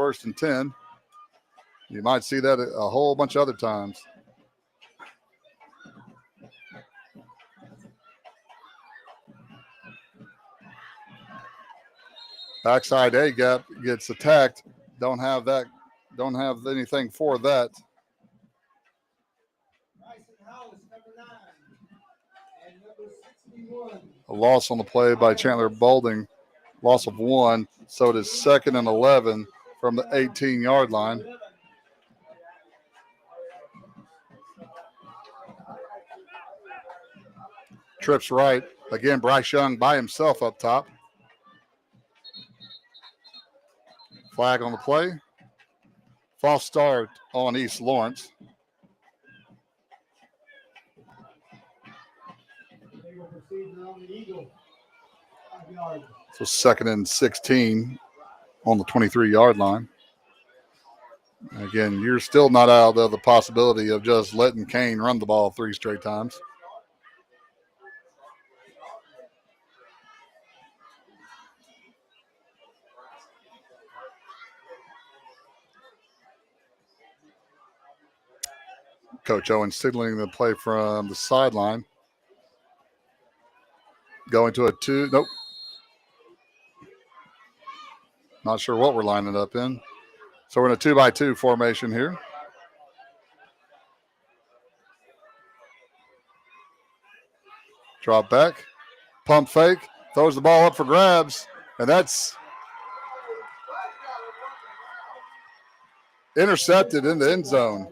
first and 10. You might see that a whole bunch of other times. Backside A gap gets attacked. Don't have anything for that. A loss on the play by Chandler Boulding. Loss of 1. So it is 2nd and 11 from the 18-yard line. Trips right. Again, Bryce Young by himself up top. Flag on the play. False start on East Lawrence. So 2nd and 16 on the 23-yard line. Again, you're still not out of the possibility of just letting Kane run the ball 3 straight times. Coach Owen signaling the play from the sideline. Going to a 2. Nope. Not sure what we're lining up in. So we're in a 2-by-2 formation here. Drop back. Pump fake. Throws the ball up for grabs. And that's intercepted in the end zone.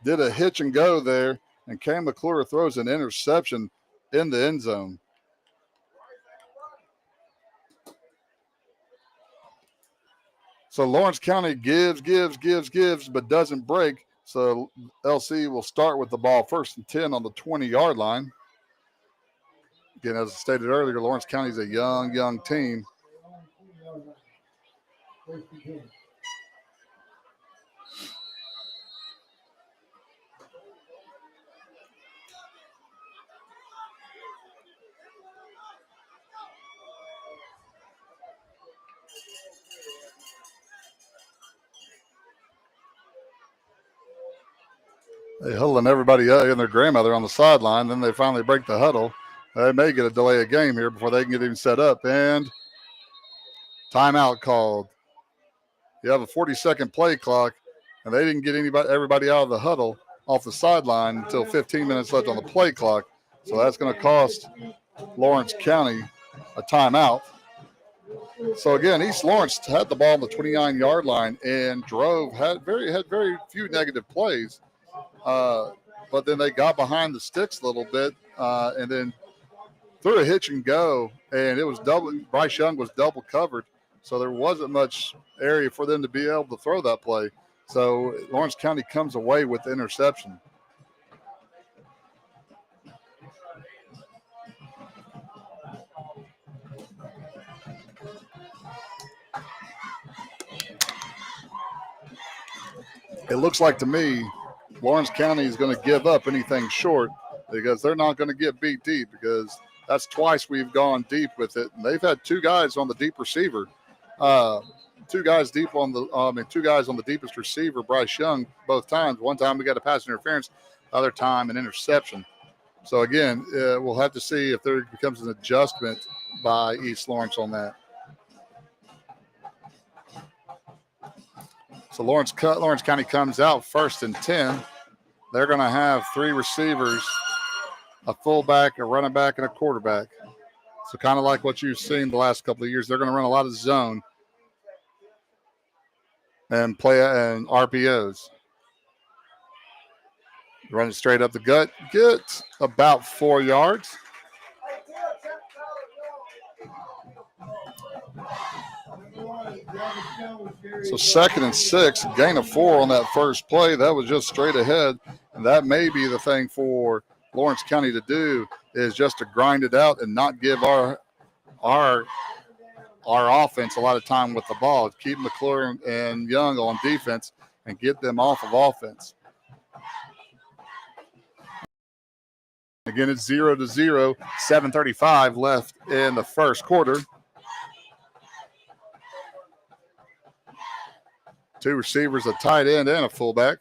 Did a hitch and go there. And Cam McClure throws an interception in the end zone. So Lawrence County gives, but doesn't break. So LC will start with the ball 1st and 10 on the 20-yard line. Again, as I stated earlier, Lawrence County is a young team. They huddling everybody and their grandmother on the sideline. Then they finally break the huddle. They may get a delay of game here before they can get even set up. And timeout called. You have a 40-second play clock, and they didn't get everybody out of the huddle off the sideline until 15 minutes left on the play clock. So that's going to cost Lawrence County a timeout. So again, East Lawrence had the ball on the 29-yard line and had very few negative plays. But then they got behind the sticks a little bit and then threw a hitch and go, and it was double. Bryce Young was double covered, so there wasn't much area for them to be able to throw that play. So Lawrence County comes away with the interception. It looks like to me Lawrence County is going to give up anything short because they're not going to get beat deep, because that's twice we've gone deep with it. And they've had 2 guys on the deep receiver. 2 guys on the deepest receiver, Bryce Young, both times. One time we got a pass interference, other time an interception. So again, we'll have to see if there becomes an adjustment by East Lawrence on that. So Lawrence County comes out 1st and 10. They're going to have 3 receivers, a fullback, a running back, and a quarterback. So kind of like what you've seen the last couple of years, they're going to run a lot of zone and play and RPOs. Run it straight up the gut, get about 4 yards. So 2nd and 6, gain of 4 on that first play. That was just straight ahead. And that may be the thing for Lawrence County to do, is just to grind it out and not give our offense a lot of time with the ball. Keep McClure and Young on defense and get them off of offense. Again, it's 0-0, 7:35 left in the first quarter. Two receivers, a tight end, and a fullback.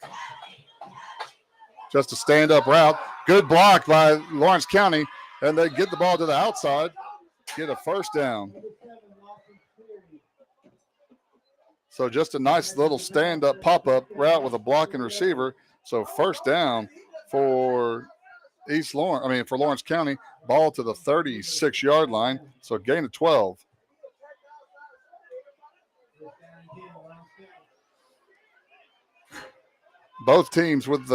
Just a stand-up route. Good block by Lawrence County, and they get the ball to the outside, get a first down. So just a nice little stand-up pop-up route with a blocking receiver. So first down for for Lawrence County. Ball to the 36-yard line. So gain of 12. Both teams with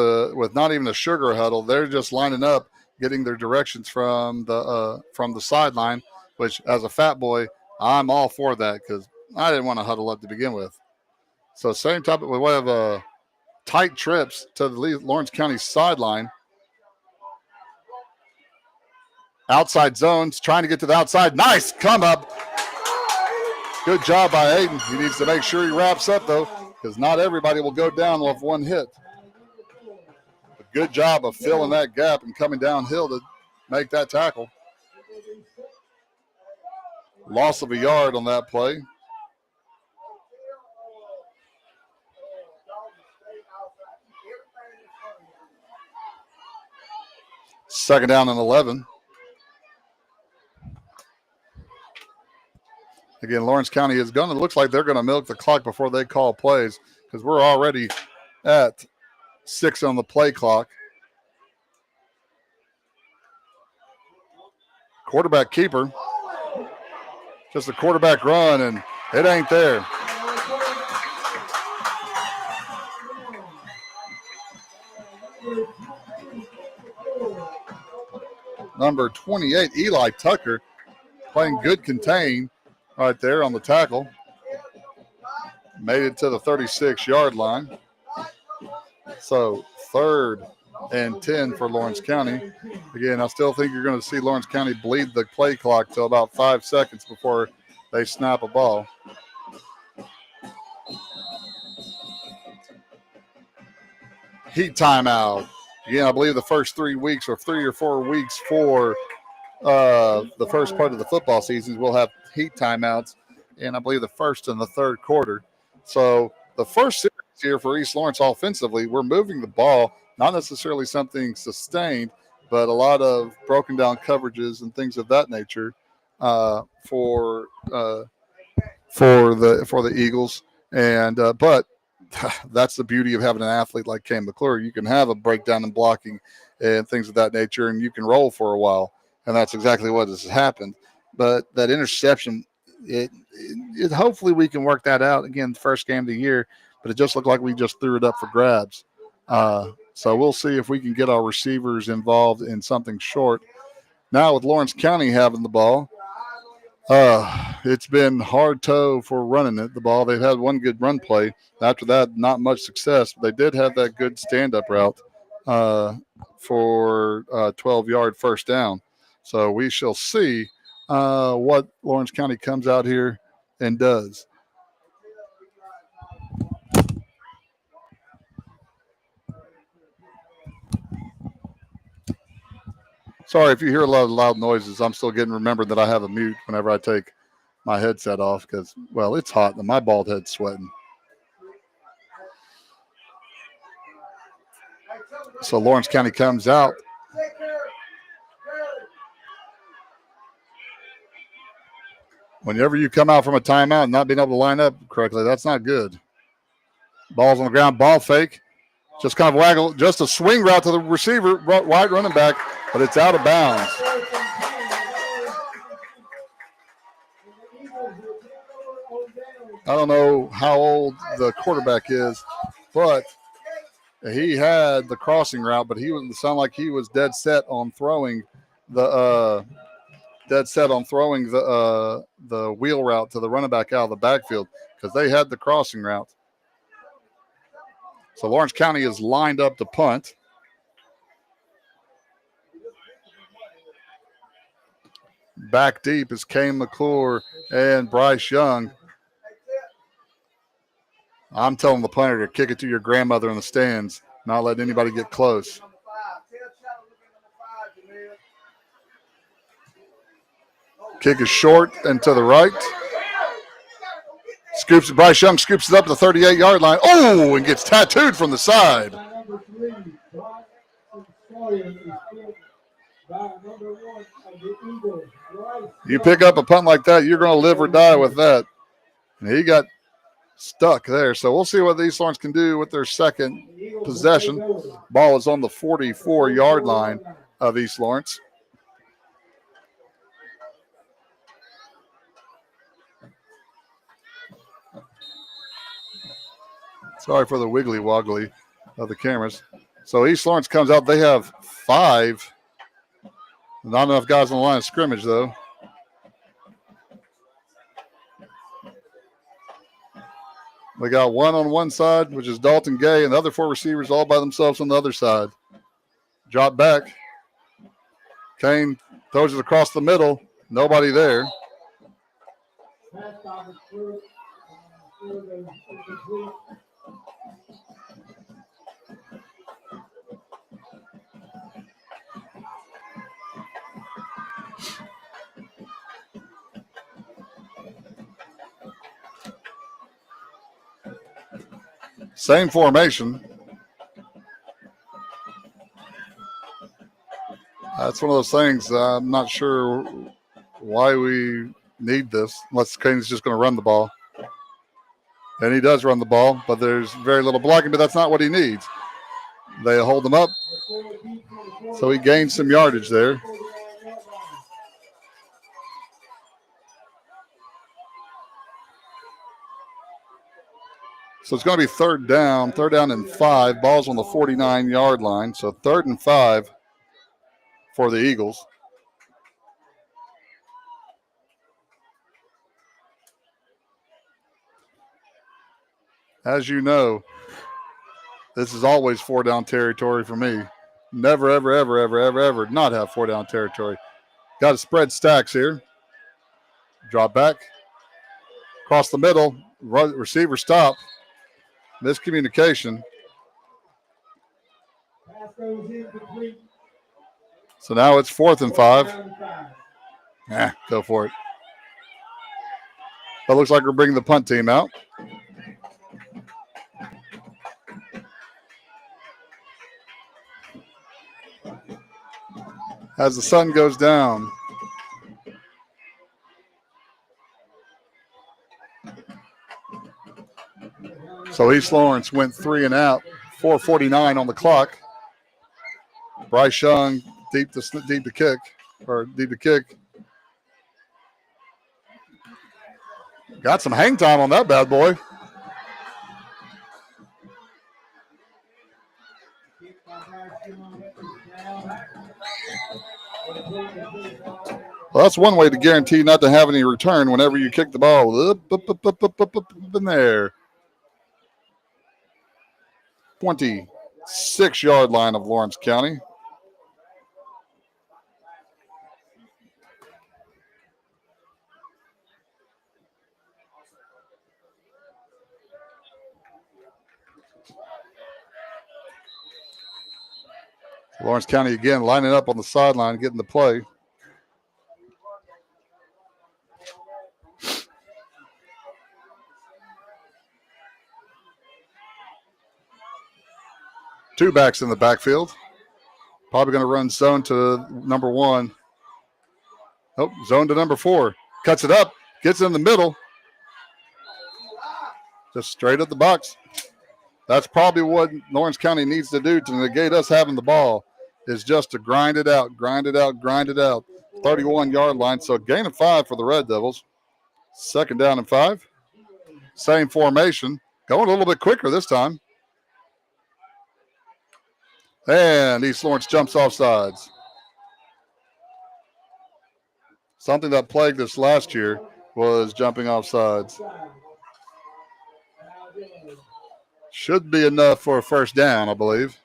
not even a sugar huddle, they're just lining up, getting their directions from the sideline. Which, as a fat boy, I'm all for that because I didn't want to huddle up to begin with. So same type of way of tight trips to the Lawrence County sideline. Outside zones, trying to get to the outside. Nice come up. Good job by Aiden. He needs to make sure he wraps up, though, because not everybody will go down with one hit. A good job of filling that gap and coming downhill to make that tackle. Loss of a yard on that play. Second down and 11. Again, Lawrence County looks like they're going to milk the clock before they call plays because we're already at 6 on the play clock. Quarterback keeper. Just a quarterback run, and it ain't there. Number 28, Eli Tucker, playing good contain right there on the tackle. Made it to the 36-yard line. So 3rd and 10 for Lawrence County. Again, I still think you're going to see Lawrence County bleed the play clock till about 5 seconds before they snap a ball. Heat timeout. Again, I believe the first 3 weeks or 3 or 4 weeks for the first part of the football seasons, we'll have heat timeouts, and I believe the first and the third quarter. So the first series here for East Lawrence offensively, we're moving the ball, not necessarily something sustained, but a lot of broken down coverages and things of that nature for the Eagles. And but that's the beauty of having an athlete like Cam McClure. You can have a breakdown in blocking and things of that nature, and you can roll for a while. And that's exactly what has happened. But that interception, it hopefully we can work that out. Again, the first game of the year, but it just looked like we just threw it up for grabs. So we'll see if we can get our receivers involved in something short. Now with Lawrence County having the ball, it's been hard toe for running the ball. They've had one good run play. After that, not much success. But they did have that good stand-up route for a 12-yard first down. So we shall see what Lawrence County comes out here and does. Sorry if you hear a lot of loud noises. I'm still getting remembered that I have a mute whenever I take my headset off because, well, it's hot and my bald head's sweating. So Lawrence County comes out. Whenever you come out from a timeout and not being able to line up correctly, that's not good. Ball's on the ground, ball fake. Just kind of waggle, just a swing route to the receiver, wide running back, but it's out of bounds. I don't know how old the quarterback is, but he had the crossing route, but he would sound like he was dead set on throwing the wheel route to the running back out of the backfield because they had the crossing route. So Lawrence County is lined up to punt. Back deep is Kane McClure and Bryce Young. I'm telling the punter to kick it to your grandmother in the stands, not letting anybody get close. Kick is short and to the right. It's Bryce Young scoops it up to the 38-yard line. Oh, and gets tattooed from the side. You pick up a punt like that, you're going to live or die with that. And he got stuck there. So we'll see what East Lawrence can do with their second possession. Ball is on the 44-yard line of East Lawrence. Sorry for the wiggly woggly of the cameras. So East Lawrence comes out. They have 5. Not enough guys on the line of scrimmage, though. They got 1 on one side, which is Dalton Gay, and the other 4 receivers all by themselves on the other side. Drop back. Kane throws it across the middle. Nobody there. Same formation. That's one of those things. I'm not sure why we need this, unless Kane's just going to run the ball. And he does run the ball, but there's very little blocking, but that's not what he needs. They hold him up, so he gains some yardage there. So it's going to be third down and 5. Ball's on the 49-yard line, so 3rd and 5 for the Eagles. As you know, this is always 4-down territory for me. Never, ever, ever, ever, ever, ever not have 4-down territory. Got to spread stacks here. Drop back. Across the middle. Receiver stop. Miscommunication. So now it's 4th and 5. Go for it. That looks like we're bringing the punt team out. As the sun goes down. So East Lawrence went 3 and out, 4:49 on the clock. Bryce Young deep to kick. Got some hang time on that bad boy. Well, that's one way to guarantee not to have any return whenever you kick the ball. Up in there. 26-yard line of Lawrence County. Lawrence County again lining up on the sideline, getting the play. Two backs in the backfield. Probably going to run zone to number 1. Oh, zone to number 4. Cuts it up, gets in the middle. Just straight at the box. That's probably what Lawrence County needs to do to negate us having the ball, is just to grind it out. 31-yard line, so a gain of 5 for the Red Devils. 2nd down and 5. Same formation. Going a little bit quicker this time. And East Lawrence jumps off sides. Something that plagued us last year was jumping off sides. Should be enough for a first down, I believe.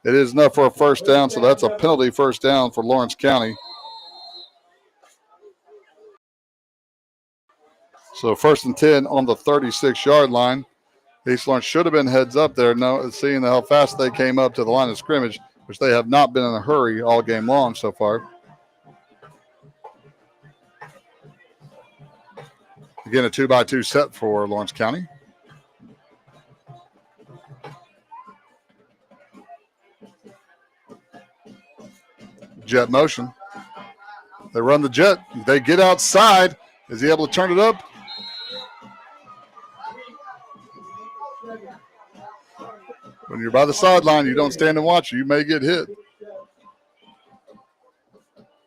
It is enough for a first down, so that's a penalty first down for Lawrence County. So 1st and 10 on the 36-yard line. East Lawrence should have been heads up there, seeing how fast they came up to the line of scrimmage, which they have not been in a hurry all game long so far. Again, a 2x2 set for Lawrence County. Jet motion. They run the jet. They get outside. Is he able to turn it up? When you're by the sideline, you don't stand and watch. You may get hit.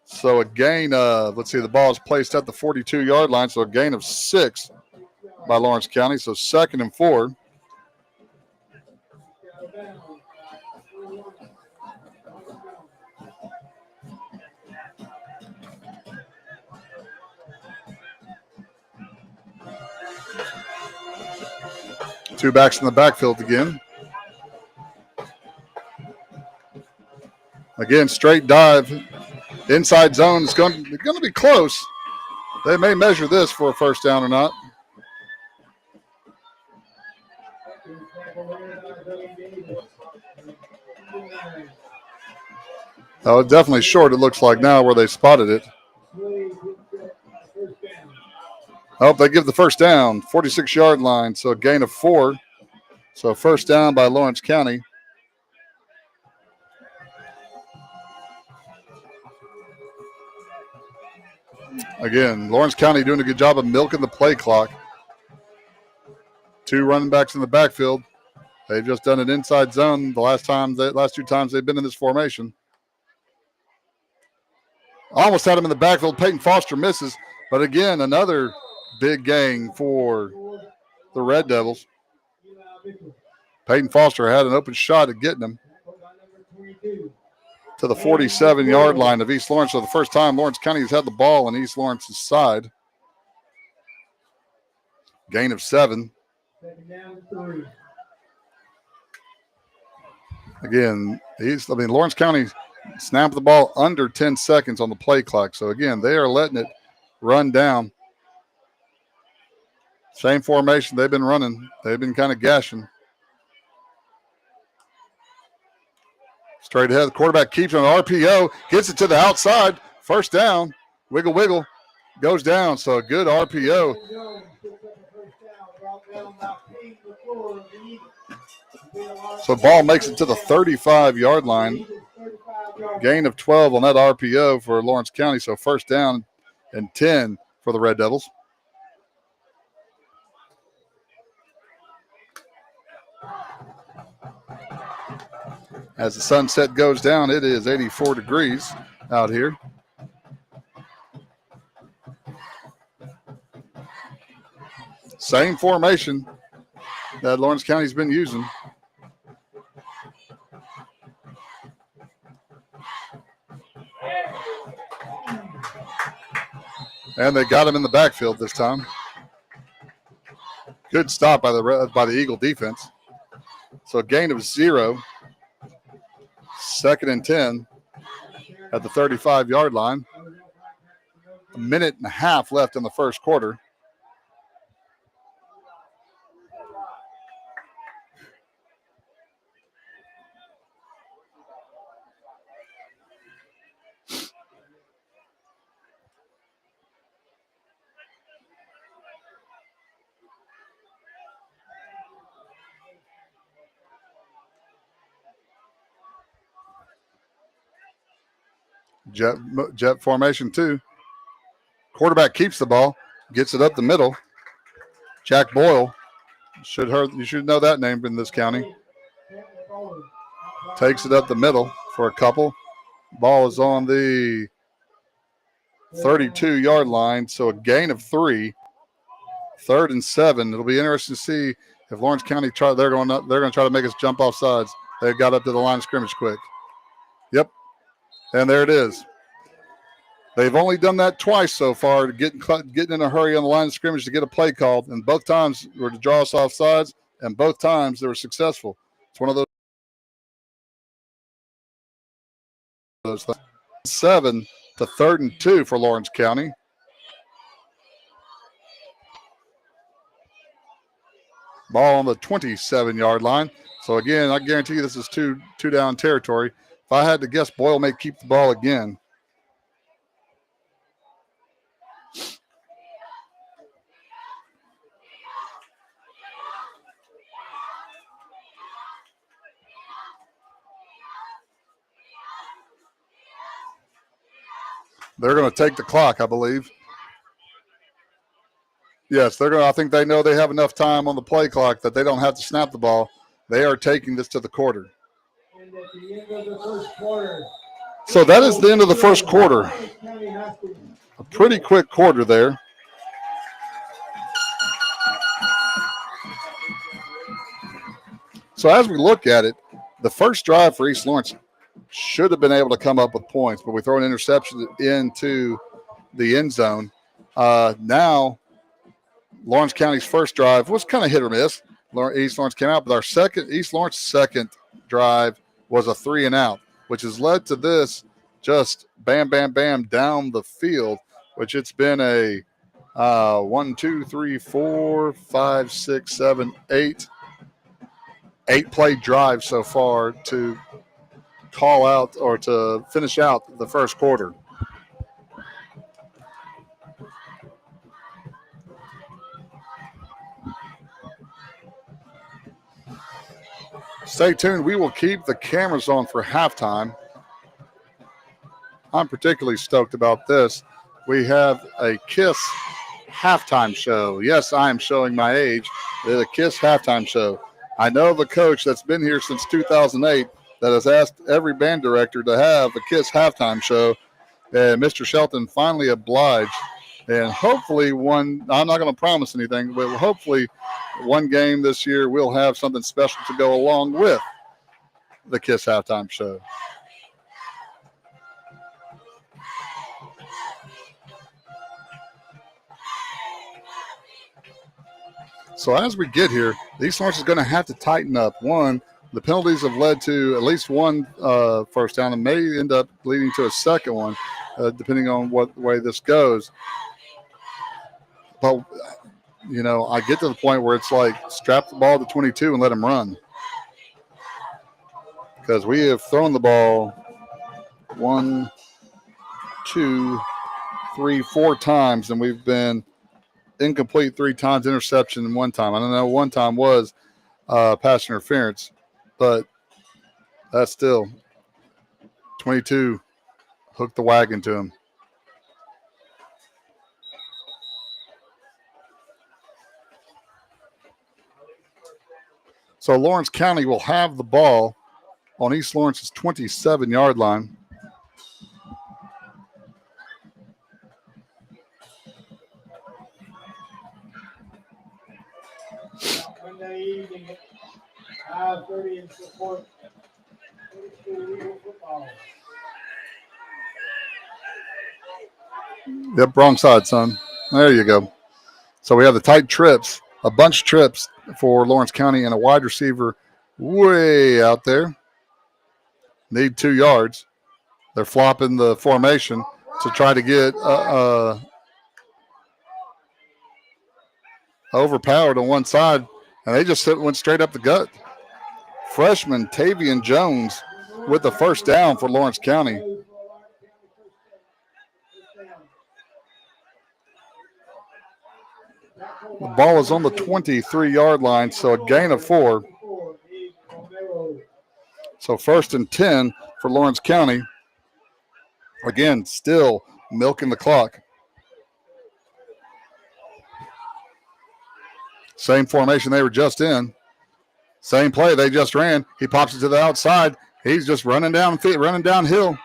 So a gain of, let's see, the ball is placed at the 42-yard line. So a gain of 6 by Lawrence County. So 2nd and 4. Two backs in the backfield again. Again, straight dive. Inside zone is going to be close. They may measure this for a first down or not. Oh, definitely short, it looks like now where they spotted it. Oh, they give the first down, 46-yard line, so a gain of 4. So first down by Lawrence County. Again, Lawrence County doing a good job of milking the play clock. 2 running backs in the backfield. They've just done an inside zone the last 2 times they've been in this formation. Almost had him in the backfield. Peyton Foster misses. But again, another big gain for the Red Devils. Peyton Foster had an open shot at getting him to the 47-yard line of East Lawrence. So the first time Lawrence County has had the ball on East Lawrence's side. Gain of 7. Again, Lawrence County snapped the ball under 10 seconds on the play clock. So again, they are letting it run down. Same formation they've been running. They've been kind of gashing. Straight ahead, the quarterback keeps on RPO, gets it to the outside. First down, wiggle, wiggle, goes down. So a good RPO. So ball makes it to the 35-yard line. Gain of 12 on that RPO for Lawrence County. So first down and 10 for the Red Devils. As the sunset goes down, it is 84 degrees out here. Same formation that Lawrence County's been using. And they got him in the backfield this time. Good stop by the Eagle defense. So a gain of 0. 2nd and 10 at the 35-yard line. A minute and a half left in the first quarter. Jet formation 2. Quarterback keeps the ball, gets it up the middle. Jack Boyle, you should know that name in this county. Takes it up the middle for a couple. Ball is on the 32-yard line, so a gain of 3. 3rd and 7. It'll be interesting to see if Lawrence County they're going to try to make us jump off sides. They've got up to the line of scrimmage quick. Yep. And there it is. They've only done that twice so far, getting in a hurry on the line of scrimmage to get a play called, and both times were to draw us off sides, and both times they were successful. It's one of those things. 7 to 3rd and 2 for Lawrence County. Ball on the 27-yard line. So again, I guarantee you this is two down territory. If I had to guess, Boyle may keep the ball again. They're going to take the clock, I believe. Yes, they're going to. I think they know they have enough time on the play clock that they don't have to snap the ball. They are taking this to the quarter. And at the end of the first quarter. So that is the end of the first quarter. A pretty quick quarter there. So as we look at it, the first drive for East Lawrence should have been able to come up with points, but we throw an interception into the end zone. Now, Lawrence County's first drive was kind of hit or miss. East Lawrence came out, but East Lawrence's second drive was a 3 and out, which has led to this just bam, bam, bam down the field, which it's been a 1, 2, 3, 4, 5, 6, 7, 8-play drive so far to call out or to finish out the first quarter. Stay tuned. We will keep the cameras on for halftime. I'm particularly stoked about this. We have a KISS halftime show. Yes, I am showing my age. It's a KISS halftime show. I know the coach that's been here since 2008 that has asked every band director to have a KISS halftime show, and Mr. Shelton finally obliged. And hopefully I'm not going to promise anything, but hopefully one game this year we'll have something special to go along with the KISS halftime show. So as we get here, East Lawrence is going to have to tighten up. One, the penalties have led to at least one first down and may end up leading to a second one, depending on what way this goes. But, I get to the point where it's like strap the ball to 22 and let them run. Because we have thrown the ball 1, 2, 3, 4 times, and we've been incomplete 3 times, interception 1 time. I don't know, 1 time was pass interference, but that's still 22 hooked the wagon to him. So Lawrence County will have the ball on East Lawrence's 27-yard line. Monday evening, 5:30 in support. Yep, wrong side, son. There you go. So we have the tight trips, a bunch of trips for Lawrence County, and a wide receiver way out there. Need 2 yards. They're flopping the formation to try to get overpowered on one side, and they just went straight up the gut. Freshman Tavian Jones with the first down for Lawrence County. The ball is on the 23-yard line, so a gain of 4. So 1st and 10 for Lawrence County. Again, still milking the clock. Same formation they were just in. Same play they just ran. He pops it to the outside. He's just running downhill.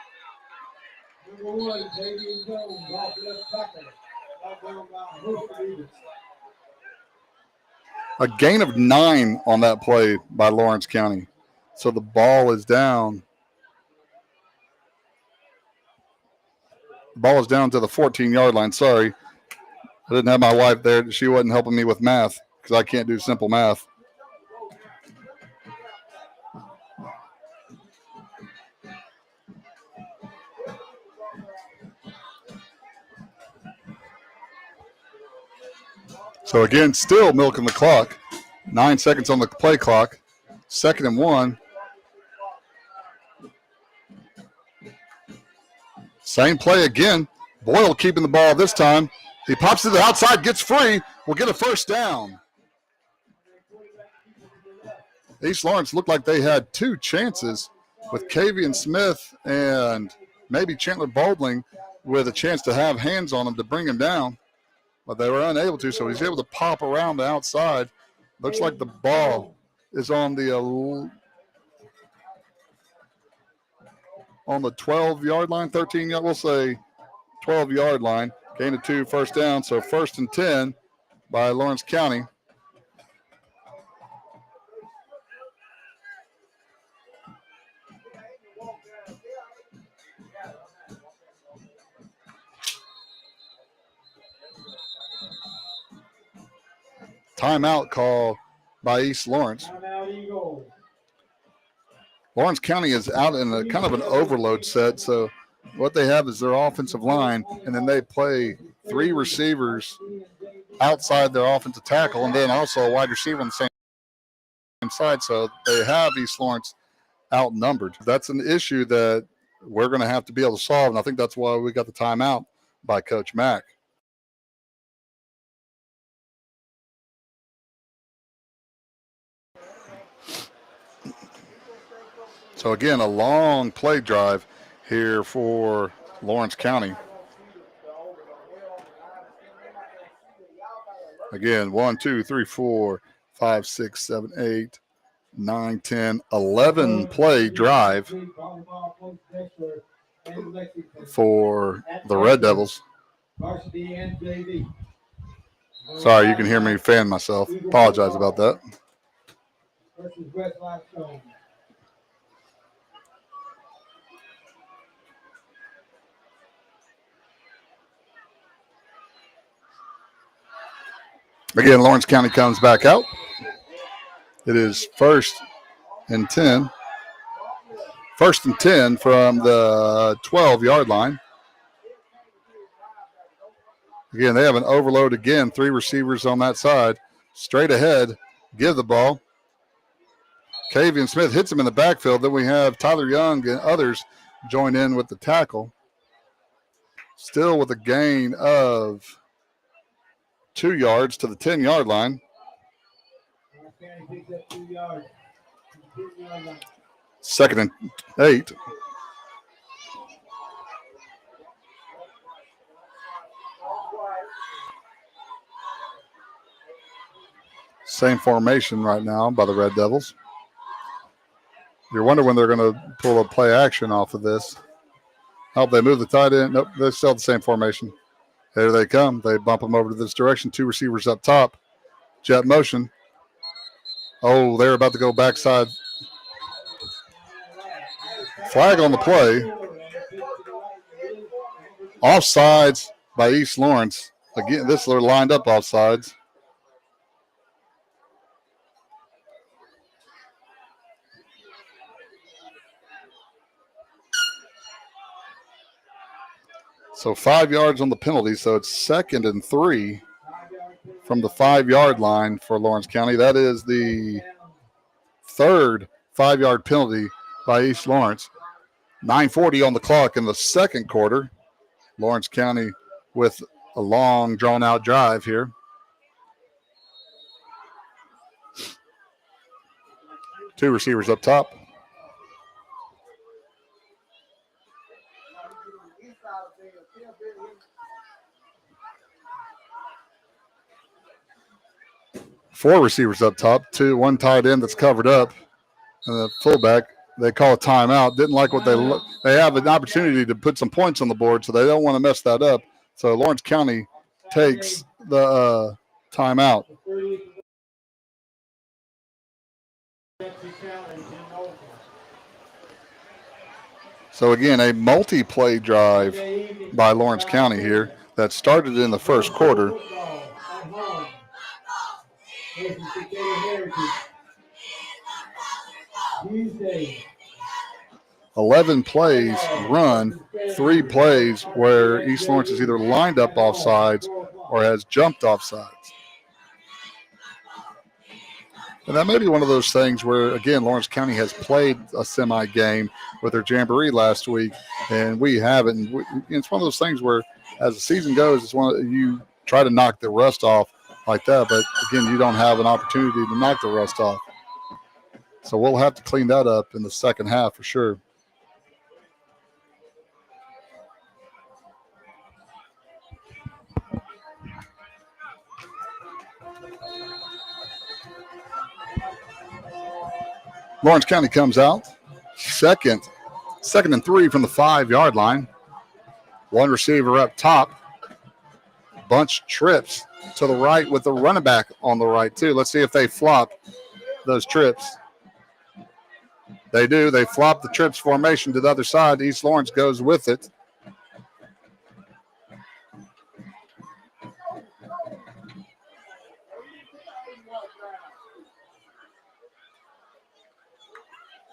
A gain of 9 on that play by Lawrence County. So the ball is down. The ball is down to the 14-yard line. Sorry. I didn't have my wife there. She wasn't helping me with math because I can't do simple math. So again, still milking the clock. 9 seconds on the play clock. 2nd and 1. Same play again. Boyle keeping the ball this time. He pops to the outside, gets free. Will get a first down. East Lawrence looked like they had 2 chances with Kavian Smith and maybe Chandler Baldling with a chance to have hands on him to bring him down, but they were unable to, so he's able to pop around the outside. Looks like the ball is on the 12-yard line, 13 yard, we'll say 12-yard line. Gain of 2, first down, so 1st and 10 by Lawrence County. Timeout call by East Lawrence. Lawrence County is out in a kind of an overload set, so what they have is their offensive line, and then they play 3 receivers outside their offensive tackle, and then also a wide receiver on the same side, so they have East Lawrence outnumbered. That's an issue that we're going to have to be able to solve, and I think that's why we got the timeout by Coach Mack. So again, a long play drive here for Lawrence County. Again, 1, 2, 3, 4, 5, 6, 7, 8, 9, 10, 11 play drive for the Red Devils. Sorry, you can hear me fan myself. Apologize about that. Again, Lawrence County comes back out. It is 1st and 10. 1st and 10 from the 12-yard line. Again, they have an overload again. 3 receivers on that side. Straight ahead, give the ball. Kavian Smith hits him in the backfield. Then we have Tyler Young and others join in with the tackle. Still with a gain of 2 yards to the 10-yard line. 2nd and 8. Same formation right now by the Red Devils. You're wondering when they're going to pull a play action off of this. Oh, they move the tight end. Nope, they're still the same formation. Here they come. They bump them over to this direction. 2 receivers up top. Jet motion. Oh, they're about to go backside. Flag on the play. Offsides by East Lawrence. Again, this they're lined up offsides. So 5 yards on the penalty. So it's 2nd and 3 from the 5-yard line for Lawrence County. That is the 3rd 5-yard penalty by East Lawrence. 9:40 on the clock in the 2nd quarter. Lawrence County with a long, drawn-out drive here. Two receivers up top. Four receivers up top, one tight end that's covered up, and the fullback. They call a timeout. Didn't like what they have an opportunity to put some points on the board, so they don't want to mess that up. So Lawrence County takes the timeout. So again, a multi-play drive by Lawrence County here that started in the first quarter. 11 plays run, 3 plays where East Lawrence is either lined up offsides or has jumped offsides. And that may be one of those things where, again, Lawrence County has played a semi-game with their jamboree last week, and we haven't. It's one of those things where, as the season goes, it's you try to knock the rust off like that, but, again, you don't have an opportunity to knock the rust off. So we'll have to clean that up in the second half for sure. Lawrence County comes out. Second and 3 from the 5-yard line. One receiver up top. Bunch trips to the right with the running back on the right, too. Let's see if they flop those trips. They do. They flop the trips formation to the other side. East Lawrence goes with it.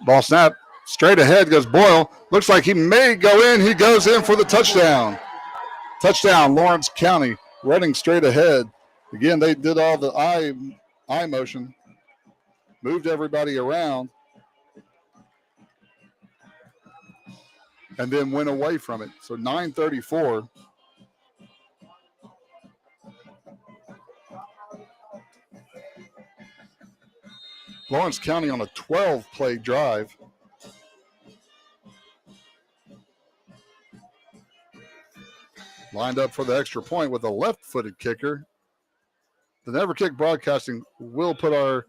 Ball snap. Straight ahead goes Boyle. Looks like he may go in. He goes in for the touchdown. Touchdown, Lawrence County. Running straight ahead. Again, they did all the eye motion. Moved everybody around. And then went away from it. So 9:34. Lawrence County on a 12-play drive. Lined up for the extra point with a left-footed kicker. The Never Kick Broadcasting will put our...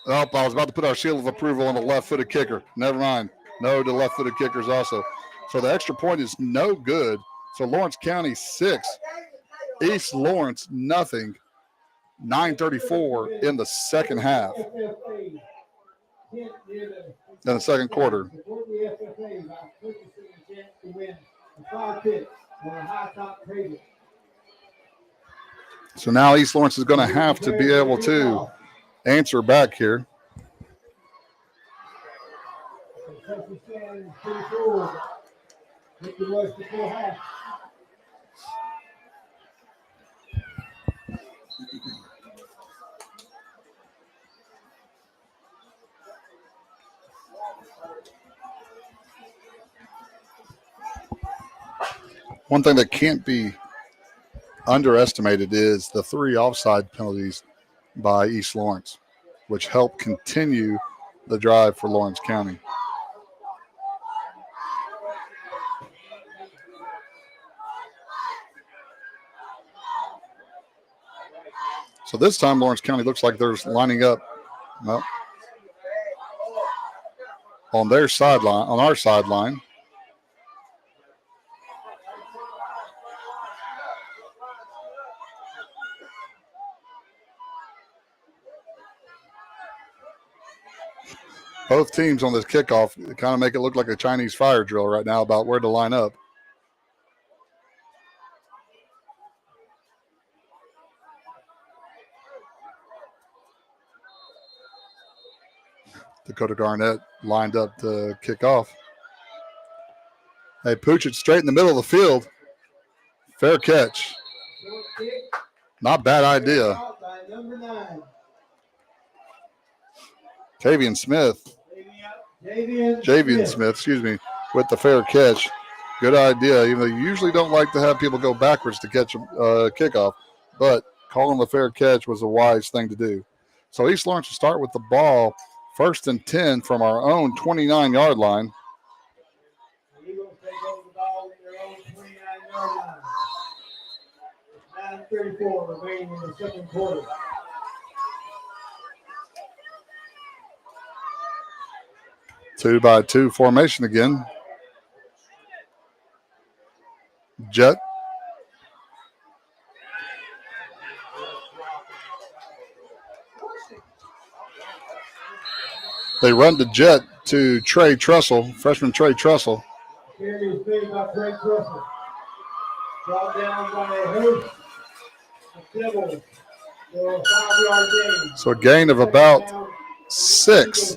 Oh, I was about to put our seal of approval on the left-footed kicker. Never mind. No to left-footed kickers also. So the extra point is no good. So Lawrence County 6, East Lawrence nothing. 9:34 in the second half. In the second quarter. So now East Lawrence is going to have to be able to answer back here. One thing that can't be underestimated is the 3 offside penalties by East Lawrence, which help continue the drive for Lawrence County. So this time Lawrence County looks like they're lining up on their sideline, on our sideline. Both teams on this kickoff kind of make it look like a Chinese fire drill right now about where to line up. Dakota Garnett lined up to kick off. They pooch it straight in the middle of the field. Fair catch. Not bad idea. Javian Smith, with the fair catch. Good idea. You know, you usually don't like to have people go backwards to catch a kickoff, but calling the fair catch was a wise thing to do. So East Lawrence will start with the ball, 1st and 10 from our own 29-yard line. The Eagles take over the ball in their own 29-yard line. 9:34 remaining in the second quarter. Two-by-two formation again. Jet. They run the jet to Trey Trussell, freshman Trey Trussell. Carry is made by Trey Trussell. Brought down by a host. A Pebble for a 5-yard gain. So a gain of about 6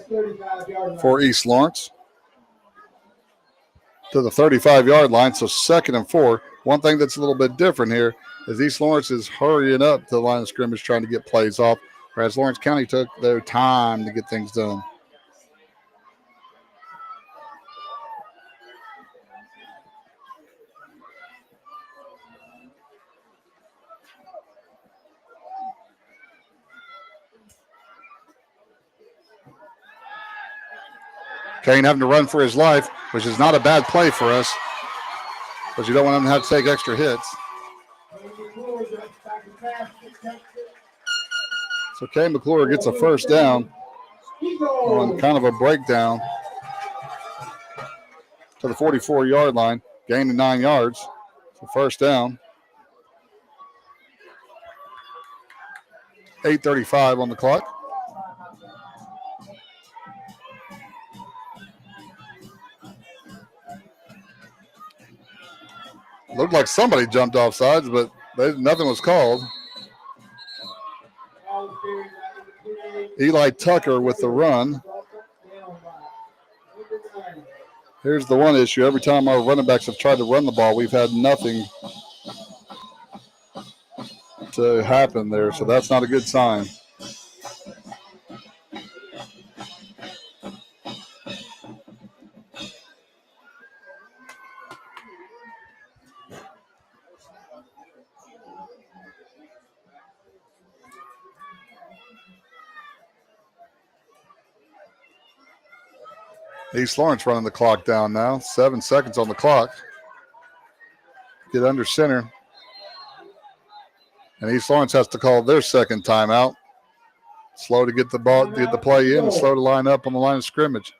for East Lawrence to the 35-yard line. So 2nd and 4. One thing that's a little bit different here is East Lawrence is hurrying up to the line of scrimmage trying to get plays off, whereas Lawrence County took their time to get things done. Kane having to run for his life, which is not a bad play for us, because you don't want him to have to take extra hits. So Kane McClure gets a first down. on kind of a breakdown to the 44-yard line, gaining 9 yards. So first down. 8:35 on the clock. Looked like somebody jumped off sides, but nothing was called. Eli Tucker with the run. Here's the one issue. Every time our running backs have tried to run the ball, we've had nothing to happen there, so that's not a good sign. East Lawrence running the clock down now. 7 seconds on the clock. Get under center. And East Lawrence has to call their second timeout. Slow to get the ball, get the play in, and slow to line up on the line of scrimmage.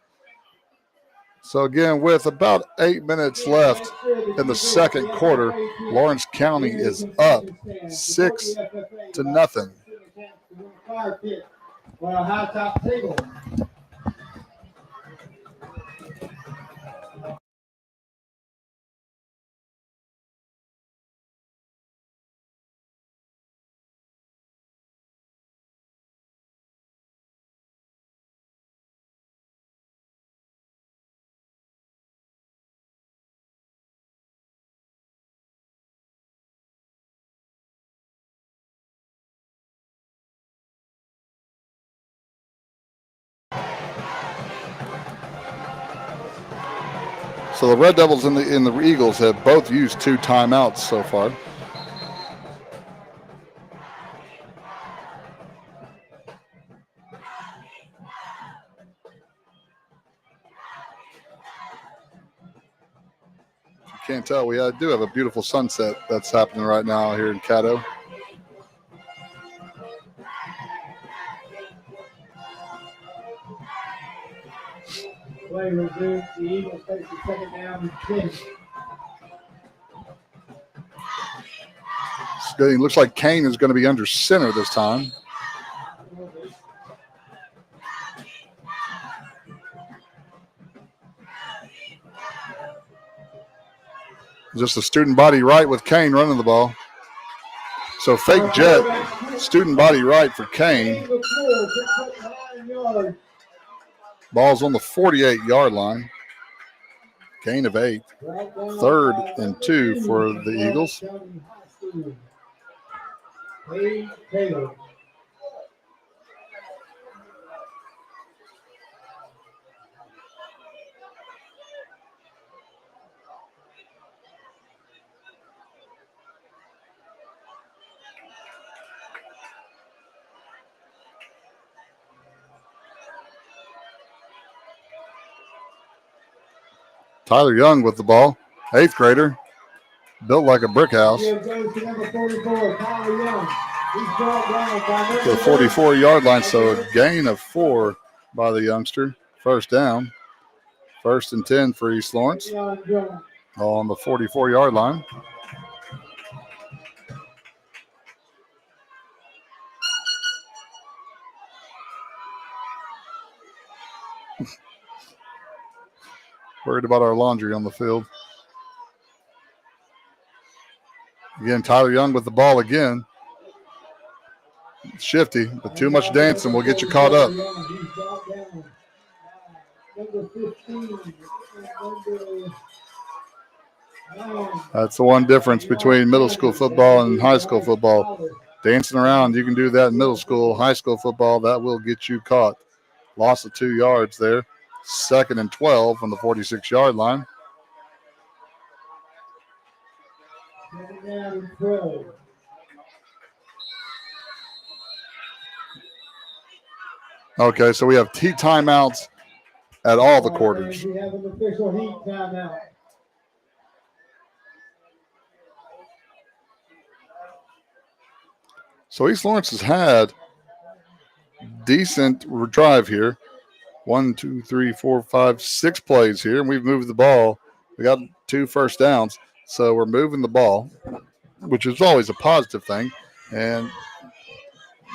So again, with about 8 minutes left in the second quarter, Lawrence County is up 6-0. So the Red Devils and the Eagles have both used 2 timeouts so far. You can't tell, we do have a beautiful sunset that's happening right now here in Caddo. Play resumes. The Eagles take the second down and 10. It looks like Kane is going to be under center this time. Just a student body right with Kane running the ball. So fake jet, student body right for Kane. Ball's on the 48-yard line. Gain of 8. 3rd and 2 for the Eagles. Tyler Young with the ball, 8th grader, built like a brick house. To the 44-yard line, so a gain of 4 by the youngster. First down, 1st and 10 for East Lawrence, all on the 44-yard line. Worried about our laundry on the field. Again, Tyler Young with the ball again. Shifty, but too much dancing will get you caught up. That's the one difference between middle school football and high school football. Dancing around, you can do that in middle school. High school football, that will get you caught. Loss of 2 yards there. 2nd and 12 from the 46-yard line. Okay, so we have timeouts at all the quarters. We have an official heat timeout. So East Lawrence has had decent drive here. 1, 2, 3, 4, 5, 6 plays here, and we've moved the ball. We got 2 first downs, so we're moving the ball, which is always a positive thing. And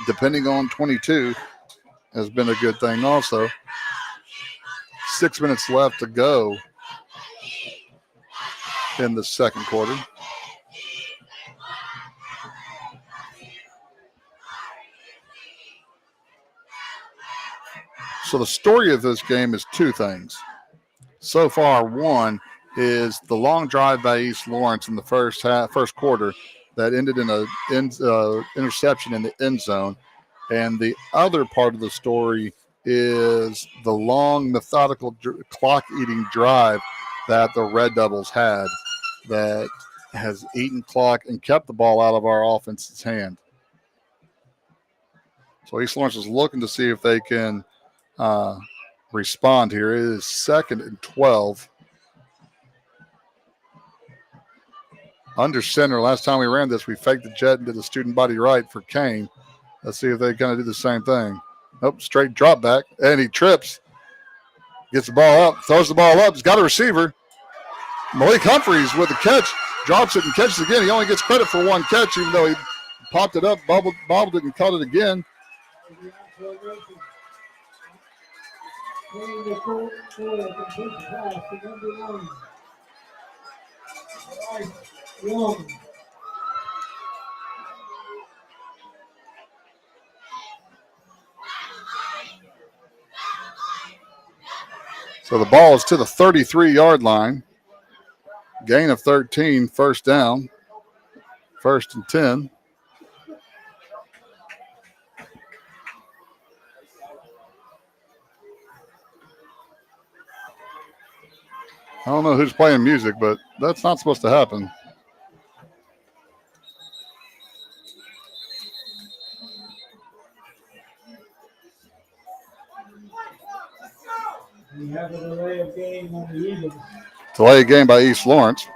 depending on 22 has been a good thing also. 6 minutes left to go in the second quarter. So the story of this game is 2 things. So far, one is the long drive by East Lawrence in the first quarter that ended in a interception in the end zone. And the other part of the story is the long, methodical clock-eating drive that the Red Devils had that has eaten clock and kept the ball out of our offense's hand. So East Lawrence is looking to see if they can respond here. It is 2nd and 12. Under center, last time we ran this, we faked the jet into the student body right for Kane. Let's see if they're going to do the same thing. Nope, straight drop back, and he trips. Gets the ball up, throws the ball up. He's got a receiver. Malik Humphreys with the catch, drops it and catches again. He only gets credit for 1 catch, even though he popped it up, bobbled it, and caught it again. So the ball is to the 33-yard line. Gain of 13, first down. 1st and 10. I don't know who's playing music, but that's not supposed to happen. We have a delay of game on the Eagles. Delay game by East Lawrence.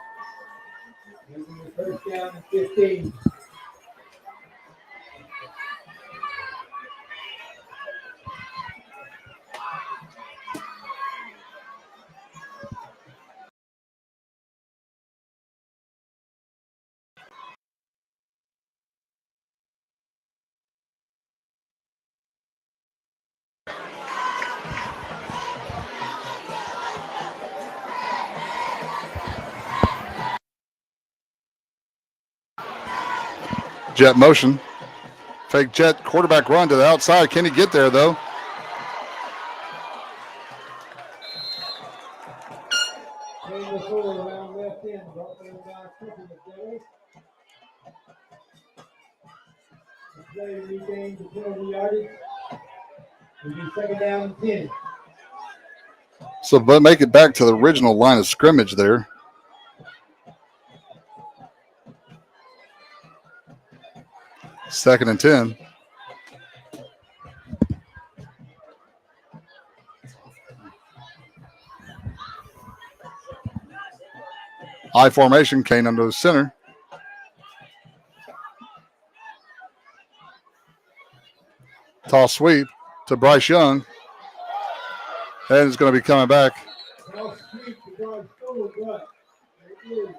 First down and 15. Jet motion. Fake jet, quarterback run to the outside. Can he get there, though? Around left end, play regains the penalty yardage. It'll be 2nd down and 10. So, but make it back to the original line of scrimmage there. Second and 10. I formation, Kane under the center. Toss sweep to Bryce Young. And it's going to be coming back. Toss sweep to Bryce Young, but it is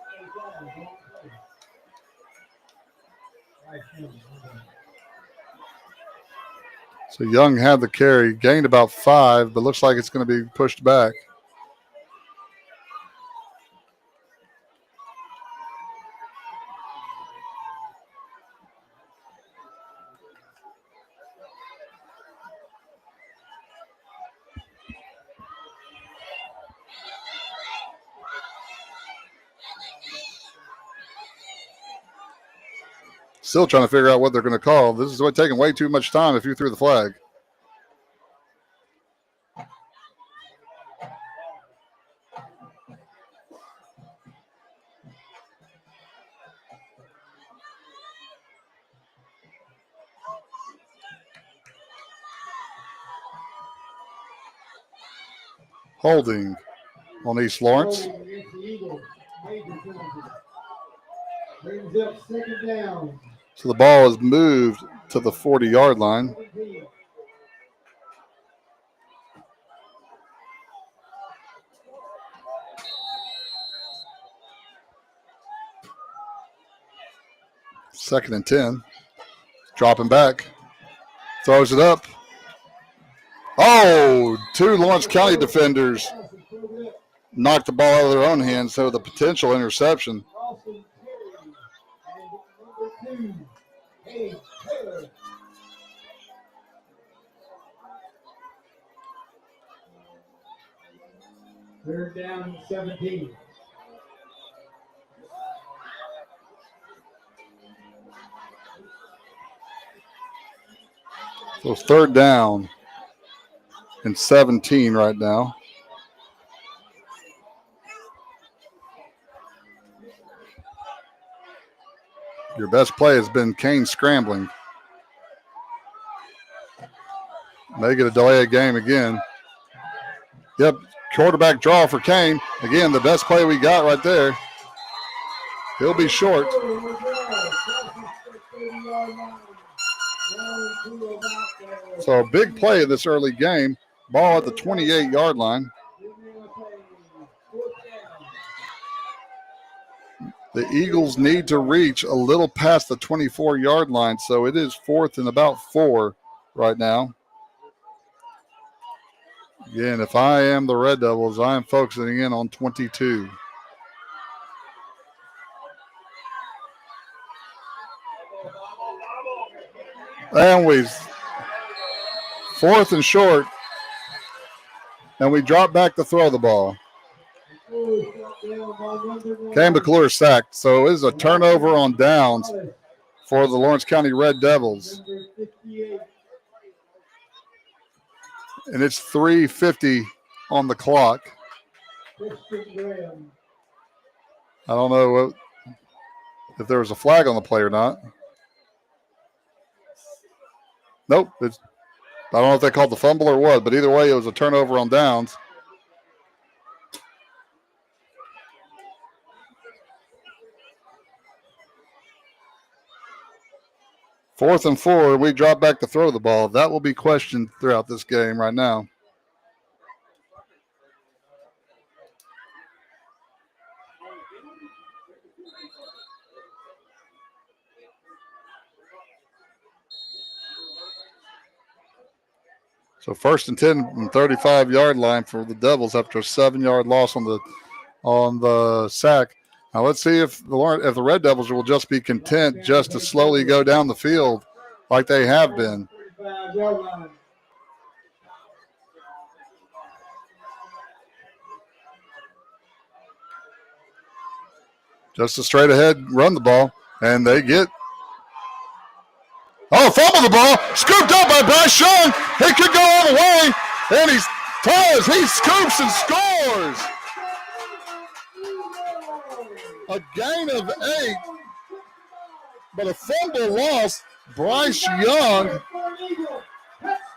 So Young had the carry, gained about 5, but looks like it's going to be pushed back. Still trying to figure out what they're going to call. This is taking way too much time if you threw the flag. Holding on East Lawrence. Brings up 2nd down. So the ball is moved to the 40-yard line. 2nd and 10. Dropping back. Throws it up. Oh, 2 Lawrence County defenders knocked the ball out of their own hands, so the potential interception. Third down, 17. So 3rd down and 17 right now. Your best play has been Kane scrambling. They get a delay of game again. Yep, quarterback draw for Kane. Again, the best play we got right there. He'll be short. So a big play in this early game. Ball at the 28-yard line. The Eagles need to reach a little past the 24-yard line, so it is 4th and about 4 right now. Again, if I am the Red Devils, I am focusing in on 22. And we 4th and short, and we drop back to throw the ball. Cam McClure sacked, so it is a turnover on downs for the Lawrence County Red Devils. And it's 3:50 on the clock. I don't know if there was a flag on the play or not. Nope. I don't know if they called the fumble or what, but either way, it was a turnover on downs. Fourth and 4, we drop back to throw the ball. That will be questioned throughout this game right now. So 1st and 10 and 35-yard line for the Devils after a 7-yard loss on the sack. Now let's see if the Red Devils will just be content just to slowly go down the field like they have been. Just a straight ahead run the ball, and they get. Oh, fumble the ball, scooped up by Bryce Young. He could go all the way, and he scoops and scores. A gain of 8, but a fumble loss. Bryce Young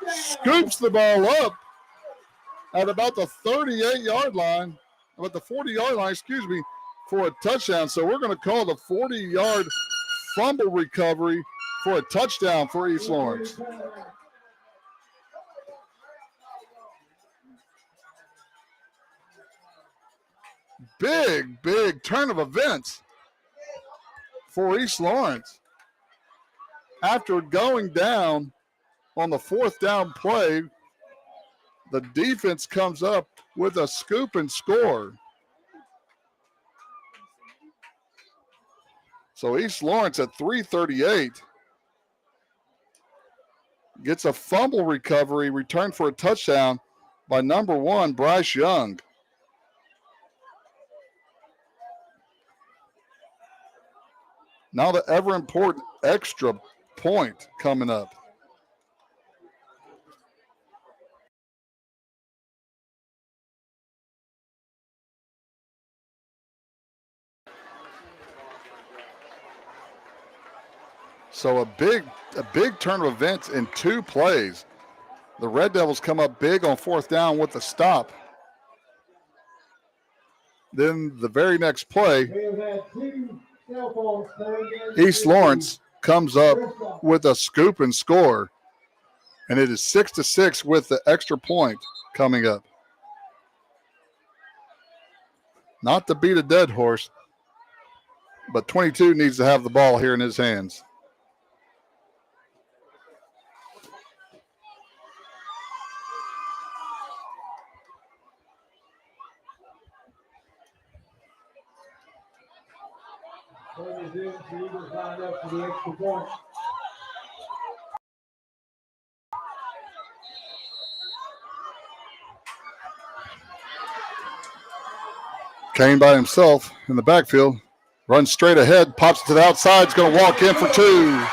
scoops the ball up at about the 38-yard line, about the 40-yard line, for a touchdown. So we're going to call the 40-yard fumble recovery for a touchdown for East Lawrence. Big turn of events for East Lawrence. After going down on the 4th down play, the defense comes up with a scoop and score. So East Lawrence at 3:38 gets a fumble recovery, returned for a touchdown by number 1, Bryce Young. Now the ever important extra point coming up. So a big turn of events in 2 plays. The Red Devils come up big on 4th down with a stop. Then the very next play, East Lawrence comes up with a scoop and score. And it is 6-6 with the extra point coming up. Not to beat a dead horse, but 22 needs to have the ball here in his hands. The Eagles lined up for the extra point. Kane by himself in the backfield. Runs straight ahead, pops it to the outside. Is going to walk in for two.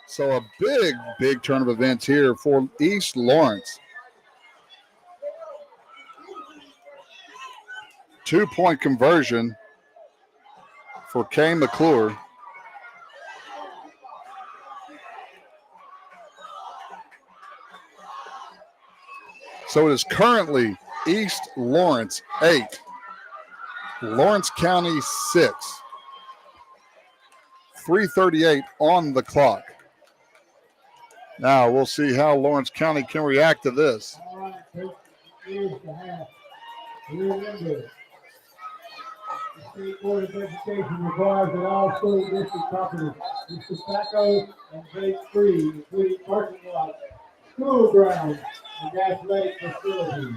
So a big turn of events here for East Lawrence. 2-point conversion for Kane McClure. So it is currently East Lawrence 8, Lawrence County 6. 3:38 on the clock. Now we'll see how Lawrence County can react to this. All right, here's the half. Remember, the State Board of Education requires that all school district properties is tobacco and vape-free, including parking lots, school grounds, and athletic facilities.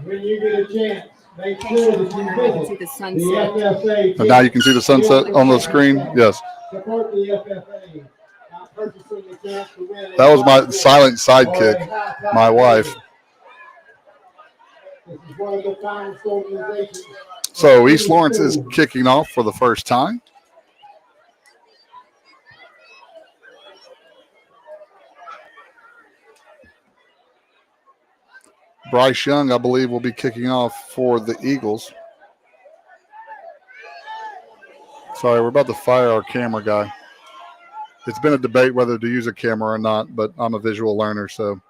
When you get a chance, make sure that you visit the FFA. And now you can see the sunset on the screen. Yes. Support the FFA. Purchasing a chance to win. That was my silent sidekick, my wife. This is one of the finest organizations. So East Lawrence is kicking off for the first time. Bryce Young, I believe, will be kicking off for the Eagles. Sorry, we're about to fire our camera guy. It's been a debate whether to use a camera or not, but I'm a visual learner, so.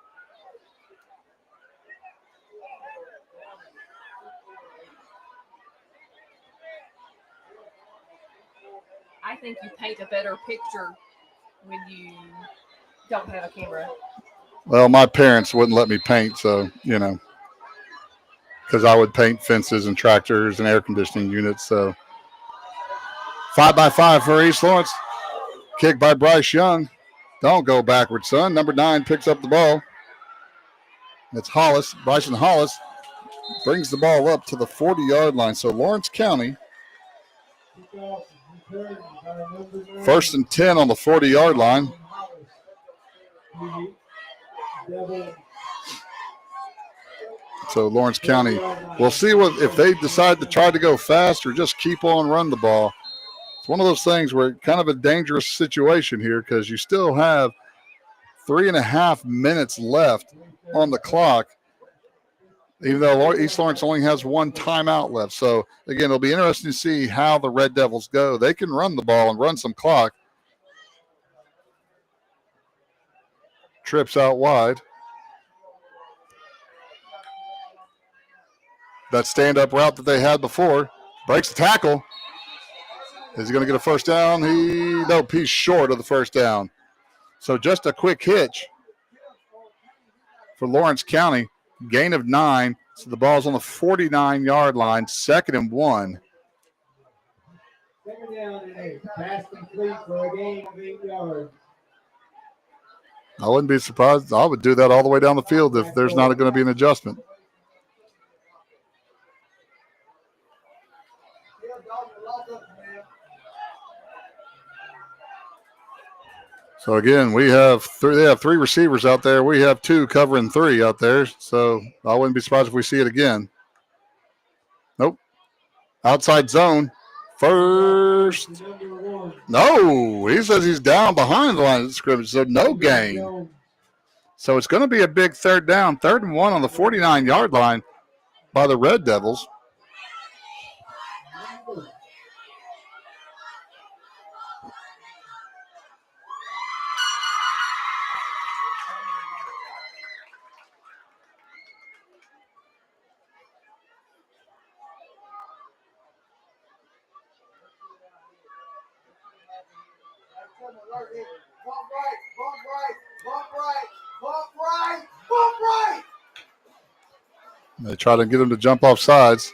I think you paint a better picture when you don't have a camera. Well, my parents wouldn't let me paint, so, you know, because I would paint fences and tractors and air conditioning units, so. 5-by-5 for East Lawrence. Kick by Bryce Young. Don't go backwards, son. Number 9 picks up the ball. It's Hollis. Bryson Hollis brings the ball up to the 40-yard line. So Lawrence County, 1st and 10 on the 40-yard line. So Lawrence County, we'll see what if they decide to try to go fast or just keep on running the ball. It's one of those things where it's kind of a dangerous situation here because you still have 3.5 minutes left on the clock, even though East Lawrence only has 1 timeout left. So, again, it'll be interesting to see how the Red Devils go. They can run the ball and run some clock. Trips out wide. That stand-up route that they had before. Breaks the tackle. Is he going to get a first down? Nope, he's short of the first down. So just a quick hitch for Lawrence County. Gain of 9. So the ball's on the 49-yard line. 2nd and 1. 2nd down and 8. Pass complete for a gain of 8 yards. I wouldn't be surprised. I would do that all the way down the field if there's not going to be an adjustment. So, again, they have 3 receivers out there. We have 2 covering 3 out there. So, I wouldn't be surprised if we see it again. Nope. Outside zone. First. No, he says he's down behind the line of scrimmage, so no gain. So, it's going to be a big 3rd down. 3rd and 1 on the 49-yard line by the Red Devils. They try to get him to jump off sides.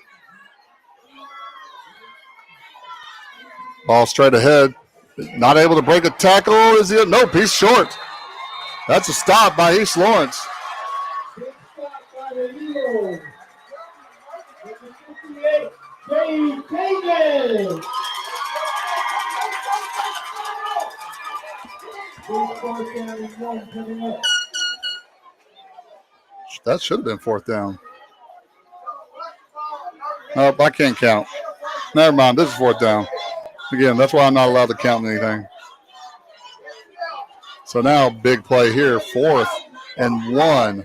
Ball straight ahead. Not able to break a tackle. Is he? Nope, he's short. That's a stop by East Lawrence. Big stop by the Eagles. Number 58, James Davis. Big fourth down and one coming up. That should have been fourth down. Nope, I can't count. Never mind, this is fourth down. Again, that's why I'm not allowed to count anything. So now, big play here, 4th and 1.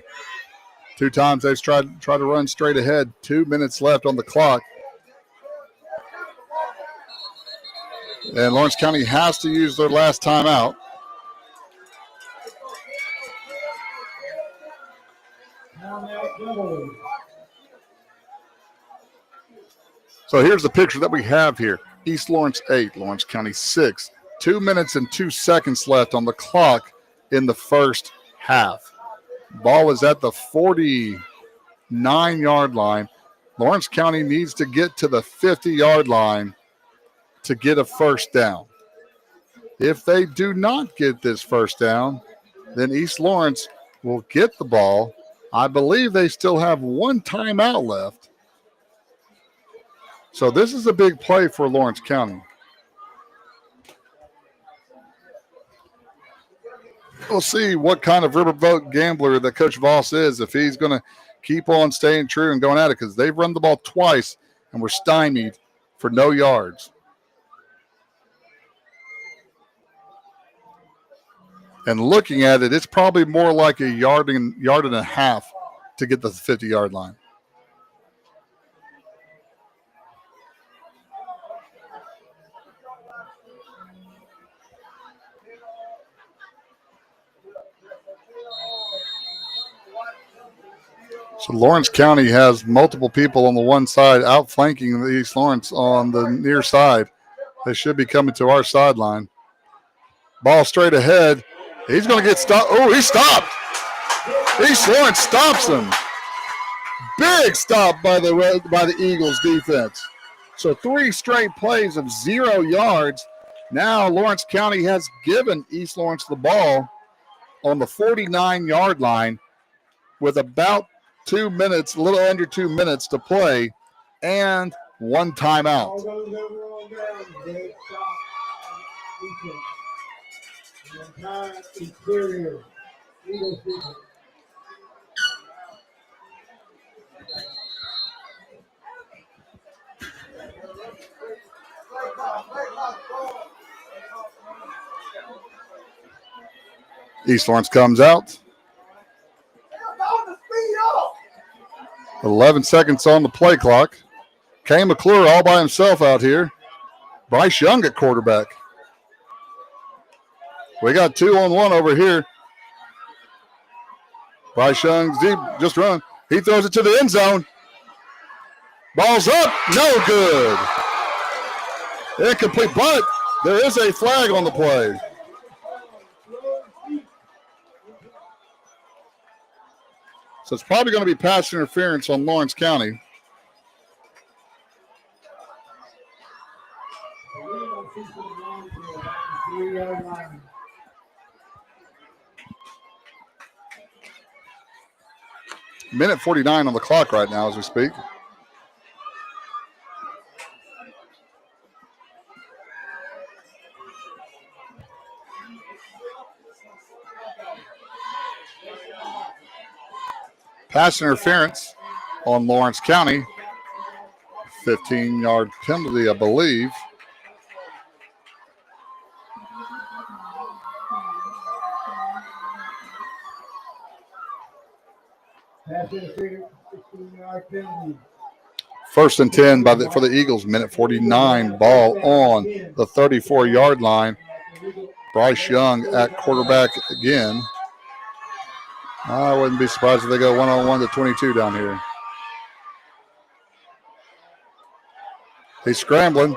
2 times they've tried to run straight ahead. 2 minutes left on the clock. And Lawrence County has to use their last timeout. So here's the picture that we have here. East Lawrence 8, Lawrence County 6. 2 minutes and 2 seconds left on the clock in the first half. Ball is at the 49-yard line. Lawrence County needs to get to the 50-yard line to get a first down. If they do not get this first down, then East Lawrence will get the ball. I believe they still have 1 timeout left. So this is a big play for Lawrence County. We'll see what kind of riverboat gambler that Coach Voss is, if he's going to keep on staying true and going at it, because they've run the ball twice and were stymied for no yards. And looking at it, it's probably more like a yard and a half to get the 50-yard line. So Lawrence County has multiple people on the one side outflanking the East Lawrence on the near side. They should be coming to our sideline. Ball straight ahead. He's going to get stopped. Oh, he stopped. East Lawrence stops him. Big stop by the Eagles defense. So 3 straight plays of 0 yards. Now Lawrence County has given East Lawrence the ball on the 49-yard line with about 2 minutes, a little under 2 minutes to play, and 1 timeout. East Lawrence comes out. 11 seconds on the play clock. Kay McClure all by himself out here. Bryce Young at quarterback. We got 2-on-1 over here. Bryce Young's deep, just run. He throws it to the end zone. Ball's up, no good. Incomplete, but there is a flag on the play. So it's probably going to be pass interference on Lawrence County. Minute 49 on the clock right now as we speak. Pass interference on Lawrence County. 15-yard penalty, I believe. Pass interference, 16-yard penalty. 1st and 10 for the Eagles. Minute 49. Ball on the 34-yard line. Bryce Young at quarterback again. I wouldn't be surprised if they go 1-on-1 to 22 down here. He's scrambling.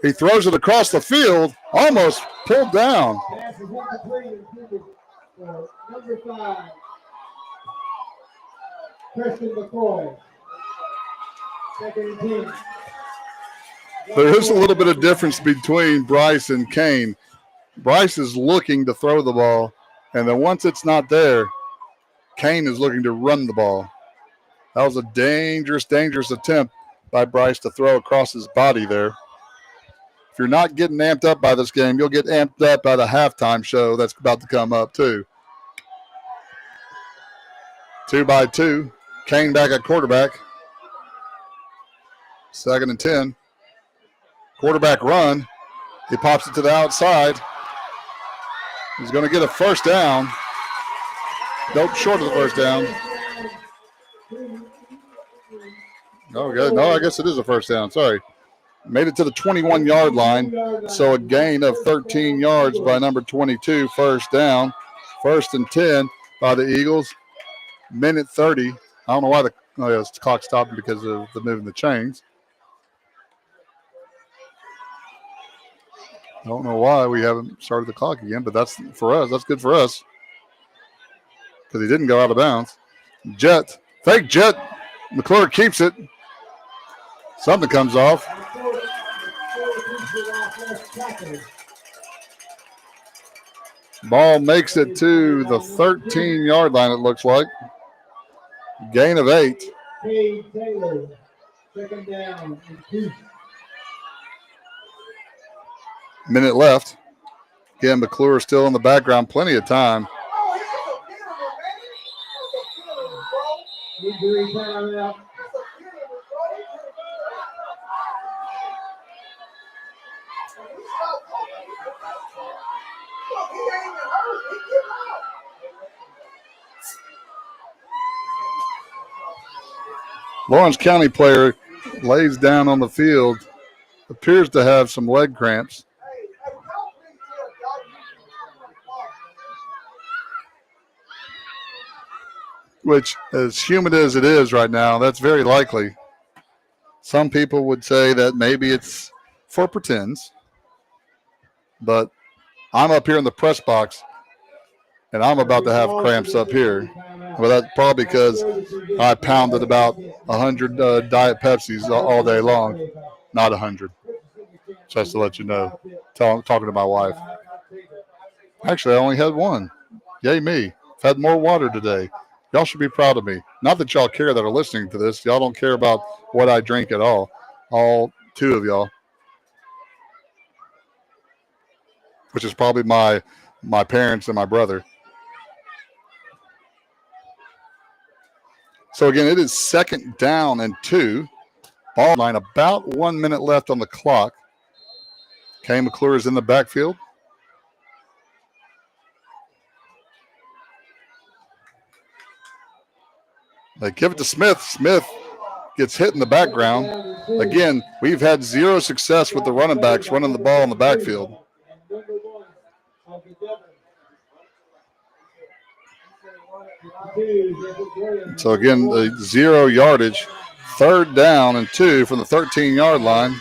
He throws it across the field, almost pulled down. Pass is incomplete. Number 5. Christian McCoy. Second and 10. There is a little bit of difference between Bryce and Kane. Bryce is looking to throw the ball, and then once it's not there, Kane is looking to run the ball. That was a dangerous, dangerous attempt by Bryce to throw across his body there. If you're not getting amped up by this game, you'll get amped up by the halftime show that's about to come up too. 2-by-2. Kane back at quarterback. Second and 10. Quarterback run. He pops it to the outside. He's going to get a first down. Nope, short of the first down. Oh, good. No, I guess it is a first down. Sorry. Made it to the 21-yard line. So a gain of 13 yards by number 22. First down. First and 10 by the Eagles. Minute 30. I don't know why the clock stopped because of the moving the chains. I don't know why we haven't started the clock again, but that's for us. That's good for us because he didn't go out of bounds. Jet. Fake jet. McClure keeps it. Something comes off. Ball makes it to the 13-yard line, it looks like. Gain of 8. Cade Taylor. Second down and 2. Minute left. Again, McClure still in the background. Plenty of time. Injury timeout. Lawrence County player lays down on the field. Appears to have some leg cramps. Which, as humid as it is right now, that's very likely. Some people would say that maybe it's for pretends. But I'm up here in the press box, and I'm about to have cramps up here. Well, that's probably because I pounded about 100 Diet Pepsis all day long. Not 100. Just to let you know. Talking to my wife. Actually, I only had one. Yay me. I've had more water today. Y'all should be proud of me. Not that y'all care that are listening to this. Y'all don't care about what I drink at all. All 2 of y'all. Which is probably my parents and my brother. So, again, it is second down and 2. Ball line, about 1 minute left on the clock. Kay McClure is in the backfield. They give it to Smith. Smith gets hit in the background. Again, we've had 0 success with the running backs running the ball in the backfield. So, again, the 0 yardage. Third down and 2 from the 13-yard line.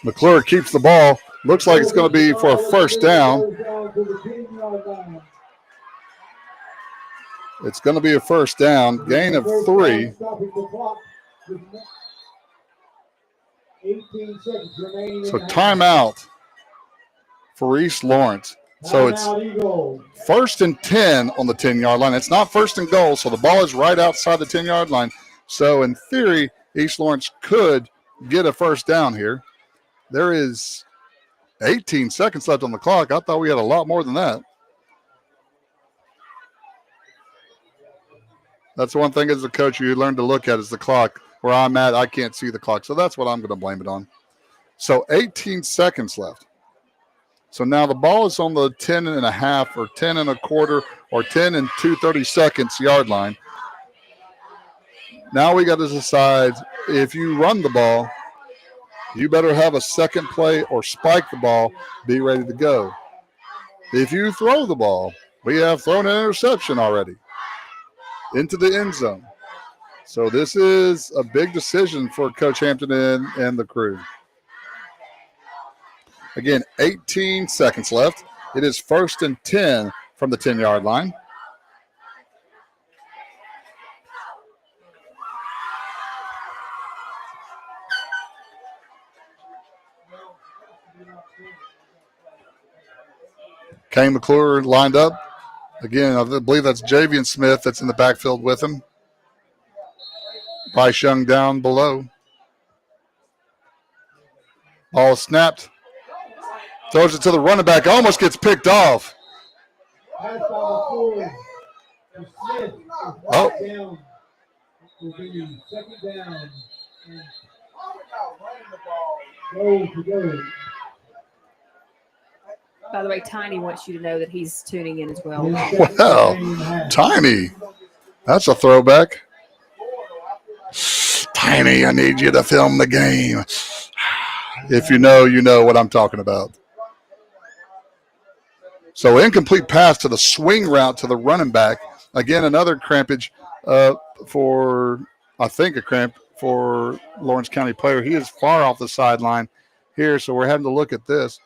McClure keeps the ball. Looks like it's going to be for a first down. It's going to be a first down. Gain of 3. 18 seconds remaining. So timeout for East Lawrence. So it's first and 10 on the 10-yard line. It's not first and goal, so the ball is right outside the 10-yard line. So in theory, East Lawrence could get a first down here. There is 18 seconds left on the clock. I thought we had a lot more than that. That's one thing as a coach you learn to look at is the clock. Where I'm at, I can't see the clock. So that's what I'm going to blame it on. So 18 seconds left. So now the ball is on the 10 and a half or 10 and a quarter or 10 and 2/32 yard line. Now we got to decide if you run the ball, you better have a second play or spike the ball, be ready to go. If you throw the ball, we have thrown an interception already into the end zone. So this is a big decision for Coach Hampton and the crew. Again, 18 seconds left. It is 1st and 10 from the 10-yard line. Kane McClure lined up. Again, I believe that's Javian Smith that's in the backfield with him. Bryce Young down below. Ball snapped. Throws it to the running back. Almost gets picked off. Oh. Second down. By the way, Tiny wants you to know that he's tuning in as well. Well, Tiny. That's a throwback. Tiny, I need you to film the game. If you know, you know what I'm talking about. So incomplete pass to the swing route to the running back. Again, another crampage for, I think, a cramp for Lawrence County player. He is far off the sideline here, so we're having to look at this.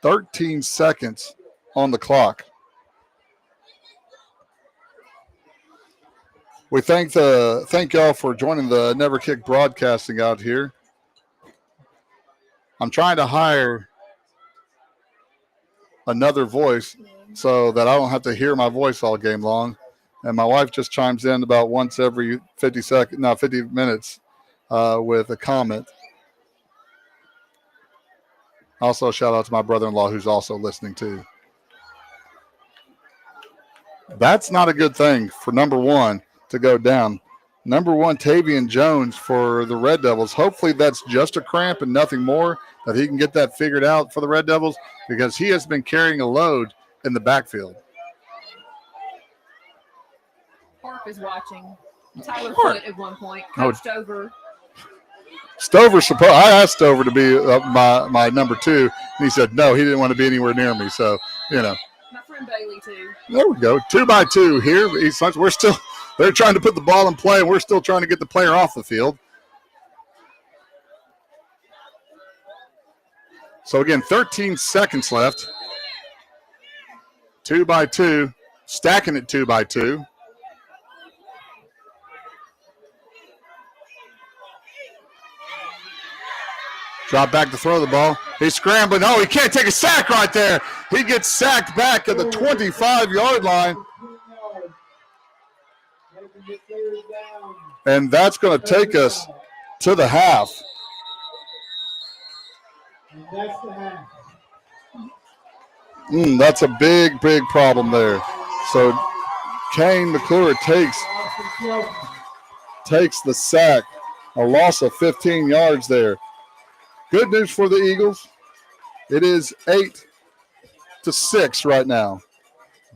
13 seconds on the clock. We thank y'all for joining the Never Kick broadcasting out here. I'm trying to hire another voice so that I don't have to hear my voice all game long. And my wife just chimes in about once every 50 minutes with a comment. Also, shout out to my brother-in-law who's also listening too. That's not a good thing for number one to go down. Number one, Tavian Jones for the Red Devils. Hopefully that's just a cramp and nothing more, that he can get that figured out for the Red Devils, because he has been carrying a load in the backfield. Park is watching. Tyler Foote at one point coached over. I asked Stover to be my number two, and he said no, he didn't want to be anywhere near me. So, you know. My friend Bailey, too. There we go. 2-by-2 here. They're trying to put the ball in play, and we're still trying to get the player off the field. So, again, 13 seconds left. 2-by-2. Stacking it 2-by-2. Drop back to throw the ball. He's scrambling. Oh, he can't take a sack right there. He gets sacked back at the 25-yard line. And that's going to take us to the half. That's a big, big problem there. So Kane McClure takes the sack. A loss of 15 yards there. Good news for the Eagles. It is 8-6 right now.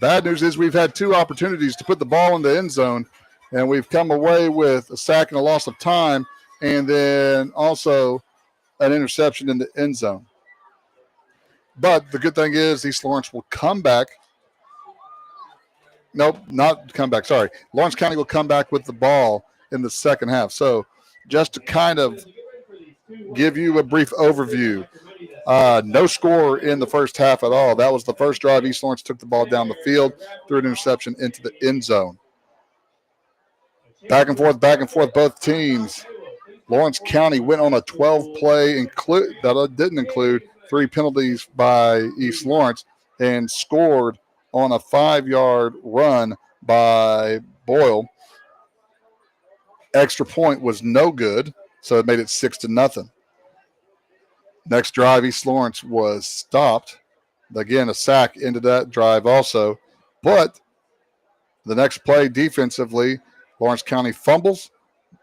Bad news is we've had two opportunities to put the ball in the end zone, and we've come away with a sack and a loss of time, and then also an interception in the end zone. But the good thing is East Lawrence will come back. Nope, not come back. Sorry. Lawrence County will come back with the ball in the second half. So just to kind of give you a brief overview, no score in the first half at all. That was the first drive. East Lawrence took the ball down the field, threw an interception into the end zone. Back and forth, both teams. Lawrence County went on a 12-play that didn't include 3 penalties by East Lawrence, and scored on a 5-yard run by Boyle. Extra point was no good, so it made it 6-0. Next drive, East Lawrence was stopped. Again, a sack into that drive also. But the next play defensively, Lawrence County fumbles.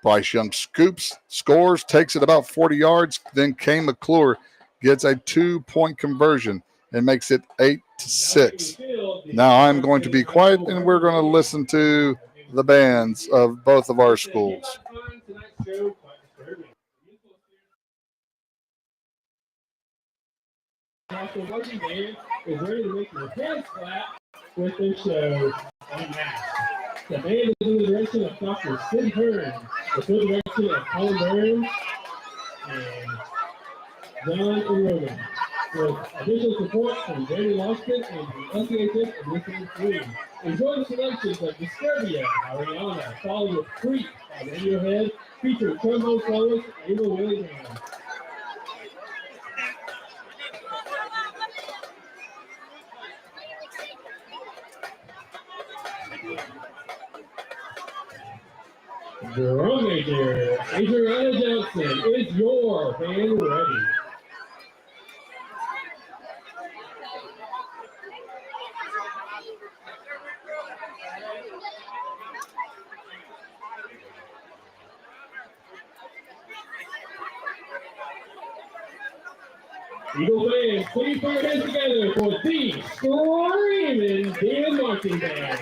Bryce Young scores, takes it about 40 yards. Then Kane McClure gets a 2-point conversion and makes it 8-6. Now I'm going to be quiet, and we're going to listen to the bands of both of our schools. National Marching Band is ready to make your hands clap with their show on mass. The band is in the direction of Dr. Sid Hearn, the full direction of Colin Burns, and John and Rogan. with additional support from Brady Washington and the LCHS Initiative 3. Enjoy the selections of Disturbia, Ariana, followed with Creep by Radiohead, featuring trombone soloist Ava Willingham. Drum major, Adriana Johnson, is your band ready? Eagle fans, please put your hands together for the Screaming Deer Marching Band.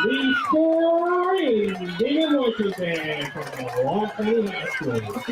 The scoring David Washington from Milwaukee High School.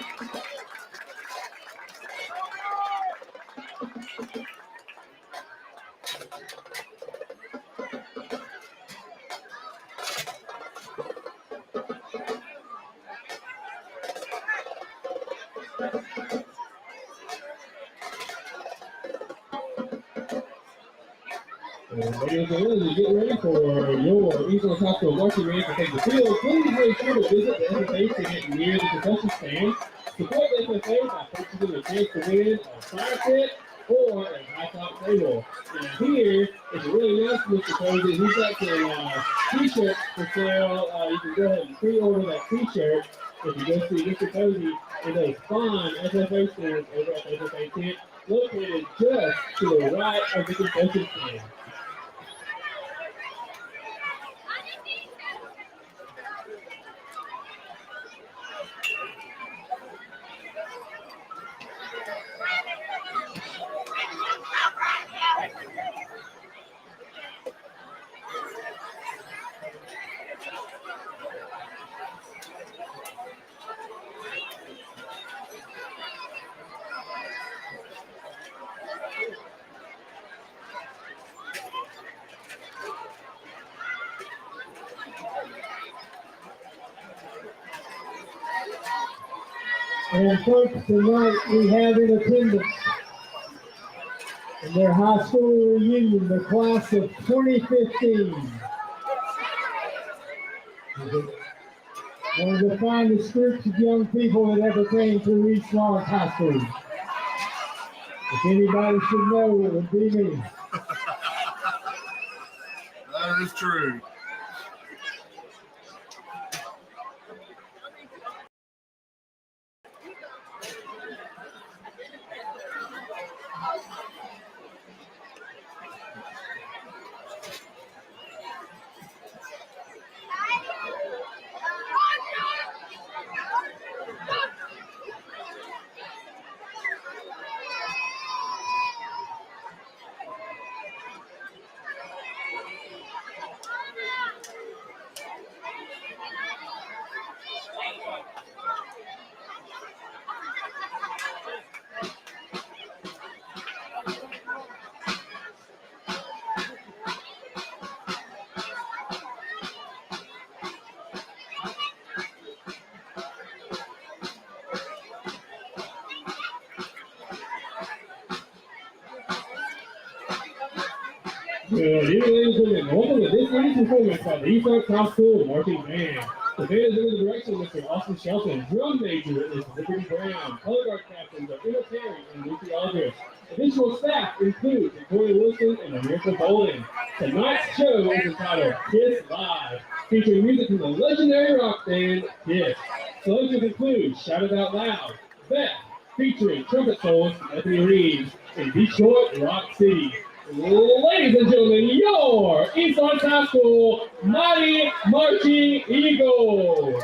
Ladies and gentlemen, get ready for your Eagles High School marching band to take the field. Please make sure to visit the FFA tent near the concession stand. Support the FFA by purchasing a chance to win a fire pit or a high top table. Now here, it's really nice, Mr. Cozy. He's got some t-shirts for sale. You can go ahead and pre-order that t-shirt if you go see Mr. Cozy in those fine FFA stands over at the FFA tent, located just to the right of the concession stand. And folks, tonight we have in attendance in their high school reunion, the class of 2015. One of the finest groups of young people that ever came through East Lawrence High School. If anybody should know, it would be me. That is true. Ladies and gentlemen, welcome to this week's performance by the East Lawrence High School Marching Band. The band is under the direction of Mr. Austin Shelton. Drum major is Liberty Brown. Color guard captains are Emma Terry and Lucy Aldrich. Additional staff include Victoria Wilson and America Bolden. Tonight's show is entitled Kiss Live, featuring music from the legendary rock band Kiss. Selections include Shout It Out Loud, Beth, featuring trumpet soloist Anthony Reeves in Detroit Rock City. Ladies and gentlemen, your East Lawrence High School Mighty Marching Eagles.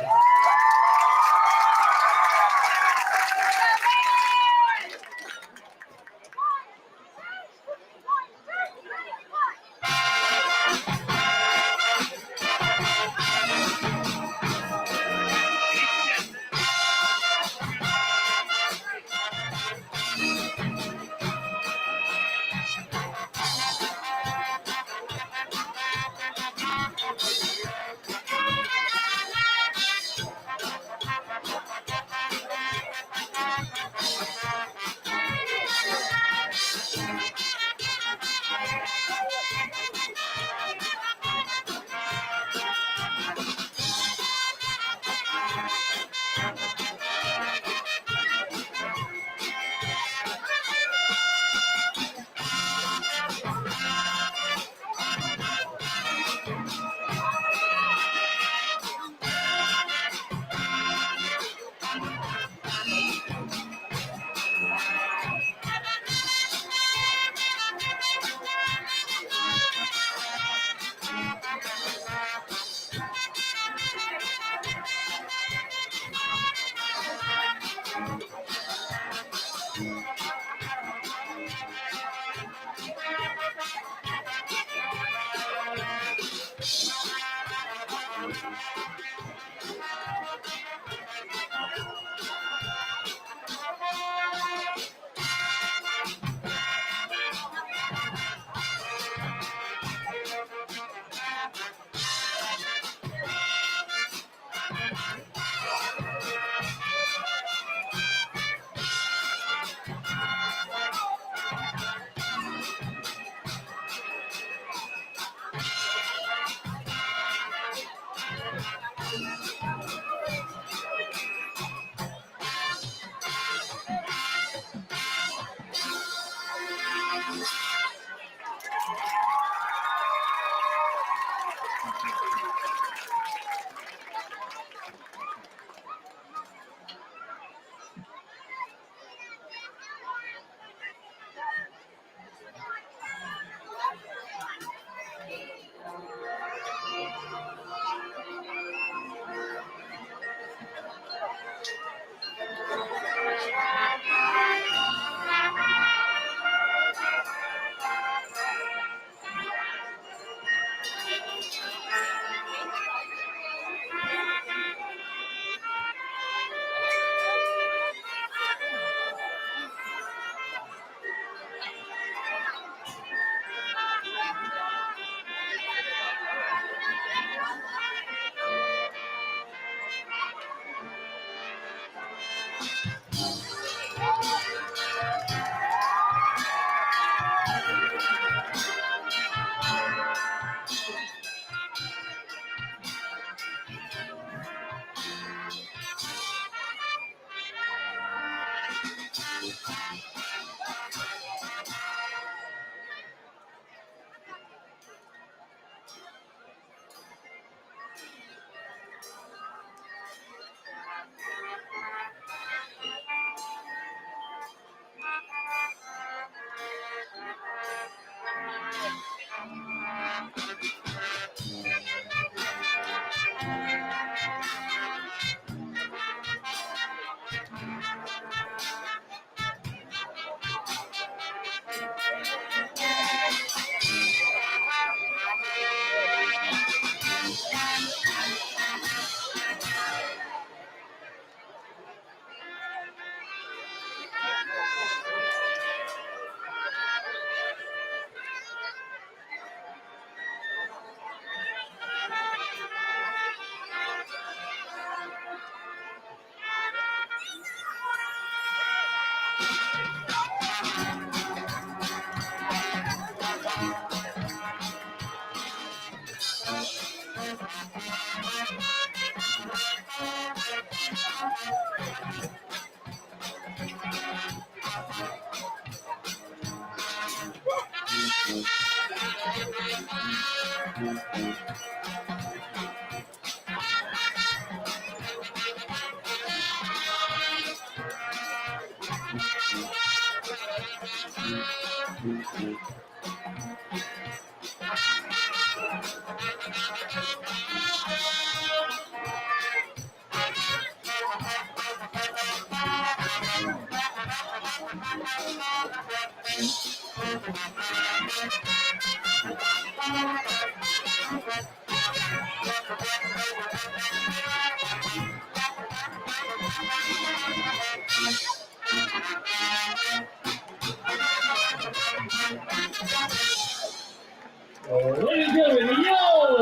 Ladies and gentlemen, your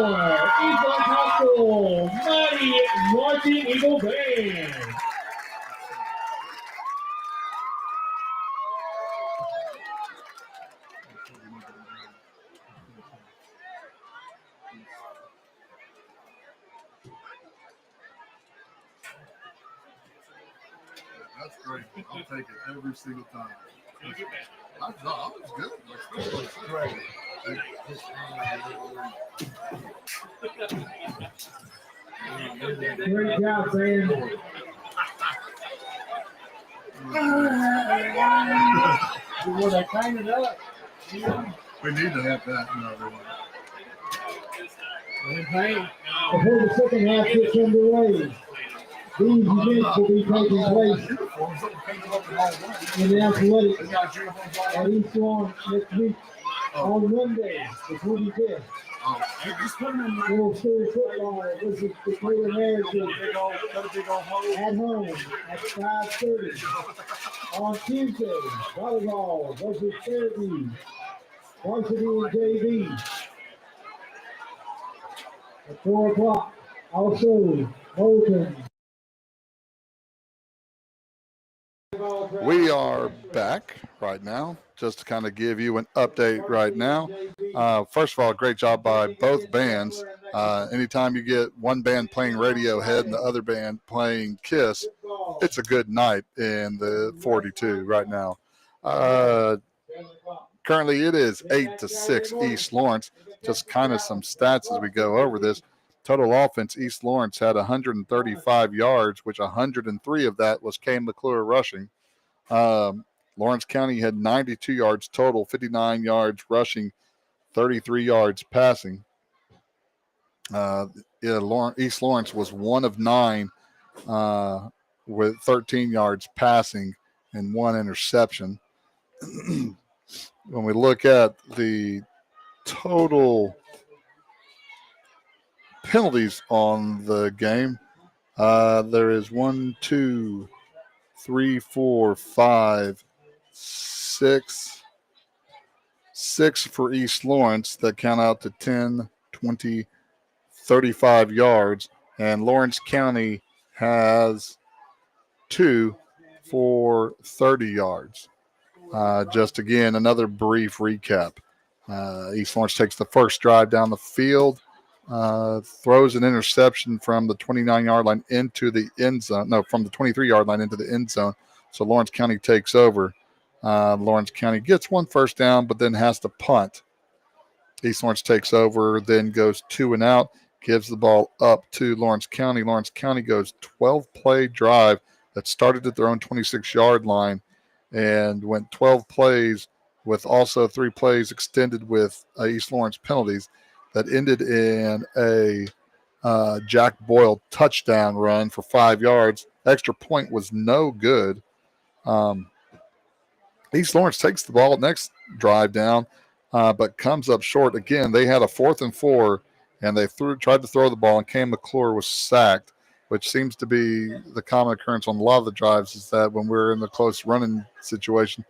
Eagle High School Mighty Marching Eagle Band. That's great. I'll take it every single time. I thought it was good. It's great. Great job, man. You want to clean it up? We need to have that in everyone. Before the second half gets underway. These events will be taking place in the athletics at East Lawn next week on Monday, the 25th. Full school football versus Decatur American at home at 5:30. On Tuesday, volleyball versus Fairview, varsity and JV at 4 o'clock. Also, Bolton. We are back right now, just to kind of give you an update right now. First of all, great job by both bands. Anytime you get one band playing Radiohead and the other band playing Kiss, it's a good night in the 42 right now. Currently, it is 8-6 East Lawrence. Just kind of some stats as we go over this. Total offense, East Lawrence had 135 yards, which 103 of that was Kane McClure rushing. Lawrence County had 92 yards total, 59 yards rushing, 33 yards passing. East Lawrence was 1 of 9 with 13 yards passing and 1 interception. When we look at the total penalties on the game, there is 1, 2, 3, 4, 5, 6 for East Lawrence that count out to 10, 20, 35 yards. And Lawrence County has 2 for 30 yards. Just again, another brief recap. East Lawrence takes the first drive down the field, throws an interception from the 29-yard line into the end zone. No, from the 23-yard line into the end zone. So Lawrence County takes over. Lawrence County gets 1 first down, but then has to punt. East Lawrence takes over, then goes 2 and out, gives the ball up to Lawrence County. Lawrence County goes 12-play drive that started at their own 26-yard line and went 12 plays with also 3 plays extended with East Lawrence penalties that ended in a Jack Boyle touchdown run for 5 yards. Extra point was no good. East Lawrence takes the ball next drive down, but comes up short. Again, they had a 4th and 4, and they tried to throw the ball, and Kane McClure was sacked, which seems to be the common occurrence on a lot of the drives, is that when we're in the close running situation,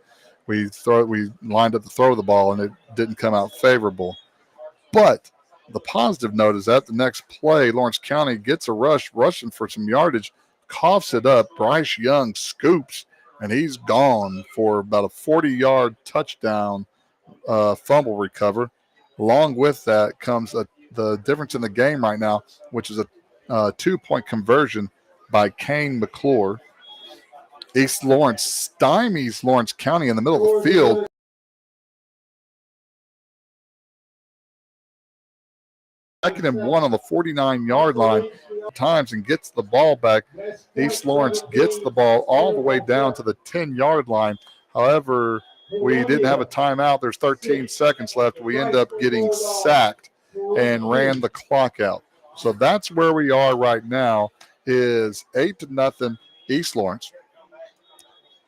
we lined up to throw the ball, and it didn't come out favorable. But the positive note is that the next play, Lawrence County gets a rushing for some yardage, coughs it up. Bryce Young scoops, and he's gone for about a 40-yard touchdown fumble recover. Along with that comes the difference in the game right now, which is a 2-point conversion by Kane McClure. East Lawrence stymies Lawrence County in the middle of the field. Second and 1 on the 49-yard line times and gets the ball back. East Lawrence gets the ball all the way down to the 10-yard line. However, we didn't have a timeout. There's 13 seconds left. We end up getting sacked and ran the clock out. So that's where we are right now, is 8-0 East Lawrence.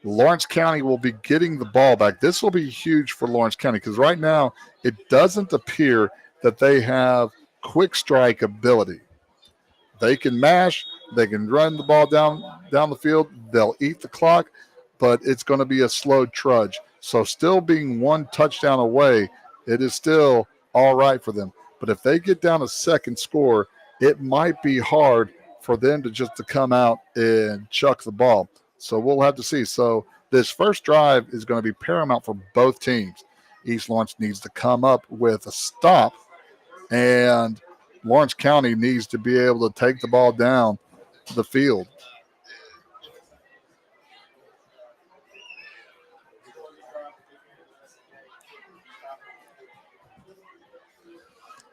Lawrence County will be getting the ball back. This will be huge for Lawrence County because right now it doesn't appear that they have quick strike ability. They can mash, they can run the ball down the field, they'll eat the clock, but it's going to be a slow trudge. So still being 1 touchdown away, it is still all right for them. But if they get down a second score, it might be hard for them to come out and chuck the ball. So we'll have to see. So this first drive is going to be paramount for both teams. East Lawrence needs to come up with a stop, and Lawrence County needs to be able to take the ball down the field.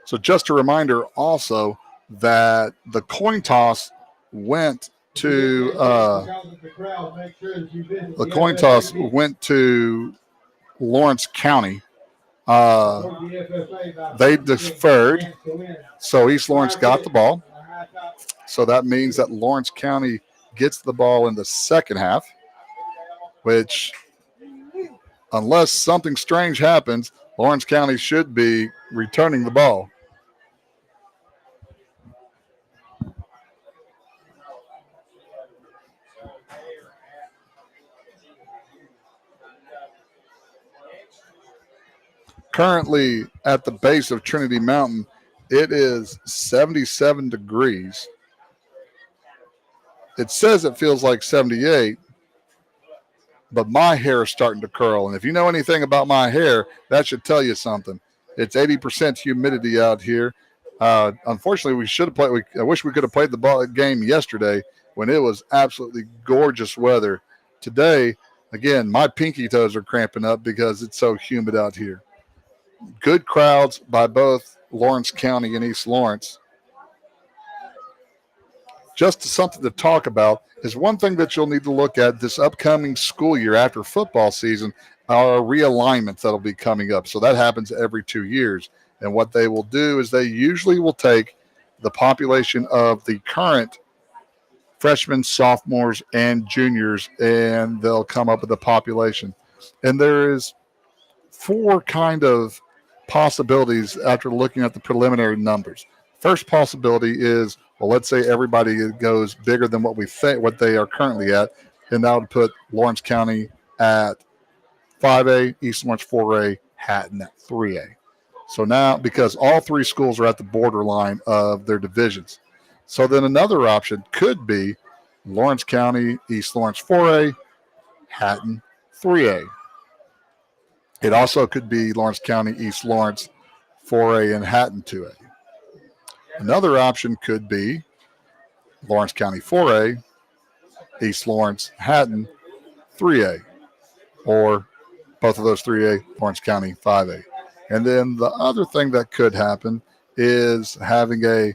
So just a reminder also that the coin toss went to Lawrence County. They deferred, so East Lawrence got the ball. So that means that Lawrence County gets the ball in the second half, which, unless something strange happens, Lawrence County should be returning the ball. Currently at the base of Trinity Mountain, it is 77 degrees. It says it feels like 78, but my hair is starting to curl. And if you know anything about my hair, that should tell you something. It's 80% humidity out here. Unfortunately, we should have played. I wish we could have played the game yesterday when it was absolutely gorgeous weather. Today, again, my pinky toes are cramping up because it's so humid out here. Good crowds by both Lawrence County and East Lawrence. Just something to talk about is one thing that you'll need to look at this upcoming school year after football season are realignments that'll be coming up. So that happens every 2 years. And what they will do is they usually will take the population of the current freshmen, sophomores, and juniors, and they'll come up with a population. And there is 4 kind of possibilities after looking at the preliminary numbers. First possibility is, well, let's say everybody goes bigger than what we think, what they are currently at, and that would put Lawrence County at 5A, East Lawrence 4A, Hatton at 3A. So now, because all 3 schools are at the borderline of their divisions. So then another option could be Lawrence County, East Lawrence 4A, Hatton 3A. It also could be Lawrence County, East Lawrence 4A, and Hatton 2A. Another option could be Lawrence County 4A, East Lawrence, Hatton 3A, or both of those 3A, Lawrence County 5A. And then the other thing that could happen is having a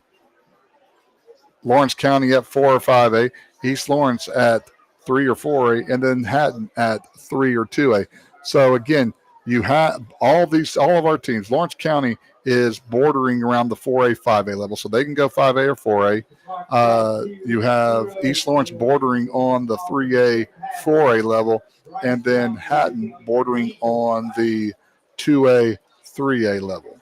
Lawrence County at 4 or 5A, East Lawrence at 3 or 4A, and then Hatton at 3 or 2A. So again, you have all of our teams. Lawrence County is bordering around the 4A, 5A level, so they can go 5A or 4A. You have East Lawrence bordering on the 3A, 4A level, and then Hatton bordering on the 2A, 3A level.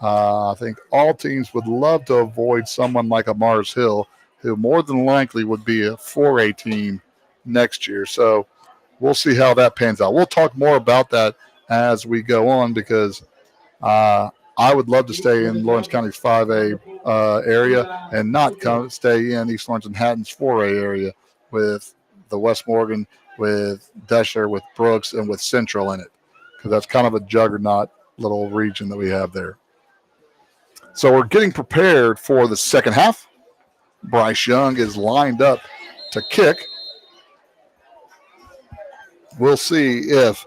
I think all teams would love to avoid someone like a Mars Hill, who more than likely would be a 4A team next year. So we'll see how that pans out. We'll talk more about that as we go on, because I would love to stay in Lawrence County's 5A area and not stay in East Lawrence and Hatton's 4A area with the West Morgan, with Deschler, with Brooks, and with Central in it, because that's kind of a juggernaut little region that we have there. So we're getting prepared for the second half. Bryce Young is lined up to kick. We'll see if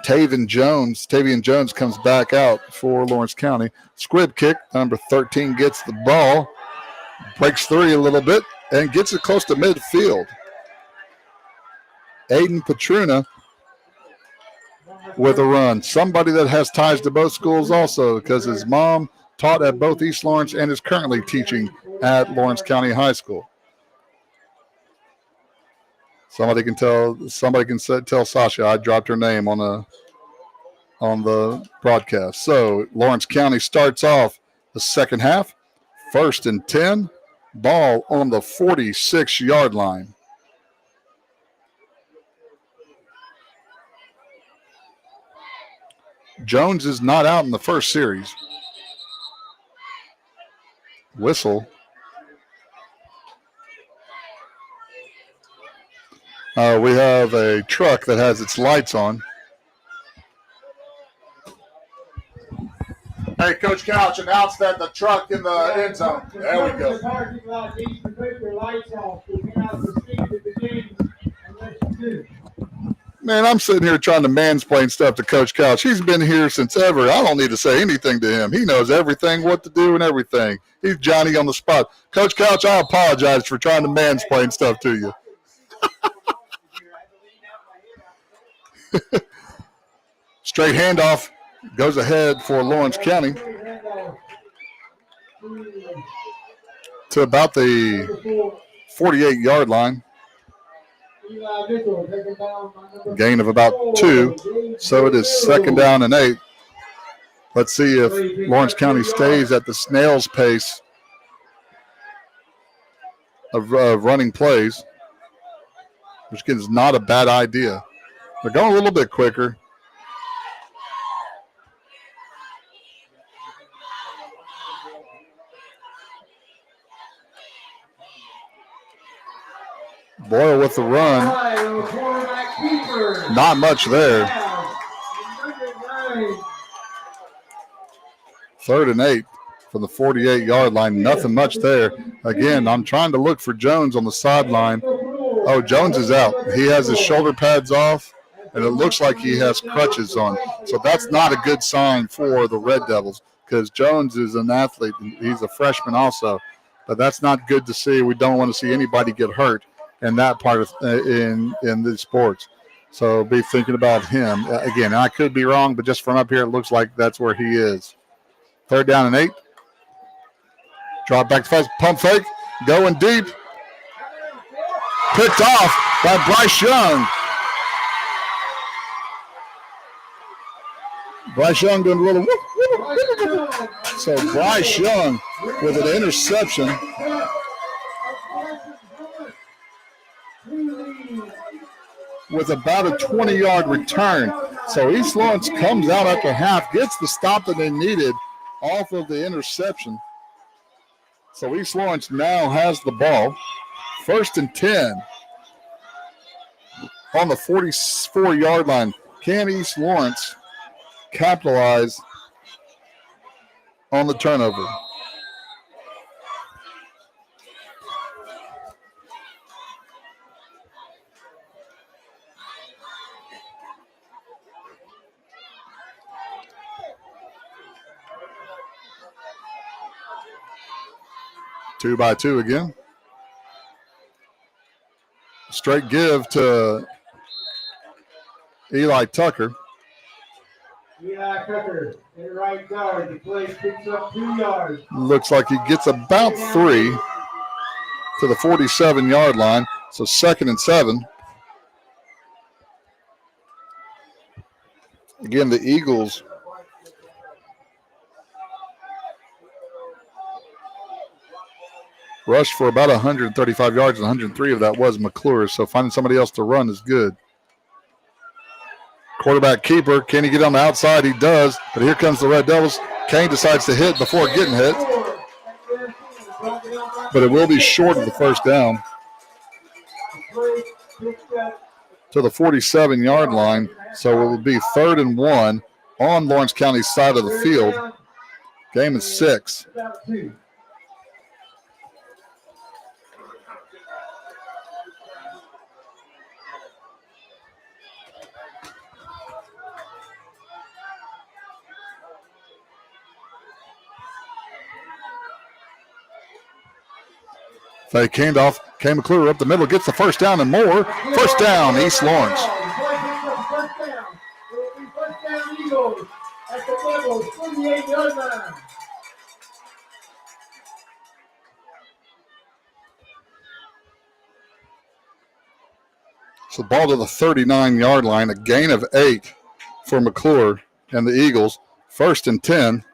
Tavian Jones comes back out for Lawrence County. Squib kick, number 13 gets the ball, breaks 3 a little bit, and gets it close to midfield. Aiden Petruna with a run. Somebody that has ties to both schools also, because his mom taught at both East Lawrence and is currently teaching at Lawrence County High School. Somebody can tell Sasha I dropped her name on the broadcast. So Lawrence County starts off the second half, 1st and 10, ball on the 46-yard line. Jones is not out in the first series. Whistle. We have a truck that has its lights on. Hey, Coach Couch announced that the truck in the end zone. There we go. The parking lot needs to put their lights off. We cannot proceed with the game unless you do. Man, I'm sitting here trying to mansplain stuff to Coach Couch. He's been here since ever. I don't need to say anything to him. He knows everything, what to do and everything. He's Johnny on the spot. Coach Couch, I apologize for trying to mansplain stuff to you. Straight handoff goes ahead for Lawrence County to about the 48-yard line. Eli Mitchell taken down by number Gain of about 2. So it is 2nd down and 8. Let's see if Lawrence County stays at the snail's pace of running plays, which is not a bad idea. They're going a little bit quicker. Boyle with the run. Not much there. 3rd and 8 from the 48-yard line. Nothing much there. Again, I'm trying to look for Jones on the sideline. Oh, Jones is out. He has his shoulder pads off, and it looks like he has crutches on. So that's not a good sign for the Red Devils because Jones is an athlete. He's a freshman also. But that's not good to see. We don't want to see anybody get hurt in that part of in the sports. So be thinking about him. Again, I could be wrong, but just from up here, it looks like that's where he is. 3rd down and 8. Drop back to fast. Pump fake. Going deep. Picked off by Bryce Young. Bryce Young doing a little whoop. So Bryce Young with an interception. With about a 20-yard return. So East Lawrence comes out after half, gets the stop that they needed off of the interception. So East Lawrence now has the ball. 1st and 10 on the 44-yard line. Can East Lawrence capitalize on the turnover? Two by two again. Straight give to Eli Tucker. Eli Tucker in right guard. The play picks up 2 yards. Looks like he gets about 3 to the 47-yard line. So 2nd and 7. Again, the Eagles rushed for about 135 yards, and 103 of that was McClure. So finding somebody else to run is good. Quarterback keeper, can he get on the outside? He does, but here comes the Red Devils. Kane decides to hit before getting hit, but it will be short of the 1st down to the 47-yard line. So it will be 3rd and 1 on Lawrence County's side of the field. Game is 6. Fake handoff. Kane McClure up the middle, gets the 1st down and more. 1st down, East Lawrence. So ball to the 39-yard line, a gain of 8 for McClure and the Eagles. 1st and 10.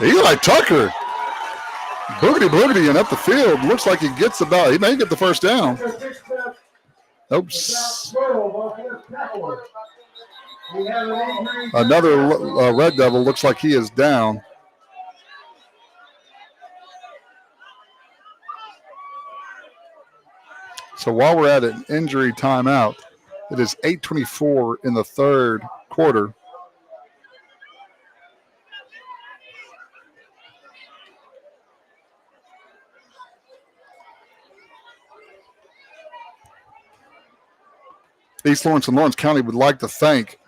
Eli Tucker, boogity and up the field. Looks like he gets about, he may get the 1st down. Oops. Another Red Devil looks like he is down. So while we're at an injury timeout, it is 8:24 in the 3rd quarter. East Lawrence and Lawrence County would like to thank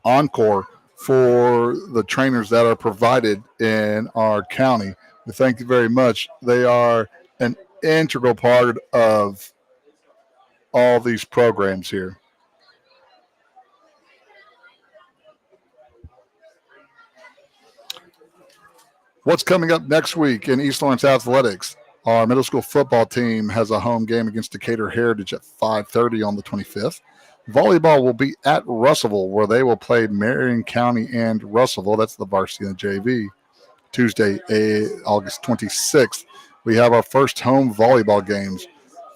Encore for the trainers that are provided in our county. We thank you very much. They are an integral part of all these programs here. What's coming up next week in East Lawrence Athletics? Our middle school football team has a home game against Decatur Heritage at 5:30 on the 25th. Volleyball will be at Russellville, where they will play Marion County and Russellville. That's the varsity and the JV. Tuesday, August 26th, we have our first home volleyball games.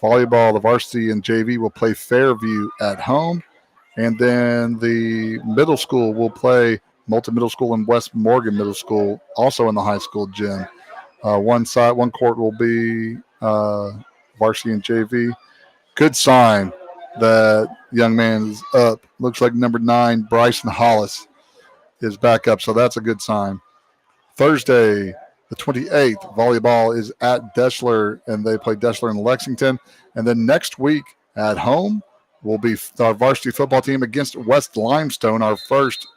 Volleyball, the varsity and JV will play Fairview at home, and then the middle school will play Moulton Middle School and West Morgan Middle School, also in the high school gym. One court will be varsity and JV. Good sign that young man is up. Looks like number 9, Bryson Hollis, is back up, so that's a good sign. Thursday, the 28th, volleyball is at Deschler, and they play Deschler in Lexington. And then next week at home will be our varsity football team against West Limestone, our first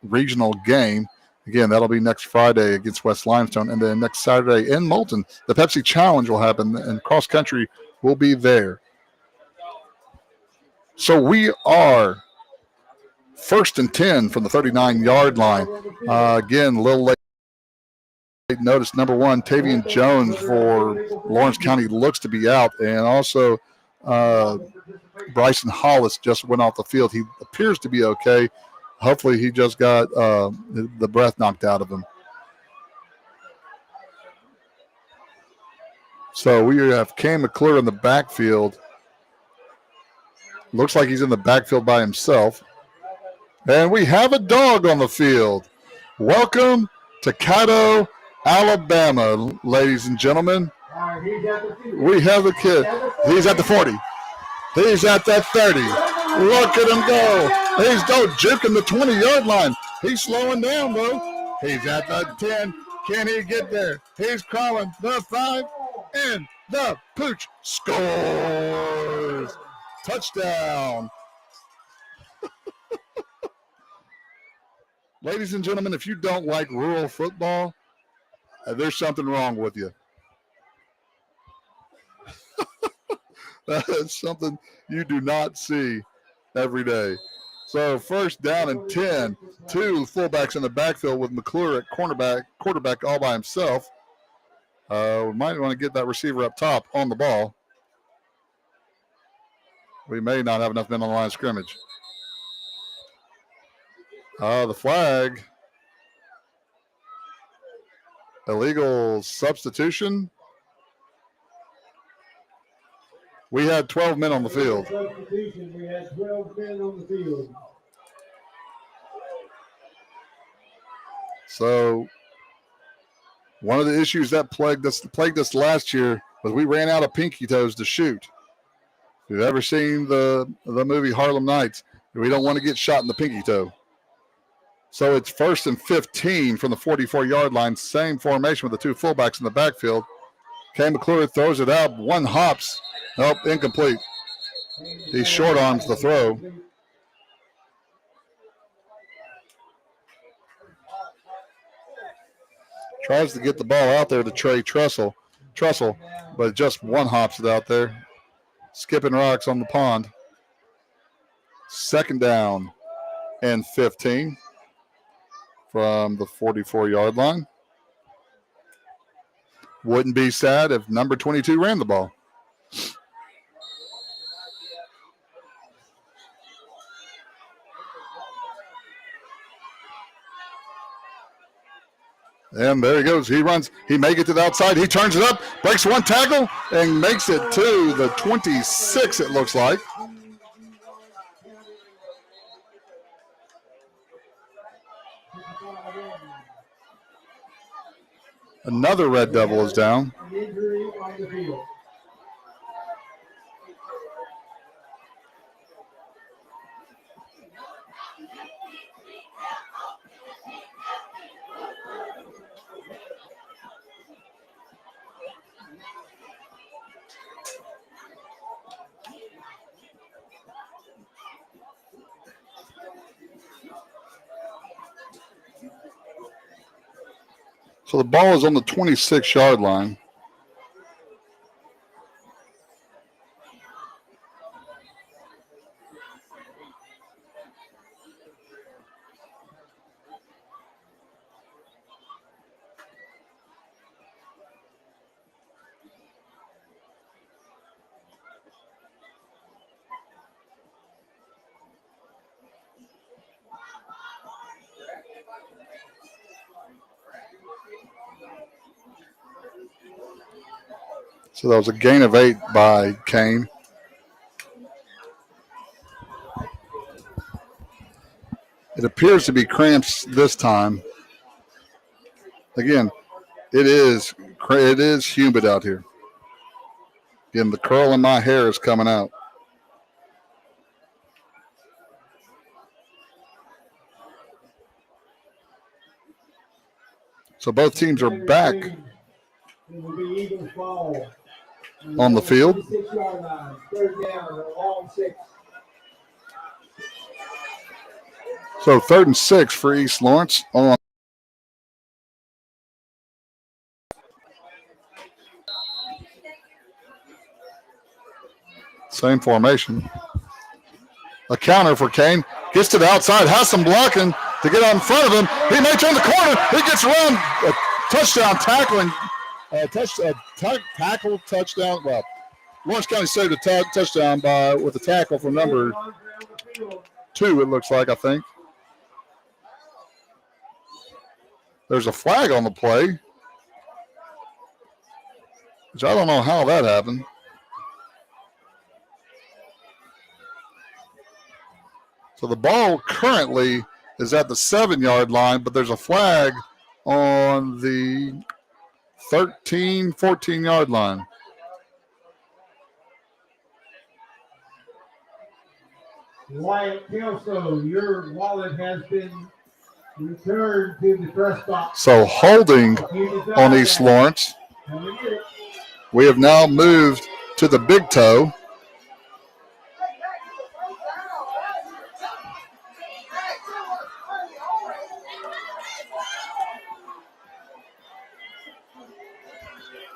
regional game. Again, that'll be next Friday against West Limestone. And then next Saturday in Moulton, the Pepsi Challenge will happen, and cross country will be there. So we are first and 10 from the 39-yard line. Again, a little late notice. Number 1, Tavian Jones for Lawrence County looks to be out. And also Bryson Hollis just went off the field. He appears to be okay. Hopefully he just got the breath knocked out of him. So we have Cam McClure in the backfield. Looks like he's in the backfield by himself. And we have a dog on the field. Welcome to Caddo, Alabama, ladies and gentlemen. We have a kid. He's at the 40. He's at that 30. Look at him go. He's juking the 20-yard line. He's slowing down, though. He's at the 10. Can he get there? He's crawling the 5. And the Pooch scores. Touchdown. Ladies and gentlemen, if you don't like rural football, there's something wrong with you. That is something you do not see every day. So first down and 10, 2 fullbacks in the backfield with McClure at quarterback all by himself. We might want to get that receiver up top on the ball. We may not have enough men on the line of scrimmage. The flag. Illegal substitution. We had 12 men on the field. We had 12 men on the field. So one of the issues that plagued us last year was we ran out of pinky toes to shoot. If you've ever seen the movie Harlem Nights, we don't want to get shot in the pinky toe. So it's first and 15 from the 44-yard line. Same formation with the 2 fullbacks in the backfield. Kay McClure throws it out. 1 hops. Nope, incomplete. He short arms the throw. Tries to get the ball out there to Trey Trussell, but just 1 hops it out there. Skipping rocks on the pond. Second down and 15 from the 44-yard line. Wouldn't be sad if number 22 ran the ball. And there he goes. He runs. He may get to the outside. He turns it up, breaks 1 tackle, and makes it to the 26, it looks like. Another Red Devil is down. So the ball is on the 26-yard line. So that was a gain of 8 by Kane. It appears to be cramps this time. Again, it is humid out here. Again, the curl in my hair is coming out. So both teams are back on the field. 36-yard line, third down, a long 6. So 3rd and 6 for East Lawrence on. Same formation. A counter for Kane. Gets to the outside, has some blocking to get out in front of him. He may turn the corner. He gets around. A touchdown tackling. Tackle touchdown. Well, Lawrence County saved a touchdown with a tackle from number 2, it looks like, I think. There's a flag on the play, which I don't know how that happened. So the ball currently is at the 7-yard line, but there's a flag on the 13, 14-yard line. Wyatt Kelso, your wallet has been returned to the press box. So holding on East Lawrence. We have now moved to the big toe.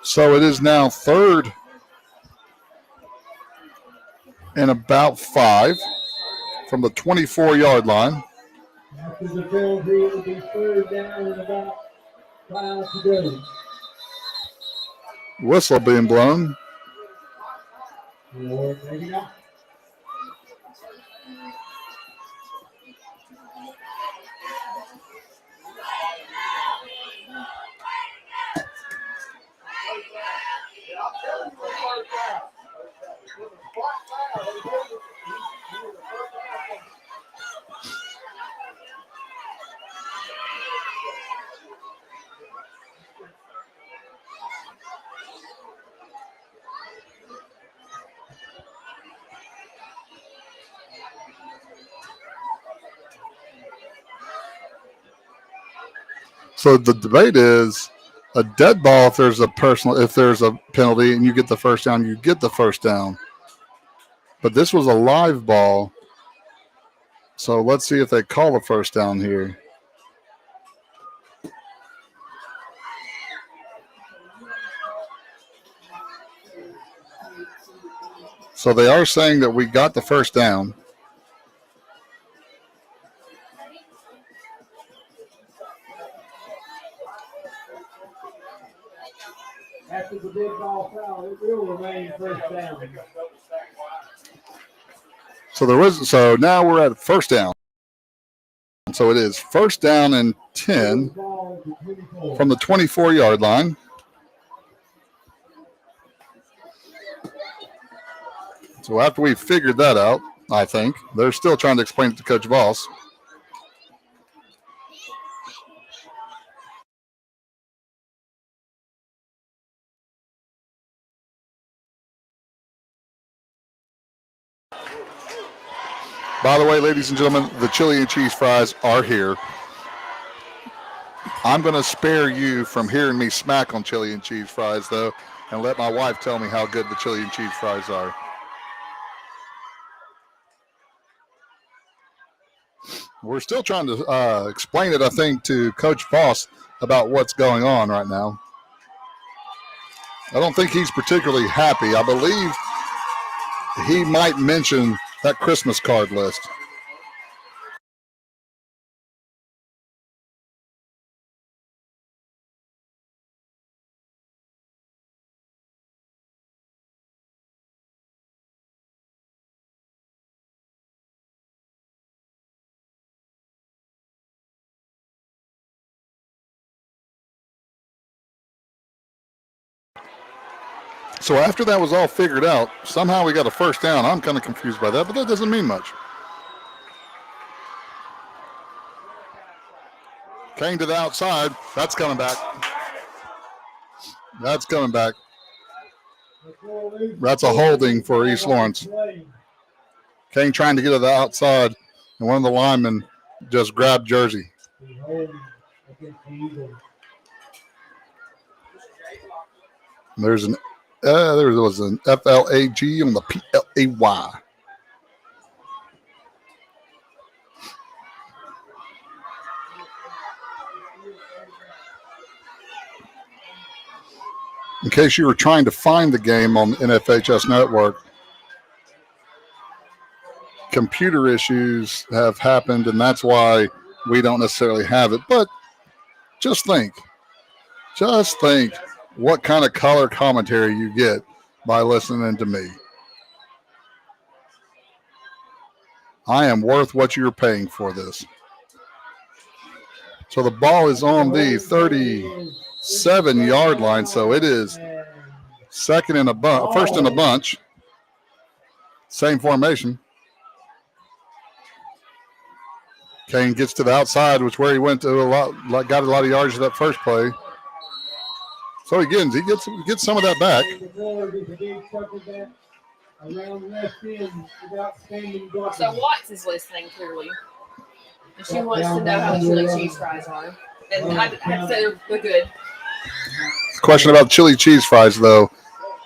So it is now 3rd and about 5 from the 24-yard line. After the penalty, it will be 3rd down and about 5 to go. Whistle being blown. Or maybe not. So the debate is a dead ball if there's a penalty and you get the first down, you get the first down. But this was a live ball. So let's see if they call a first down here. So they are saying that we got the first down. After the big ball foul, it will remain first down. So now we're at first down. So it is first down and 10 from the 24-yard line. So after we figured that out, I think, they're still trying to explain it to Coach Voss. By the way, ladies and gentlemen, the chili and cheese fries are here. I'm going to spare you from hearing me smack on chili and cheese fries, though, and let my wife tell me how good the chili and cheese fries are. We're still trying to explain it, I think, to Coach Voss about what's going on right now. I don't think he's particularly happy. I believe he might mention that Christmas card list. So after that was all figured out, somehow we got a first down. I'm kind of confused by that, but that doesn't mean much. Kane to the outside. That's coming back. That's coming back. That's a holding for East Lawrence. Kane trying to get to the outside, and one of the linemen just grabbed Jersey. There was an FLAG on the PLAY. In case you were trying to find the game on the NFHS network, computer issues have happened, and that's why we don't necessarily have it. But just think what kind of color commentary you get by listening to me. I am worth what you're paying for this. So the ball is on the 37-yard line, so it is first in a bunch. Same formation. Kane gets to the outside, which where he went to got a lot of yards to that first play. So he gets some of that back. So Watts is listening clearly. And she wants to know how the chili cheese fries are. And I have to say they're good. Question about chili cheese fries, though.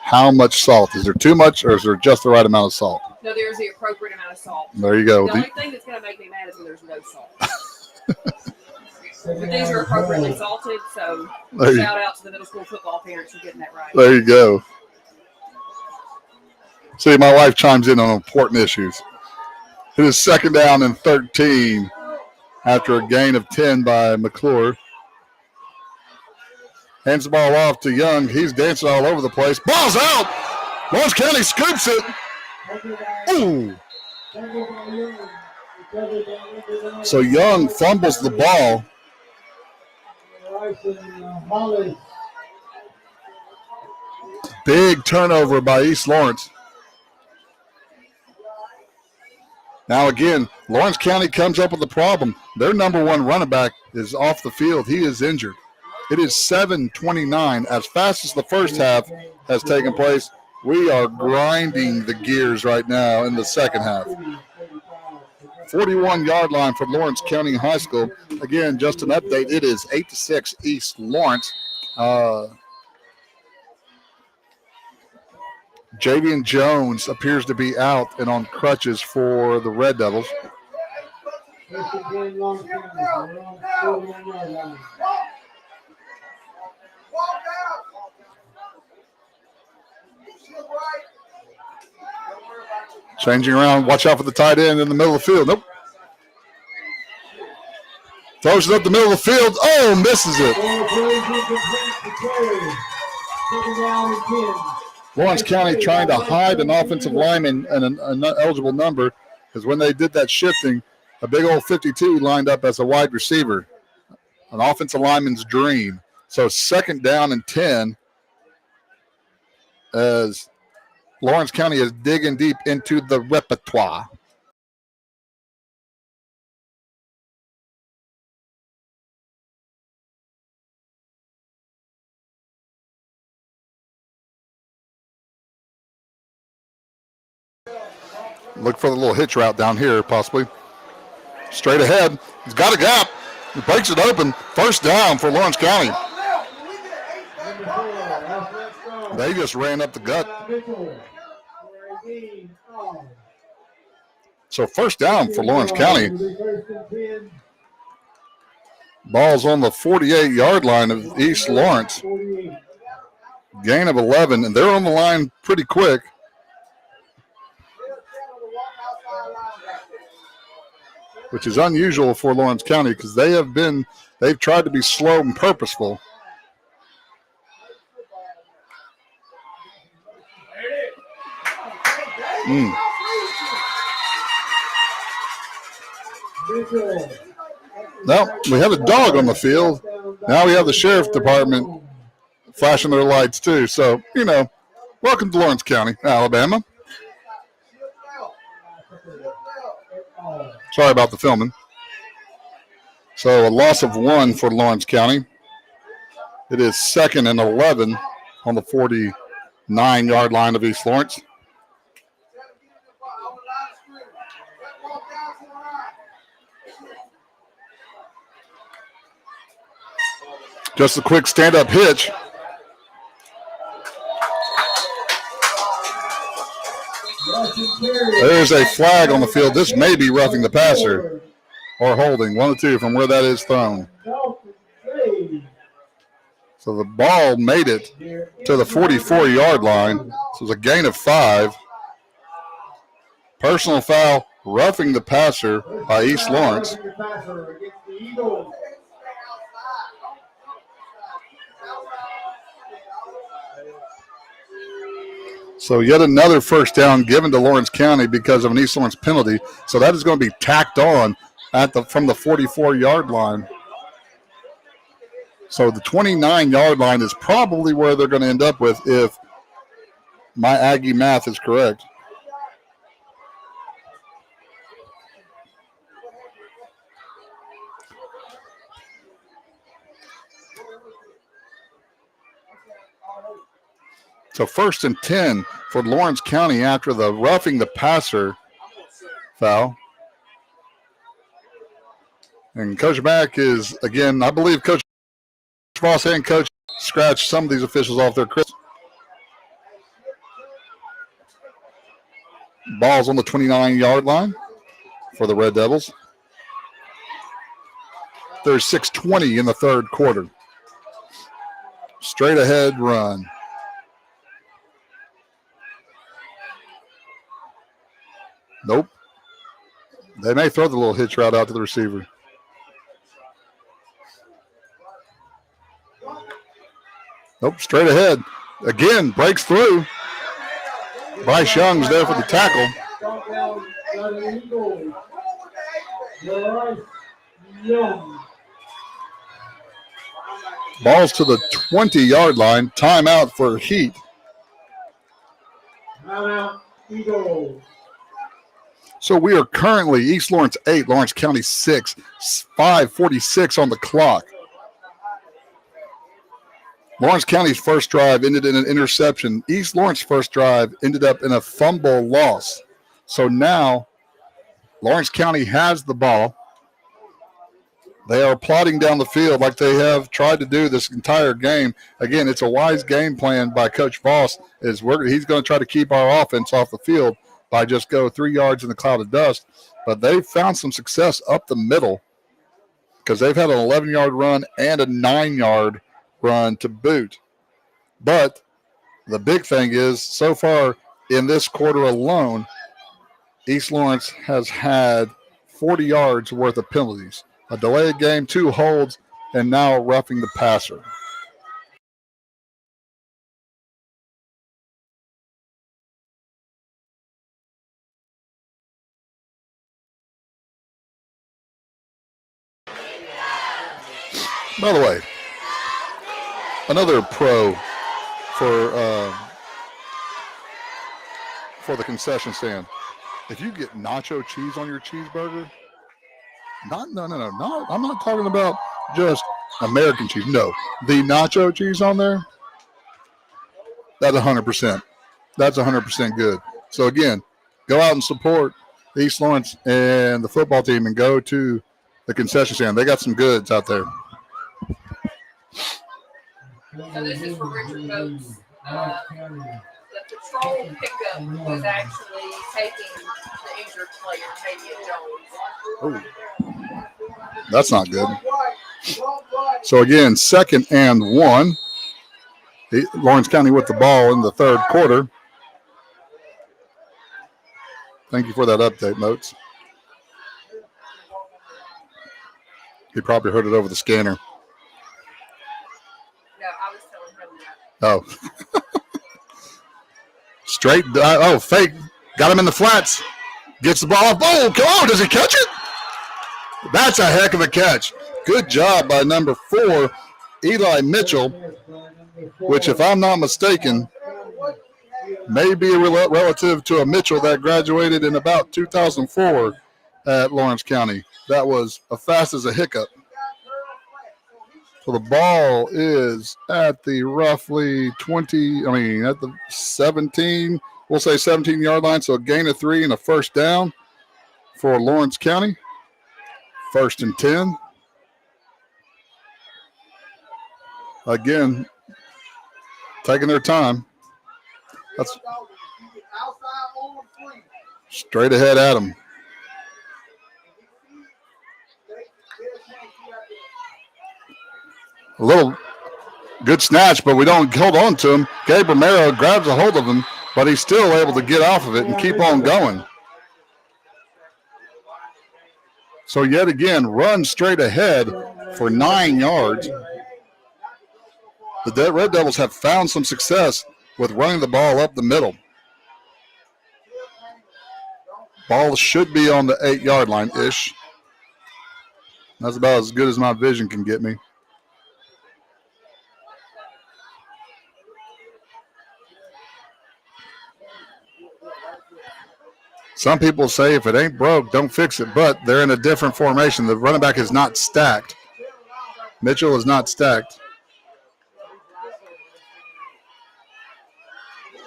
How much salt? Is there too much, or is there just the right amount of salt? No, there's the appropriate amount of salt. There you go. The only thing that's going to make me mad is when there's no salt. But these are appropriately salted, so shout out to the middle school football parents for getting that right. There you go. See, my wife chimes in on important issues. It is second down and 13 after a gain of 10 by McClure. Hands the ball off to Young. He's dancing all over the place. Ball's out. Lawrence County scoops it. Ooh. So Young fumbles the ball. Big turnover by East Lawrence. Now again, Lawrence County comes up with a problem. Their number one running back is off the field. He is injured. It is 7:29. As fast as the first half has taken place, we are grinding the gears right now in the second half. 41-yard line for Lawrence County High School. Again, just an update. It is 8-6 East Lawrence. Javian Jones appears to be out and on crutches for the Red Devils. Changing around. Watch out for the tight end in the middle of the field. Nope. Throws it up the middle of the field. Oh, misses it. Lawrence County trying to hide an offensive lineman and an eligible number, because when they did that shifting, a big old 52 lined up as a wide receiver. An offensive lineman's dream. So second down and 10 as Lawrence County is digging deep into the repertoire. Look for the little hitch route down here, possibly. Straight ahead. He's got a gap. He breaks it open. First down for Lawrence County. They just ran up the gut. So first down for Lawrence County. Ball's on the 48-yard line of East Lawrence. Gain of 11, and they're on the line pretty quick. Which is unusual for Lawrence County because they've tried to be slow and purposeful. Now, we have a dog on the field. Now we have the sheriff department flashing their lights too. So, Welcome to Lawrence County, Alabama. Sorry about the filming. So a loss of 1 for Lawrence County. It is 2nd and 11 on the 49-yard line of East Lawrence. Just a quick stand-up hitch. There's a flag on the field. This may be roughing the passer or holding, 1 or 2 from where that is thrown. So the ball made it to the 44-yard line. So it was a gain of 5. Personal foul, roughing the passer by East Lawrence. So yet another first down given to Lawrence County because of an East Lawrence penalty. So that is going to be tacked on from the 44-yard line. So the 29-yard line is probably where they're going to end up with if my Aggie math is correct. So 1st and 10 for Lawrence County after the roughing the passer foul. And Coach Mack is, again, I believe Coach Voss and Coach scratched some of these officials off their crisp. Ball's on the 29-yard line for the Red Devils. There's 6:20 in the third quarter. Straight ahead run. Nope. They may throw the little hitch route out to the receiver. Nope, straight ahead. Again, breaks through. Bryce Young's there for the tackle. Ball's to the 20-yard line. Timeout for Heat. Timeout, Eagles. So we are currently East Lawrence 8, Lawrence County 6, 5:46 on the clock. Lawrence County's first drive ended in an interception. East Lawrence's first drive ended up in a fumble loss. So now Lawrence County has the ball. They are plodding down the field like they have tried to do this entire game. Again, it's a wise game plan by Coach Voss. He's going to try to keep our offense off the field by just go 3 yards in the cloud of dust. But they've found some success up the middle because they've had an 11-yard run and a 9-yard run to boot. But the big thing is, so far in this quarter alone, East Lawrence has had 40 yards worth of penalties. A delayed game, 2 holds, and now roughing the passer. By the way, another pro for the concession stand. If you get nacho cheese on your cheeseburger, no, I'm not talking about just American cheese. No, the nacho cheese on there, that's 100%. That's 100% good. So again, go out and support East Lawrence and the football team and go to the concession stand. They got some goods out there. So this is for Richard Coates. The patrol pickup was actually taking the injured player, Tavian Jones. Oh, that's not good. So again, 2nd and 1. Lawrence County with the ball in the third quarter. Thank you for that update, Moats. He probably heard it over the scanner. No, I was telling him that. Oh. Straight. Fake. Got him in the flats. Gets the ball off. Oh, come on. Does he catch it? That's a heck of a catch. Good job by number 4, Eli Mitchell, which, if I'm not mistaken, may be a relative to a Mitchell that graduated in about 2004 at Lawrence County. That was as fast as a hiccup. So the ball is at the roughly at the 17, we'll say 17-yard line. So a gain of 3 and a first down for Lawrence County. 1st and 10. Again, taking their time. That's straight ahead at them. A little good snatch, but we don't hold on to him. Gabe Romero grabs a hold of him, but he's still able to get off of it and keep on going. So yet again, run straight ahead for 9 yards. The Red Devils have found some success with running the ball up the middle. Ball should be on the 8-yard line-ish. That's about as good as my vision can get me. Some people say if it ain't broke, don't fix it, but they're in a different formation. The running back is not stacked. Mitchell is not stacked.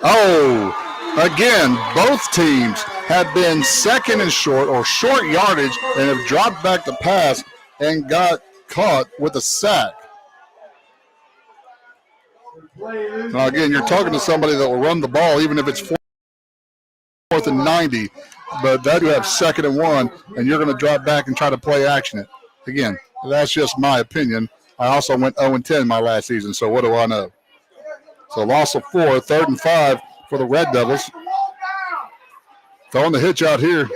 Oh, again, both teams have been second and short or short yardage and have dropped back to pass and got caught with a sack. Now, again, you're talking to somebody that will run the ball even if it's 4th and 90, but that you have 2nd and 1, and you're going to drop back and try to play action it. Again, that's just my opinion. I also went 0-10 my last season, so what do I know? So loss of 4, 3rd and 5 for the Red Devils. Throwing the hitch out here.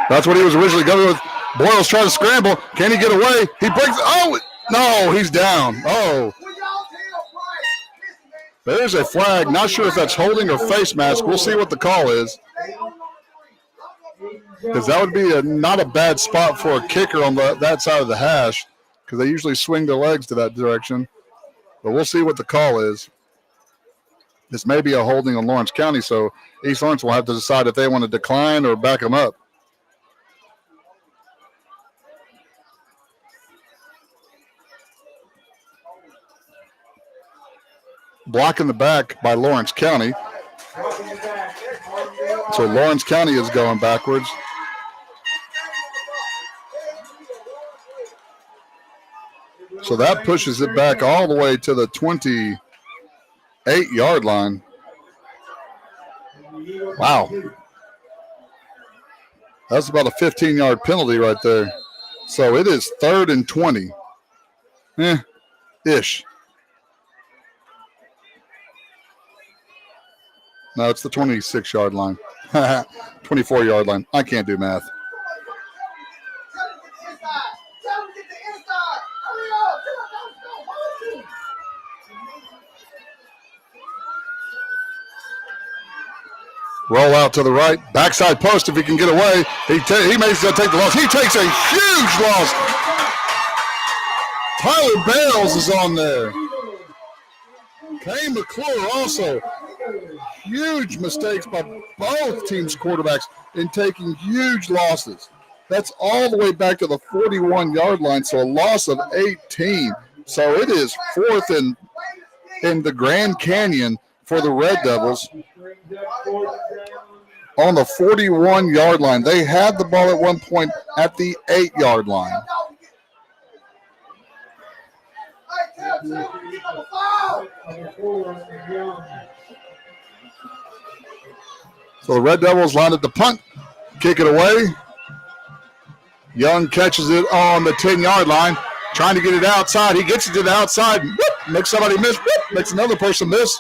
That's what he was originally going with. Boyle's trying to scramble. Can he get away? He breaks. Oh, no, he's down. Oh. There's a flag. Not sure if that's holding or face mask. We'll see what the call is. Because that would be not a bad spot for a kicker on that side of the hash, because they usually swing their legs to that direction. But we'll see what the call is. This may be a holding on Lawrence County, so East Lawrence will have to decide if they want to decline or back them up. Blocking the back by Lawrence County. So Lawrence County is going backwards. So that pushes it back all the way to the 28-yard line. Wow. That's about a 15-yard penalty right there. So it is 3rd and 20. Ish. No, it's the 26-yard line. 24-yard line. I can't do math. Roll out to the right. Backside post if he can get away. He makes take the loss. He takes a huge loss. Tyler Bales is on there. Kane McClure also. Huge mistakes by both teams' quarterbacks in taking huge losses. That's all the way back to the 41-yard line, so a loss of 18. So it is 4th in the Grand Canyon for the Red Devils on the 41-yard line. They had the ball at one point at the 8-yard line. So the Red Devils line up the punt, kick it away. Young catches it on the 10-yard line, trying to get it outside. He gets it to the outside, whoop, makes somebody miss, whoop, makes another person miss.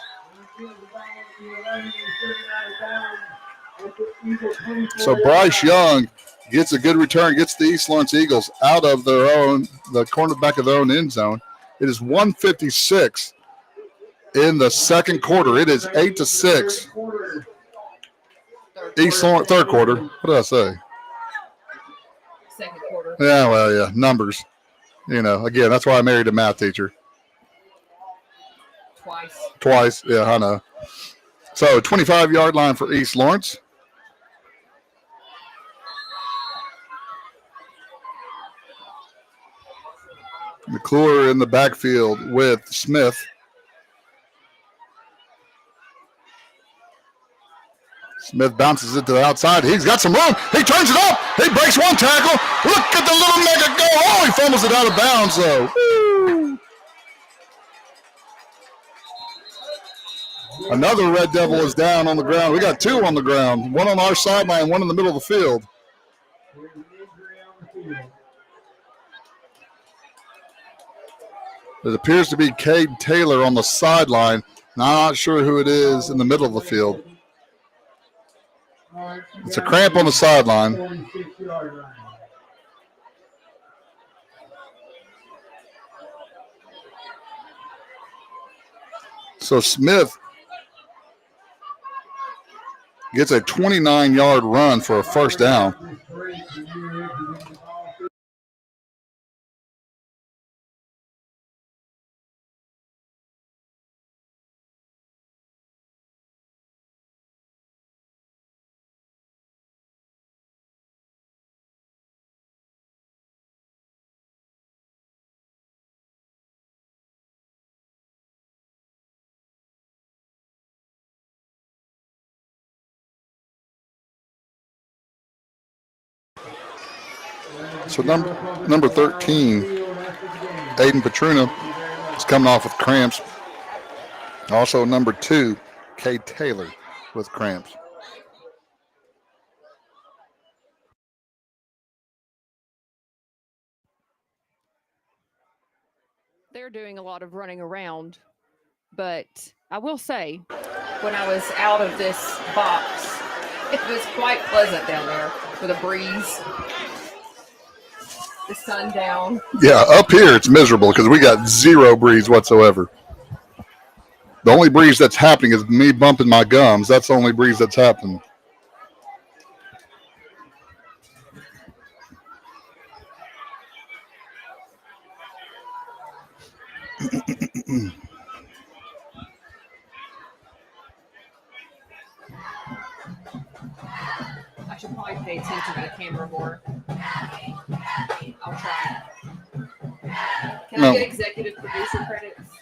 So Bryce Young gets a good return, gets the East Lawrence Eagles out of the cornerback of their own end zone. It is 1:56 in the second quarter. It is 8-6. East Lawrence, third quarter. What did I say? Second quarter. Yeah, well, yeah, numbers. Again, that's why I married a math teacher. Twice. Yeah, I know. So 25-yard line for East Lawrence. McClure in the backfield with Smith. Smith bounces it to the outside. He's got some room. He turns it up. He breaks one tackle. Look at the little mega go. Oh, he fumbles it out of bounds, though. Woo. Another Red Devil is down on the ground. We got two on the ground. One on our sideline, one in the middle of the field. It appears to be Cade Taylor on the sideline. Not sure who it is in the middle of the field. It's a cramp on the sideline. So Smith gets a 29-yard run for a first down. So number 13, Aiden Petruna, is coming off with cramps. Also number 2, Cade Taylor with cramps. They're doing a lot of running around, but I will say, when I was out of this box, it was quite pleasant down there with a breeze. The sun down. Yeah, up here it's miserable because we got zero breeze whatsoever. The only breeze that's happening is me bumping my gums. That's the only breeze that's happening. I should probably pay attention to the camera more. I'll try. Can I get executive producer credits?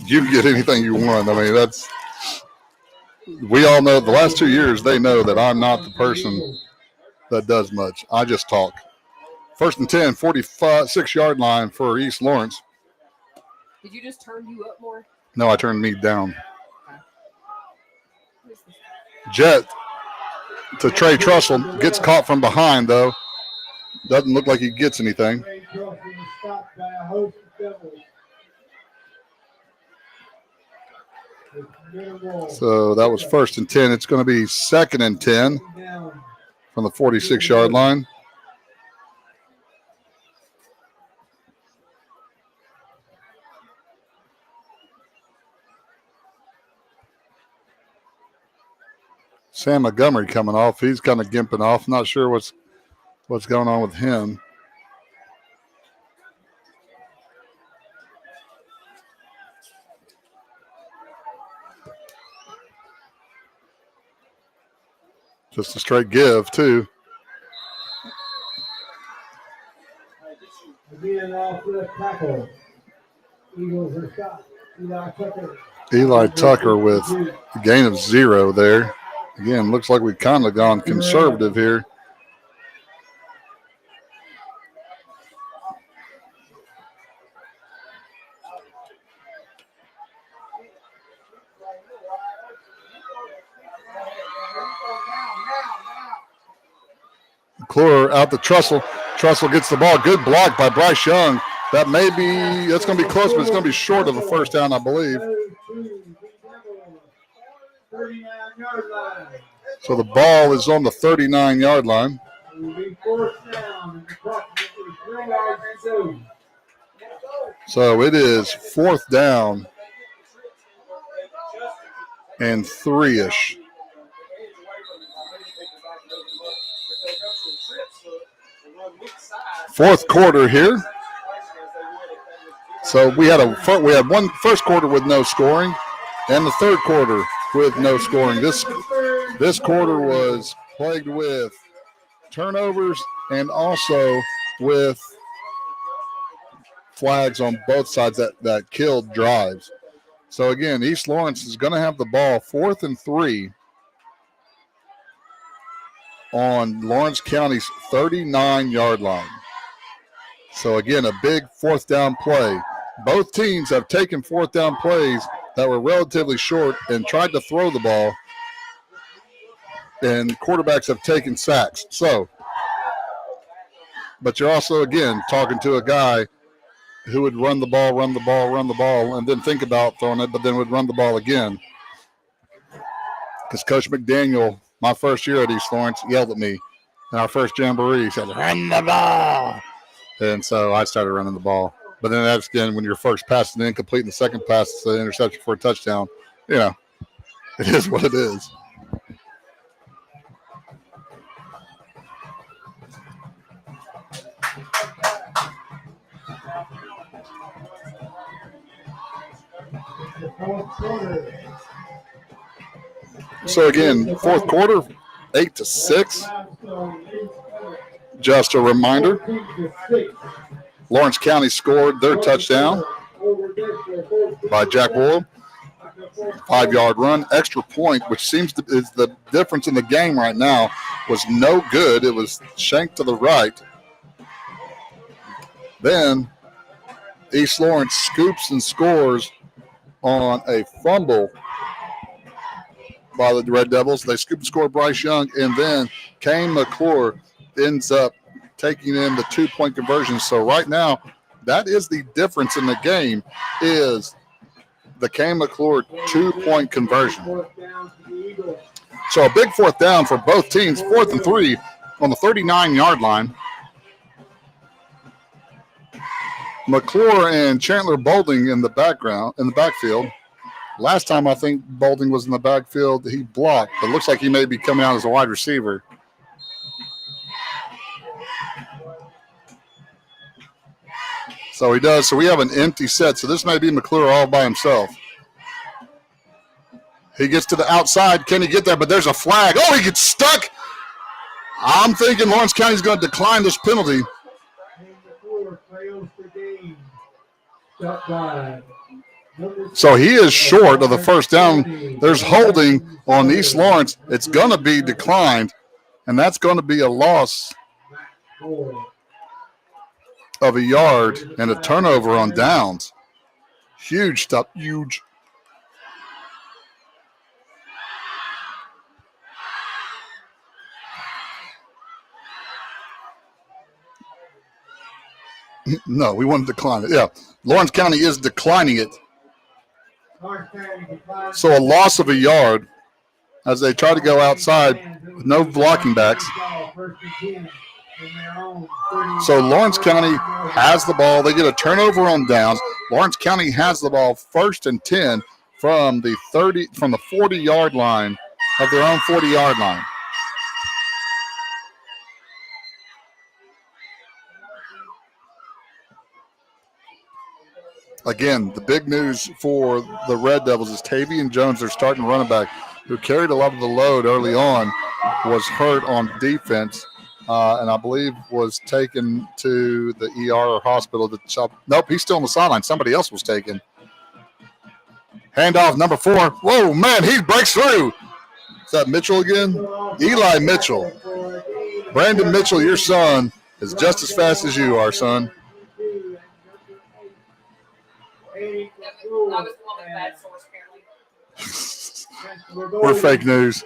You can get anything you want. I mean, we all know the last 2 years, they know that I'm not the person that does much. I just talk. First and 10, 46-yard line for East Lawrence. Did you just turn you up more? No, I turned me down. Jet to Trey Trussell. Gets caught from behind, though. Doesn't look like he gets anything. So that was first and 10. It's going to be second and 10 from the 46-yard line. Sam Montgomery coming off. He's kind of gimping off. Not sure what's going on with him. Just a straight give, too. Again, off the tackle. Eagles are shot. Eli Tucker with a gain of 0 there. Again, looks like we've kind of gone conservative here. McClure out to Trussell. Trussell gets the ball. Good block by Bryce Young. That's going to be close, but it's going to be short of a first down, I believe. So the ball is on the 39-yard line. So it is 4th down and 3-ish. Fourth quarter here. So we had one first quarter with no scoring, and the third quarter with no scoring. This quarter was plagued with turnovers and also with flags on both sides that killed drives. So again, East Lawrence is going to have the ball 4th and 3 on Lawrence County's 39-yard line. So again, a big 4th down play. Both teams have taken 4th down plays that were relatively short and tried to throw the ball, and quarterbacks have taken sacks. So, but you're also, again, talking to a guy who would run the ball, and then think about throwing it, but then would run the ball again. Because Coach McDaniel, my first year at East Lawrence, yelled at me in our first jamboree. He said, "Run the ball." And so I started running the ball. But then that's when your first pass is incomplete and the second pass is an interception for a touchdown. It is what it is. So again, fourth quarter, 8-6. Just a reminder, Lawrence County scored their touchdown by Jack Wool. 5-yard run, extra point, which is the difference in the game right now, was no good. It was shanked to the right. Then East Lawrence scoops and scores on a fumble by the Red Devils. They scoop and score Bryce Young, and then Kane McClure ends up taking in the 2-point conversion. So right now, that is the difference in the game, is the Kane McClure 2-point conversion. So a big 4th down for both teams, 4th and 3 on the 39-yard line. McClure and Chandler Bolding in the backfield. Last time I think Bolding was in the backfield, he blocked. It looks like he may be coming out as a wide receiver. So he does. So we have an empty set. So this may be McClure all by himself. He gets to the outside. Can he get there? But there's a flag. Oh, he gets stuck. I'm thinking Lawrence County's going to decline this penalty. So he is short of the first down. There's holding on East Lawrence. It's going to be declined, and that's going to be a loss of a yard and a turnover on downs. Huge stuff. Huge. No, we want to decline it. Yeah, Lawrence County is declining it. So a loss of a yard as they try to go outside with no blocking backs. So Lawrence County has the ball. They get a turnover on downs. Lawrence County has the ball 1st and 10 from the 40-yard line of their own 40-yard line. Again, the big news for the Red Devils is Tavian Jones, their starting running back, who carried a lot of the load early on, was hurt on defense, and I believe was taken to the ER or hospital. Nope, he's still on the sideline. Somebody else was taken. Handoff, number 4. Whoa, man, he breaks through. Is that Mitchell again? Eli Mitchell. Brandon Mitchell, your son, is just as fast as you are, son. We're fake news.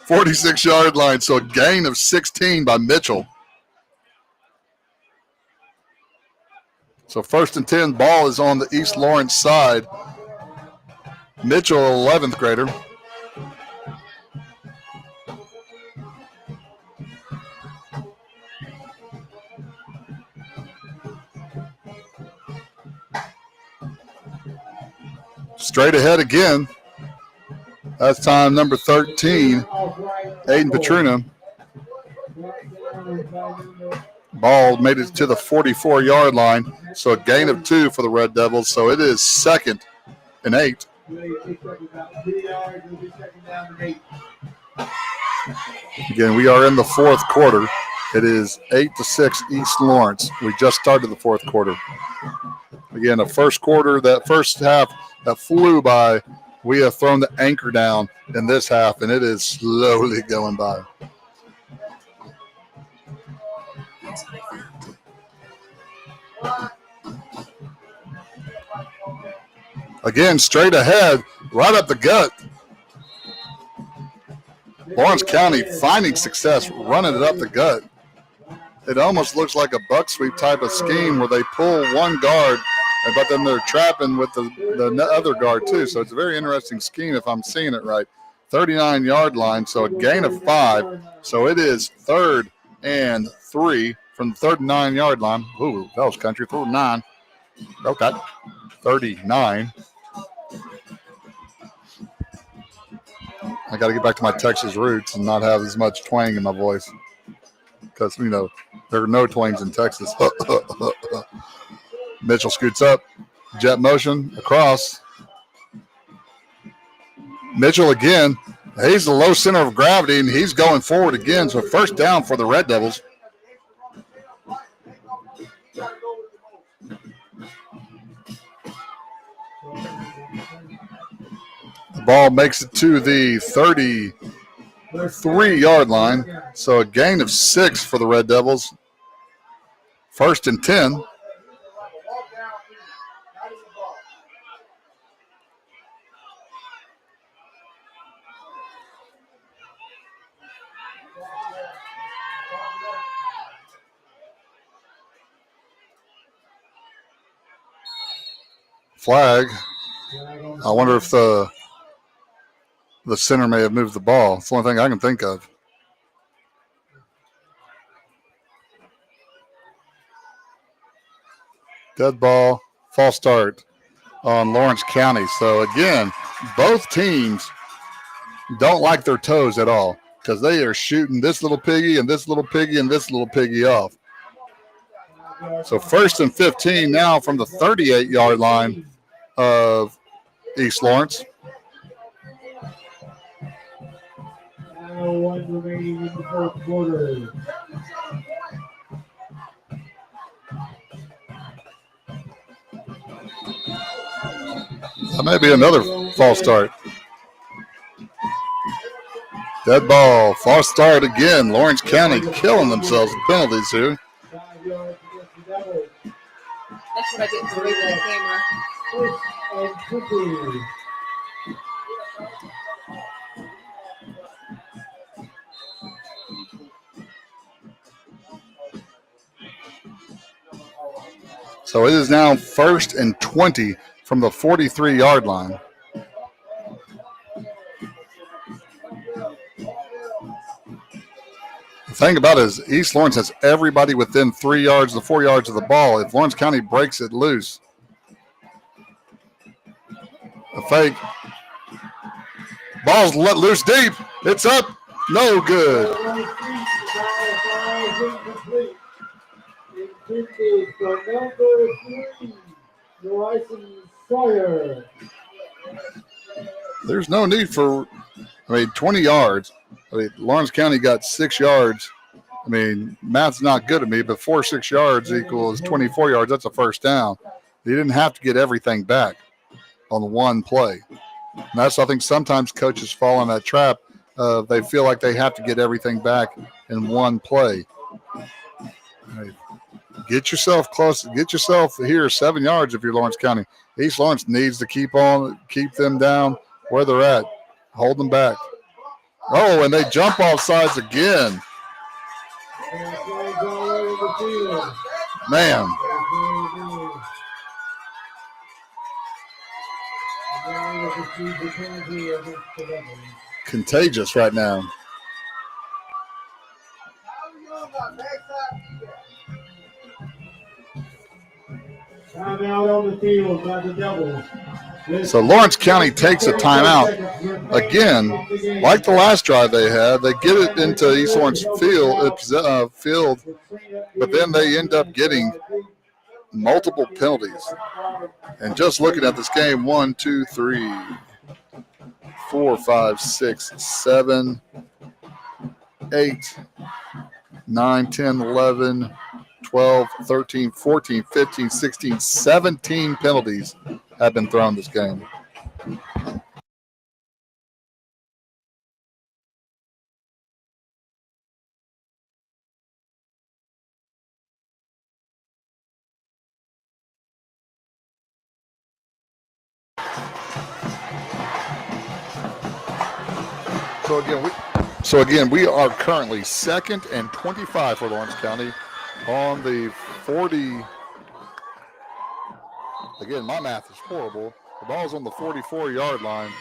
46-yard line, so a gain of 16 by Mitchell. So 1st and 10, ball is on the East Lawrence side. Mitchell, 11th grader. Straight ahead again. That's time number 13, Aiden Petruna. Ball made it to the 44-yard line, so a gain of 2 for the Red Devils. So it is 2nd and 8. Again, we are in the fourth quarter. It is 8-6 East Lawrence. We just started the fourth quarter. Again, that first half that flew by, we have thrown the anchor down in this half, and it is slowly going by. Again, straight ahead, right up the gut. Lawrence County finding success, running it up the gut. It almost looks like a buck sweep type of scheme where they pull one guard, but then they're trapping with the other guard too. So it's a very interesting scheme if I'm seeing it right. 39-yard line, so a gain of 5. So it is 3rd and 3 from the 39-yard line. Ooh, that was country. 39. Okay. 39. I got to get back to my Texas roots and not have as much twang in my voice because, there are no twangs in Texas. Mitchell scoots up, jet motion, across. Mitchell again, he's the low center of gravity, and he's going forward again. So first down for the Red Devils. The ball makes it to the 33-yard line. So a gain of 6 for the Red Devils. 1st and 10. Flag. I wonder if the center may have moved the ball. It's the only thing I can think of. Dead ball, false start on Lawrence County. So, again, both teams don't like their toes at all because they are shooting this little piggy and this little piggy and this little piggy off. So, 1st and 15 now from the 38-yard line of East Lawrence. Now 1 remaining in the fourth quarter. That may be another false start. Dead ball, false start again. Lawrence County killing themselves with penalties here. That's what I get for reading the camera. So it is now 1st and 20 from the 43-yard line. The thing about it is East Lawrence has everybody within 3 yards to 4 yards of the ball. If Lawrence County breaks it loose, a fake. Ball's let loose deep. It's up. No good. There's no need for, 20 yards. Lawrence County got 6 yards. Math's not good at me, but 6 yards equals 24 yards. That's a first down. They didn't have to get everything back on one play. And that's, I think, sometimes coaches fall in that trap. They feel like they have to get everything back in one play. Get yourself close. Get yourself here 7 yards if you're Lawrence County. East Lawrence needs to keep them down where they're at. Hold them back. Oh, and they jump off sides again. Man. Contagious right now. Timeout on the field by the Devils. So Lawrence County takes a timeout. again, like the last drive they had, they get it into East Orange field, but then they end up getting multiple penalties. And just looking at this game, 1, 2, 3, 4, 5, 6, 7, 8, 9, 10, 11, 12, 13, 14, 15, 16, 17 penalties have been thrown this game. So again, we are currently 2nd and 25 for Lawrence County on the 40. Again, my math is horrible. The ball's on the 44-yard line.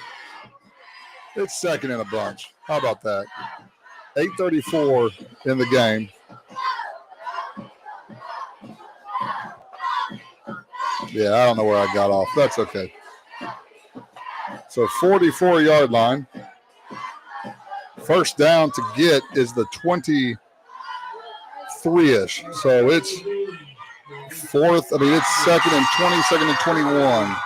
It's 2nd in a bunch. How about that? 8:34 in the game. Yeah, I don't know where I got off. That's okay. So 44-yard line. First down to get is the 23-ish. So it's 2nd and 20, 2nd and 21.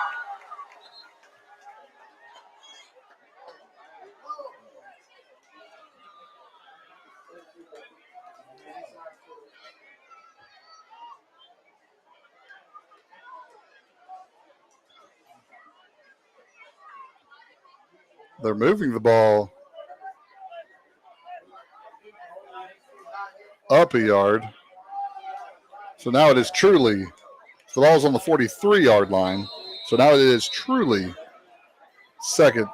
They're moving the ball up a yard. So now it is truly, the ball's on the 43-yard line. So now it is truly 2nd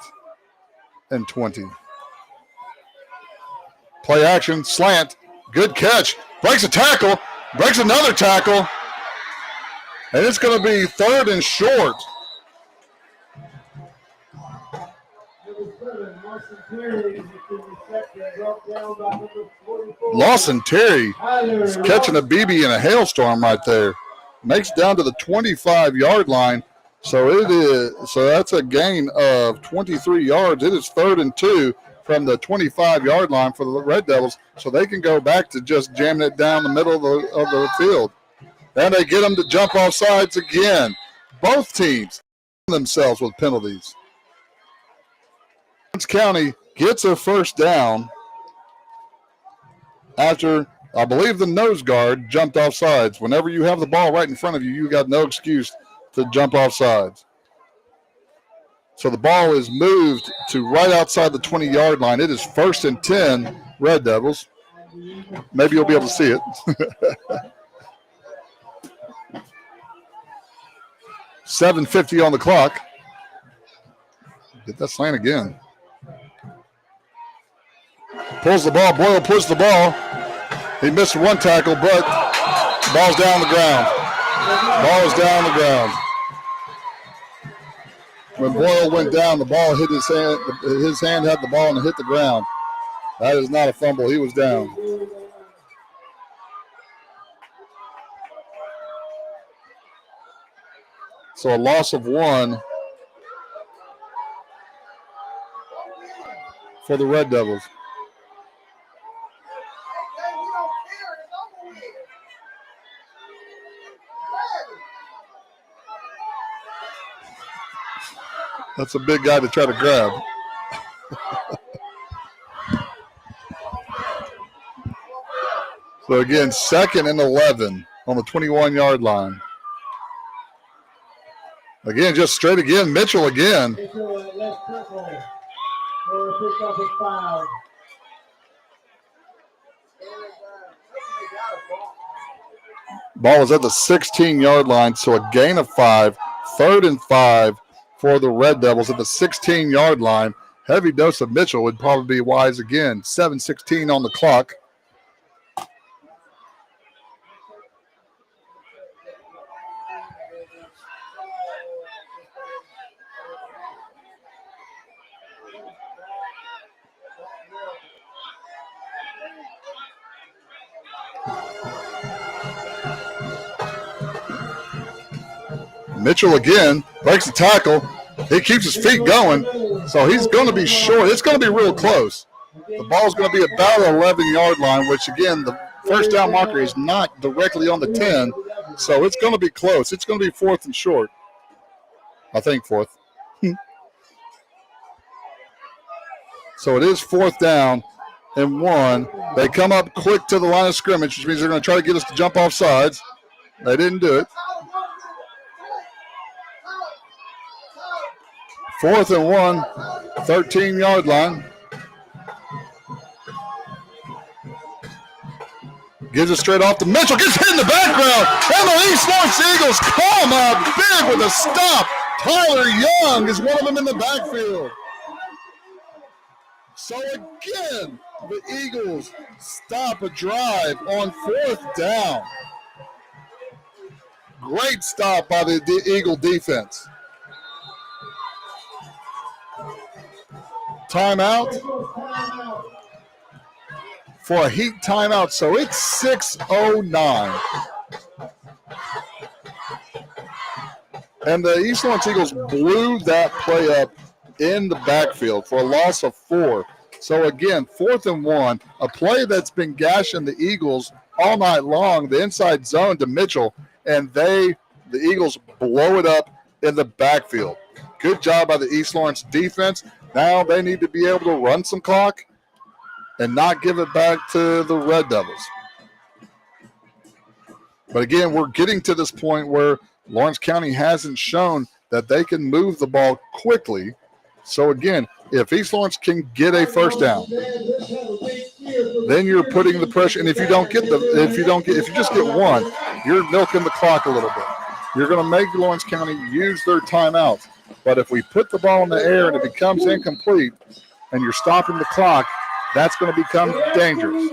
and 20. Play action, slant, good catch, breaks a tackle, breaks another tackle, and it's going to be 3rd and short. Lawson Terry is catching a BB in a hailstorm right there. Makes down to the 25-yard line. So that's a gain of 23 yards. It is 3rd and 2 from the 25-yard line for the Red Devils. So they can go back to just jamming it down the middle of the field. And they get them to jump off sides again. Both teams themselves with penalties. Lawrence County gets a first down after, I believe, the nose guard jumped off sides. Whenever you have the ball right in front of you, you got no excuse to jump off sides. So the ball is moved to right outside the 20-yard line. It is 1st and 10, Red Devils. Maybe you'll be able to see it. $7:50 on the clock. Get that slant again. Pulls the ball. Boyle pushes the ball. He missed one tackle, but the ball's down the ground. Ball is down the ground. When Boyle went down, the ball hit his hand. His hand had the ball and it hit the ground. That is not a fumble. He was down. So a loss of 1 for the Red Devils. That's a big guy to try to grab. So again, 2nd and 11 on the 21-yard line. Again, just straight again. Mitchell again. Ball is at the 16-yard line, so a gain of 5. 3rd and 5 for the Red Devils at the 16-yard line. Heavy dose of Mitchell would probably be wise again. 7:16 on the clock. Mitchell again breaks the tackle. He keeps his feet going. So he's going to be short. It's going to be real close. The ball's going to be about the 11-yard line, which, again, the first down marker is not directly on the 10. So it's going to be close. It's going to be 4th and short. I think 4th. So it is 4th down and 1. They come up quick to the line of scrimmage, which means they're going to try to get us to jump off sides. They didn't do it. 4th and 1, 13-yard line. Gives it straight off to Mitchell. Gets hit in the background. And the East Lawrence Eagles come up big with a stop. Tyler Young is one of them in the backfield. So again, the Eagles stop a drive on 4th down. Great stop by the Eagle defense. Timeout for a Heat timeout. So it's 6:09. And the East Lawrence Eagles blew that play up in the backfield for a loss of 4. So again, 4th and 1, a play that's been gashing the Eagles all night long, the inside zone to Mitchell, and the Eagles blow it up in the backfield. Good job by the East Lawrence defense. Now they need to be able to run some clock and not give it back to the Red Devils. But again, we're getting to this point where Lawrence County hasn't shown that they can move the ball quickly. So again, if East Lawrence can get a first down, then you're putting the pressure. And if you just get one, you're milking the clock a little bit. You're going to make Lawrence County use their timeouts. But if we put the ball in the air and it becomes incomplete and you're stopping the clock, that's going to become dangerous.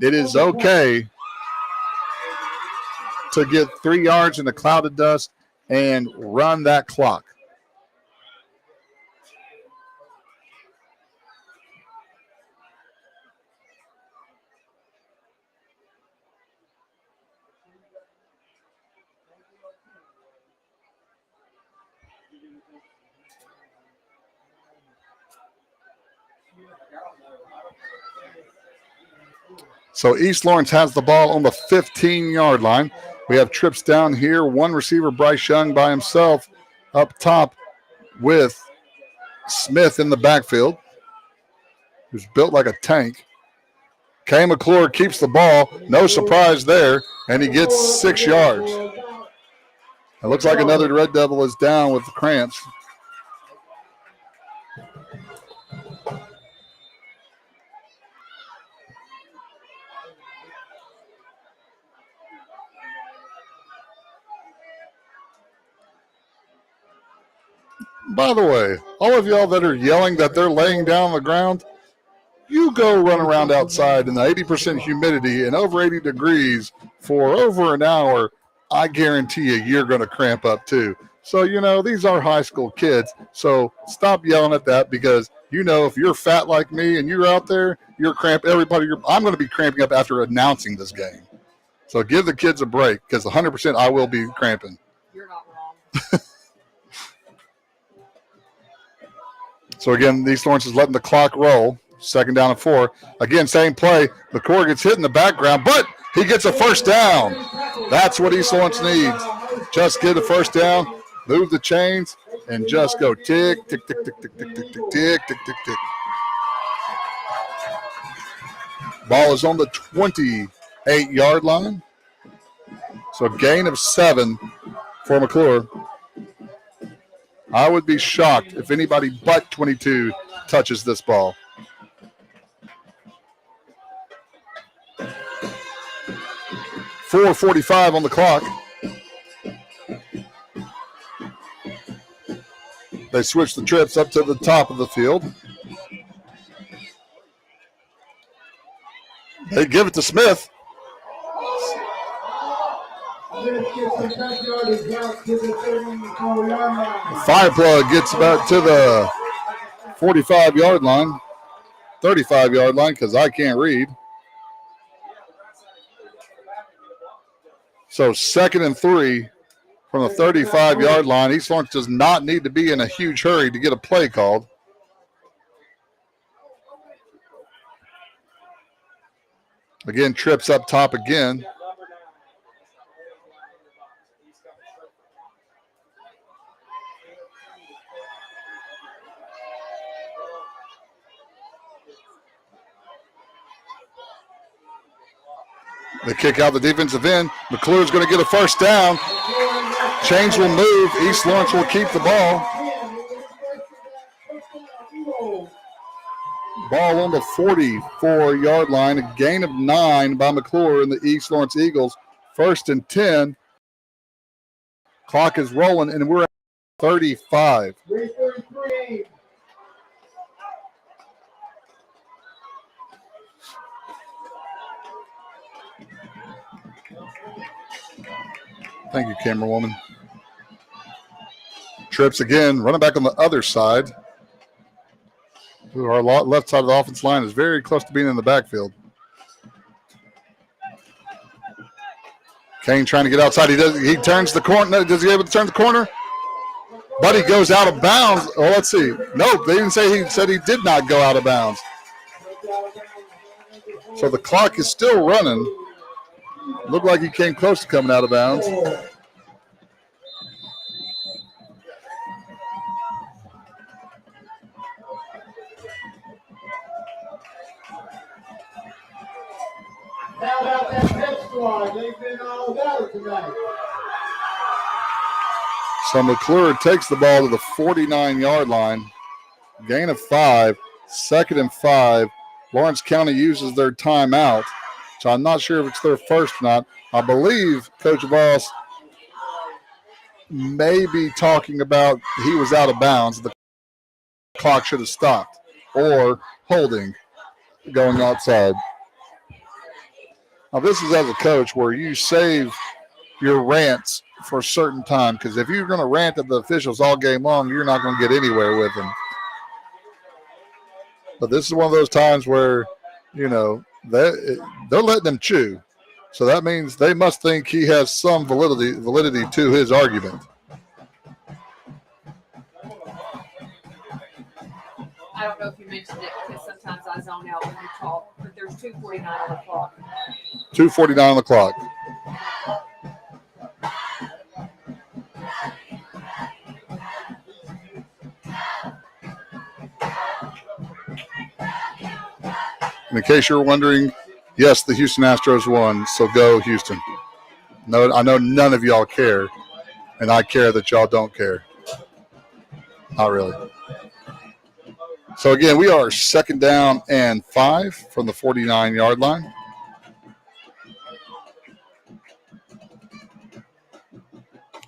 It is okay to get 3 yards in a cloud of dust and run that clock. So East Lawrence has the ball on the 15-yard line. We have trips down here. One receiver, Bryce Young, by himself up top with Smith in the backfield, who's built like a tank. Kay McClure keeps the ball. No surprise there, and he gets 6 yards. It looks like another Red Devil is down with the cramps. By the way, all of y'all that are yelling that they're laying down on the ground, you go run around outside in the 80% humidity and over 80 degrees for over an hour. I guarantee you're going to cramp up too. So, these are high school kids. So stop yelling at that because, if you're fat like me and you're out there, you're cramping. I'm going to be cramping up after announcing this game. So give the kids a break because 100% I will be cramping. You're not wrong. So, again, East Lawrence is letting the clock roll. 2nd down and 4. Again, same play. McClure gets hit in the background, but he gets a first down. That's what East Lawrence needs. Just get a first down, move the chains, and just go tick, tick, tick, tick, tick, tick, tick, tick, tick, tick, tick, tick. Ball is on the 28-yard line. So a gain of 7 for McClure. I would be shocked if anybody but 22 touches this ball. .445 on the clock. They switch the trips up to the top of the field. They give it to Smith. Fireplug gets about to the 45-yard line, 35-yard line because I can't read. So 2nd and 3 from the 35-yard line. East Lawrence does not need to be in a huge hurry to get a play called. Again, trips up top again. They kick out the defensive end. McClure's going to get a first down. Chains will move. East Lawrence will keep the ball. Ball on the 44-yard line. A gain of 9 by McClure and the East Lawrence Eagles. 1st and 10. Clock is rolling, and we're at 35. Thank you, camera woman. Trips again, running back on the other side. Our left side of the offense line is very close to being in the backfield. Kane trying to get outside. He turns the corner. Does he able to turn the corner? But he goes out of bounds. Oh, let's see. Nope, they didn't say he said he did not go out of bounds. So the clock is still running. Looked like he came close to coming out of bounds. How about that pet squad? They've been all about it tonight. So McClure takes the ball to the 49-yard line. Gain of 5. 2nd and 5. Lawrence County uses their timeout. So I'm not sure if it's their first or not. I believe Coach Voss may be talking about he was out of bounds. The clock should have stopped. Or holding, going outside. Now, this is as a coach where you save your rants for a certain time, because if you're going to rant at the officials all game long, you're not going to get anywhere with them. But this is one of those times where, you know, they're letting him chew. So that means they must think he has some validity to his argument. I don't know if you mentioned it because sometimes I zone out when you talk, but there's 2:49 on the clock. 2:49 on the clock. And in case you're wondering, yes, the Houston Astros won, so go Houston. No, I know none of y'all care, and I care that y'all don't care. Not really. So, again, we are 2nd down and 5 from the 49-yard line.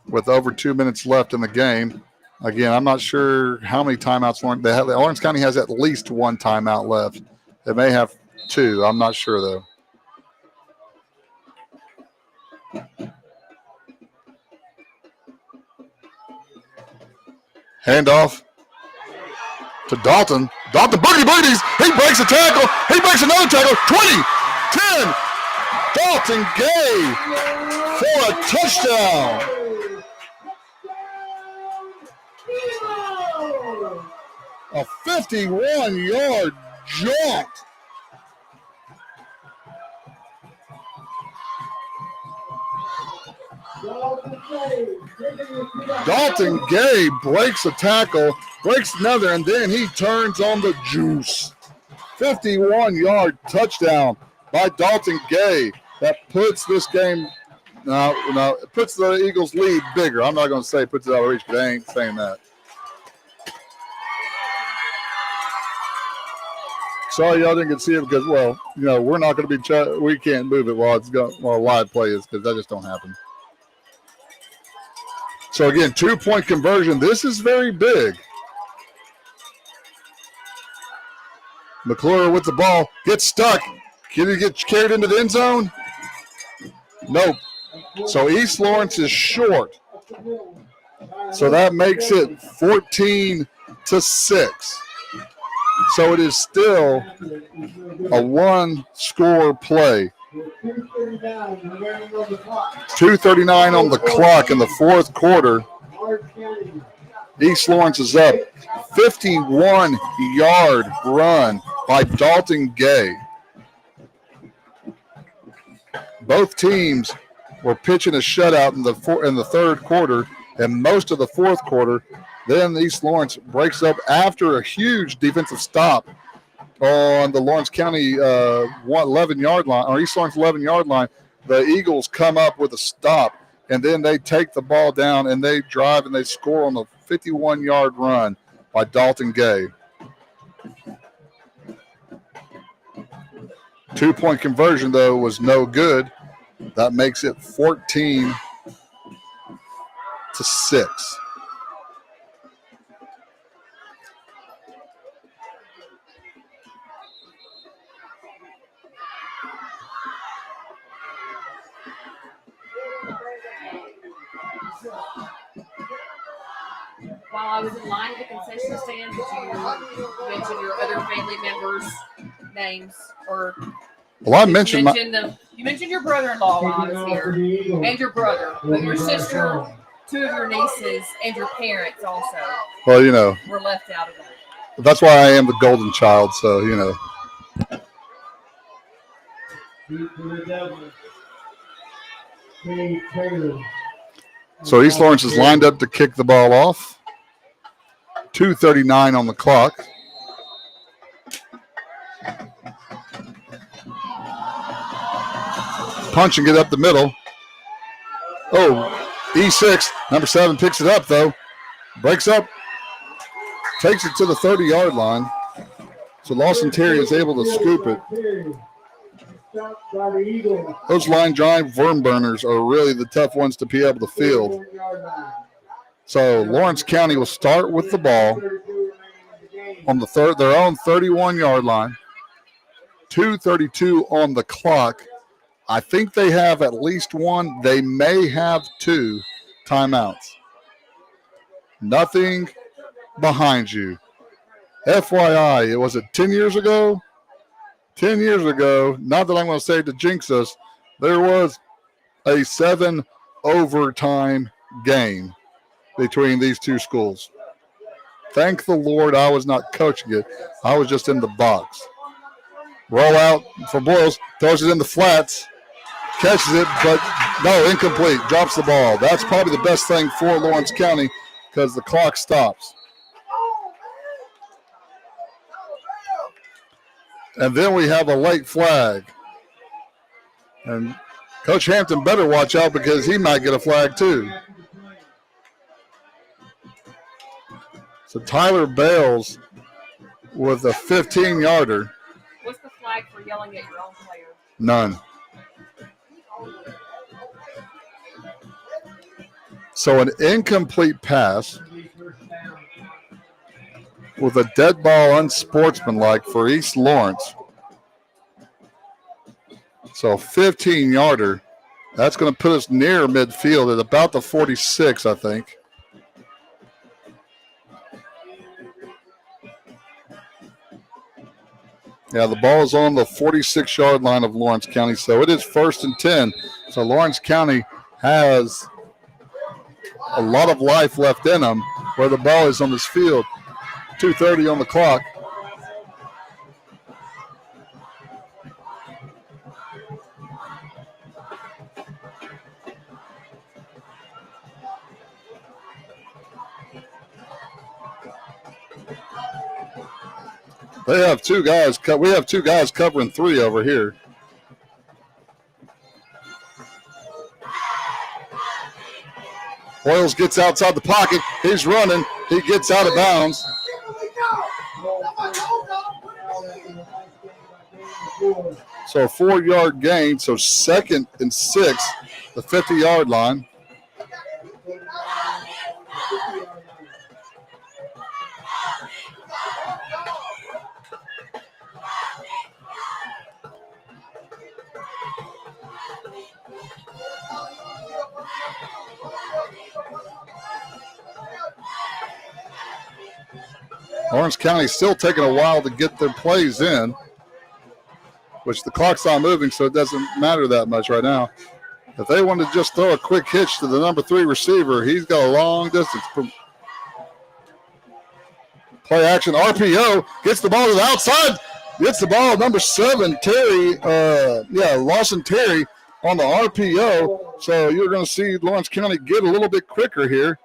With over 2 minutes left in the game. Again, I'm not sure how many timeouts Lawrence County has at least 1 timeout left. They may have 2. I'm not sure, though. Handoff to Dalton. Dalton boogies. He breaks a tackle. He breaks another tackle. 20, 10. Dalton Gay for a touchdown. A 51-yard jaunt. Dalton Gay breaks a tackle, breaks another, and then he turns on the juice. 51-yard touchdown by Dalton Gay. That puts this game, it puts the Eagles' lead bigger. I'm not going to say puts it out of reach because I ain't saying that. Sorry y'all didn't get to see it because, well, you know, we're not going to be, we can't move it while a live play is because that just don't happen. So, again, 2-point conversion. This is very big. McClure with the ball. Gets stuck. Can he get carried into the end zone? Nope. So, East Lawrence is short. So, that makes it 14-6. So, it is still a 1-score play. With 2:39 remaining on the clock. 2:39 on the clock in the fourth quarter. Lawrence County. East Lawrence is up. 51-yard run by Dalton Gay. Both teams were pitching a shutout in the third quarter and most of the fourth quarter. Then East Lawrence breaks up after a huge defensive stop on the Lawrence County 11-yard line, or East Lawrence 11-yard line. The Eagles come up with a stop, and then they take the ball down and they drive and they score on the 51-yard run by Dalton Gay. 2-point conversion, though, was no good. That makes it 14-6. While I was in line at the concession stand, did you mention your other family members' names? Or Well, I mentioned you mentioned your brother-in-law while I was here, and your brother, but your sister, 2 of your nieces, and your parents also. Well, you know, were left out of that. That's why I am the golden child, so, you know. So East Lawrence is lined up to kick the ball off. 2:39 on the clock. Punch and get up the middle. Oh, E6, number 7 picks it up, though. Breaks up. Takes it to the 30-yard line. So Lawson Terry is able to scoop it. Those line drive worm burners are really the tough ones to be able to field. So Lawrence County will start with the ball on their own 31-yard line. 2:32 on the clock. I think they have at least one. They may have 2 timeouts. Nothing behind you. FYI, it was 10 years ago? 10 years ago, not that I'm going to say to jinx us, there was a 7 overtime game between these two schools. Thank the Lord I was not coaching it. I was just in the box. Roll out for Boyles, throws it in the flats, catches it, but no, incomplete, drops the ball. That's probably the best thing for Lawrence County because the clock stops. And then we have a late flag. And Coach Hampton better watch out because he might get a flag too. So Tyler Bales with a 15-yarder. What's the flag for yelling at your own player? None. So an incomplete pass with a dead ball unsportsmanlike for East Lawrence. So 15-yarder. That's going to put us near midfield at about the 46, I think. Yeah, the ball is on the 46-yard line of Lawrence County, so it is 1st and 10. So Lawrence County has a lot of life left in them where the ball is on this field. 2:30 on the clock. They have 2 guys. We have 2 guys covering 3 over here. Boyles gets outside the pocket. He's running. He gets out of bounds. So a 4-yard gain. So 2nd and 6, the 50-yard line. Lawrence County still taking a while to get their plays in. which the clock's not moving, so it doesn't matter that much right now. If they want to just throw a quick hitch to the number 3 receiver, he's got a long distance. Play action, RPO, gets the ball to the outside, gets the ball, number 7, Terry, Lawson Terry on the RPO. So you're going to see Lawrence County get a little bit quicker here.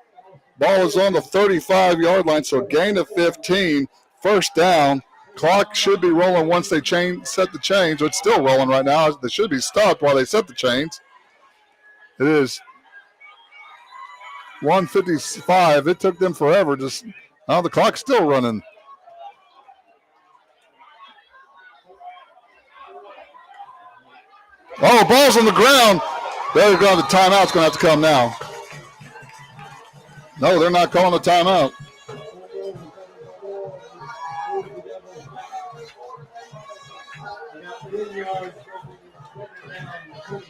Ball is on the 35-yard line, so gain of 15, first down. Clock should be rolling once they set the chains. It's still rolling right now. They should be stopped while they set the chains. It is 1:55. It took them forever. Now the clock's still running. Oh, ball's on the ground. They're going to timeout. It's going to have to come now. No, they're not calling a timeout.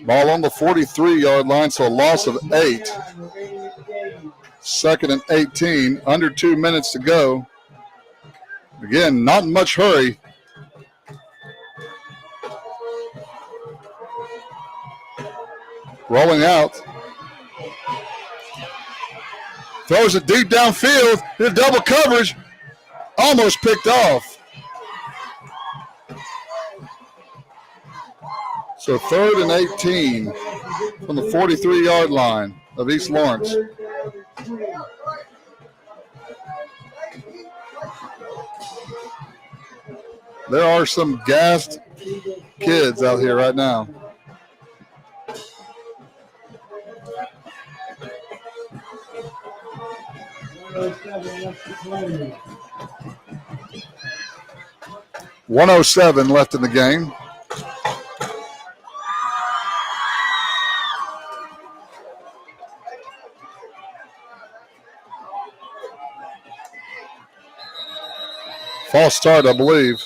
Ball on the 43-yard line, so a loss of 8. 2nd and 18, under 2 minutes to go. Again, not in much hurry. Rolling out. Throws it deep downfield. Did double coverage. Almost picked off. So 3rd and 18 from the 43-yard line of East Lawrence. There are some gassed kids out here right now. .107 left in the game. False start, I believe.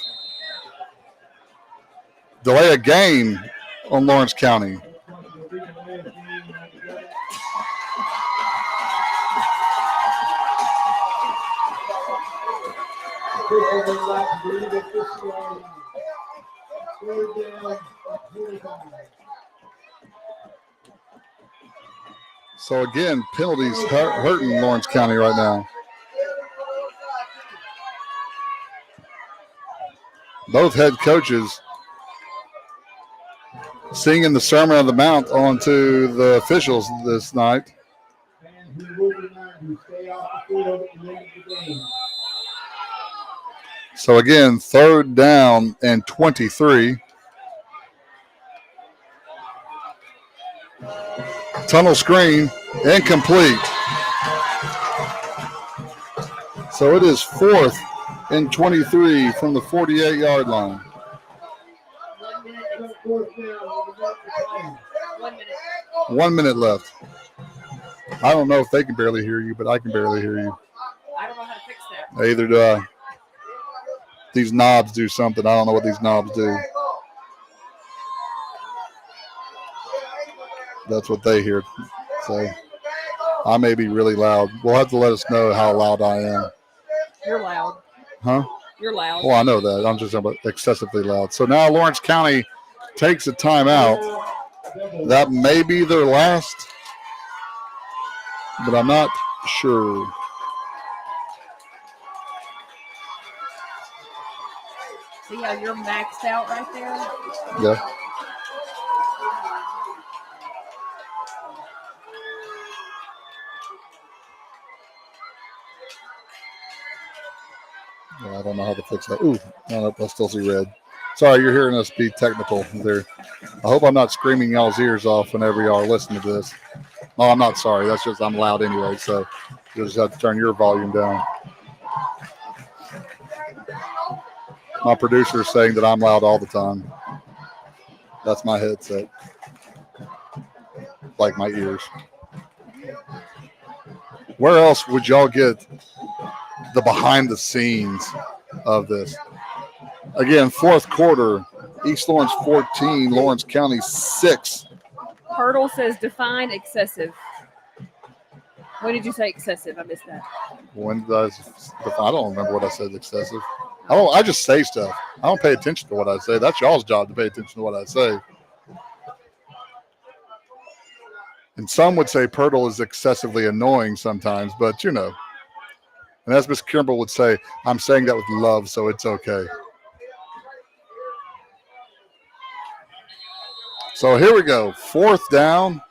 Delay a game on Lawrence County. So again, penalties hurting Lawrence County right now. Both head coaches singing the Sermon on the Mount onto the officials this night. So again, 3rd down and 23. Tunnel screen, incomplete. So it is 4th and 23 from the 48-yard line. 1 minute left. I don't know if they can barely hear you, but I can barely hear you. I don't know how to fix that. Either do I. These knobs do something. I don't know what these knobs do. That's what they hear. So I may be really loud. We'll have to let us know how loud I am. You're loud. Huh? You're loud. Well, I know that. I'm just talking about excessively loud. So now Lawrence County takes a timeout. That may be their last, but I'm not sure. See how you're maxed out right there? Yeah. I don't know how to fix that. Ooh, no, I still see red. Sorry, you're hearing us be technical there. I hope I'm not screaming y'all's ears off whenever y'all are listening to this. No, I'm not sorry. That's just I'm loud anyway, so you'll just have to turn your volume down. My producer is saying that I'm loud all the time. That's my headset. Like my ears. Where else would y'all get the behind the scenes of this? Again, 4th quarter, East Lawrence 14, Lawrence County 6. Hurdle says define excessive. When did you say excessive? I missed that. When did I don't remember what I said excessive. I just say stuff. I don't pay attention to what I say. That's y'all's job to pay attention to what I say. And some would say Pirtle is excessively annoying sometimes, but you know. And as Miss Kimball would say, I'm saying that with love, so it's okay. So here we go. 4th down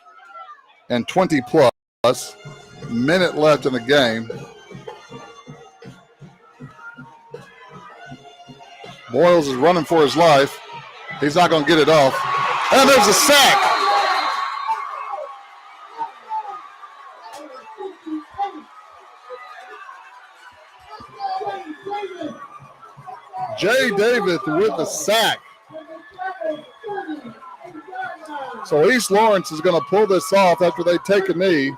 and 20 plus. Minute left in the game. Boyles is running for his life. He's not going to get it off. And there's a sack. Jay Davis with the sack. So East Lawrence is going to pull this off after they take a knee.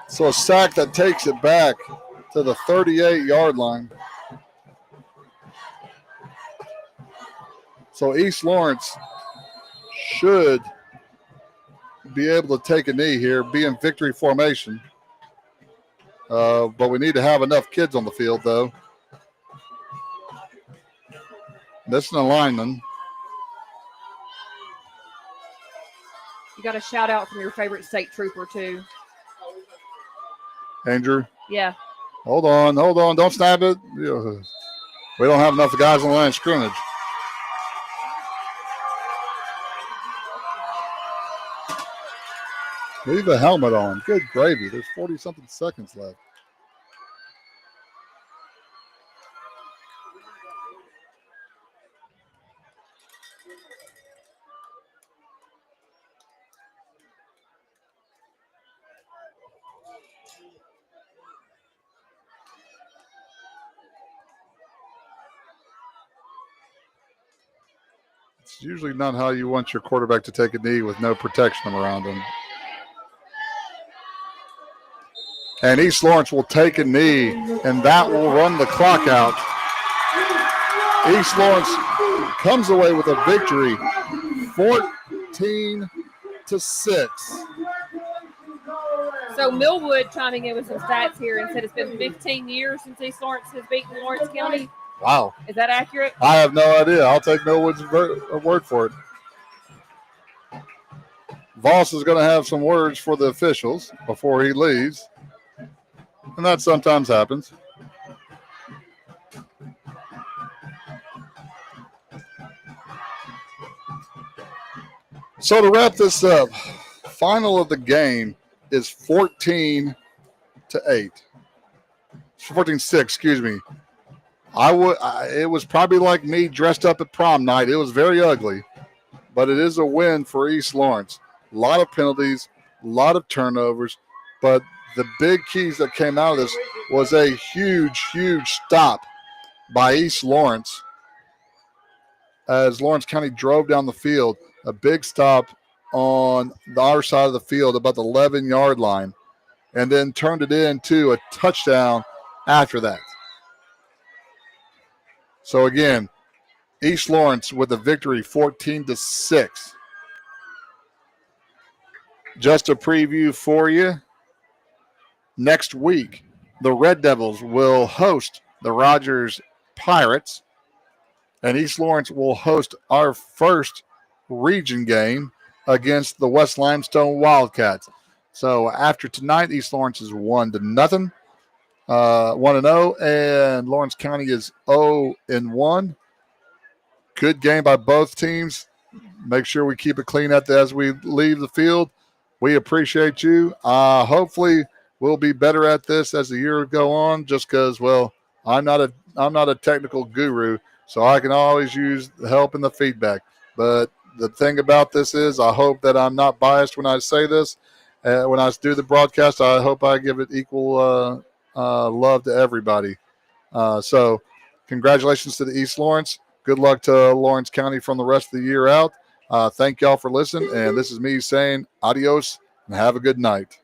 So a sack that takes it back to the 38-yard line. So East Lawrence should be able to take a knee here, be in victory formation. But we need to have enough kids on the field, though. Missing a lineman. You got a shout out from your favorite state trooper, too. Andrew? Yeah. Hold on. Don't snap it. We don't have enough guys on the line of scrimmage. Leave the helmet on. Good gravy. There's 40-something seconds left. It's usually not how you want your quarterback to take a knee with no protection around him. And East Lawrence will take a knee, and that will run the clock out. East Lawrence comes away with a victory, 14-6. So Millwood chiming in with some stats here and said it's been 15 years since East Lawrence has beaten Lawrence County. Wow. Is that accurate? I have no idea. I'll take Millwood's word for it. Voss is going to have some words for the officials before he leaves. And that sometimes happens. So to wrap this up, final of the game is 14-8. 14-6, excuse me. It was probably like me dressed up at prom night. It was very ugly, but it is a win for East Lawrence. A lot of penalties, a lot of turnovers, but the big keys that came out of this was a huge, huge stop by East Lawrence as Lawrence County drove down the field. A big stop on our side of the field about the 11-yard line, and then turned it into a touchdown after that. So again, East Lawrence with a victory, 14-6. Just a preview for you. Next week, the Red Devils will host the Rogers Pirates, and East Lawrence will host our first region game against the West Limestone Wildcats. So after tonight, East Lawrence is 1-0, 1-0, and Lawrence County is 0-1. Good game by both teams. Make sure we keep it clean as we leave the field. We appreciate you. Hopefully, we'll be better at this as the year go on. Just because, well, I'm not a technical guru, so I can always use the help and the feedback. But the thing about this is, I hope that I'm not biased when I say this. When I do the broadcast, I hope I give it equal love to everybody. So, congratulations to the East Lawrence. Good luck to Lawrence County from the rest of the year out. Thank y'all for listening. And this is me saying adios and have a good night.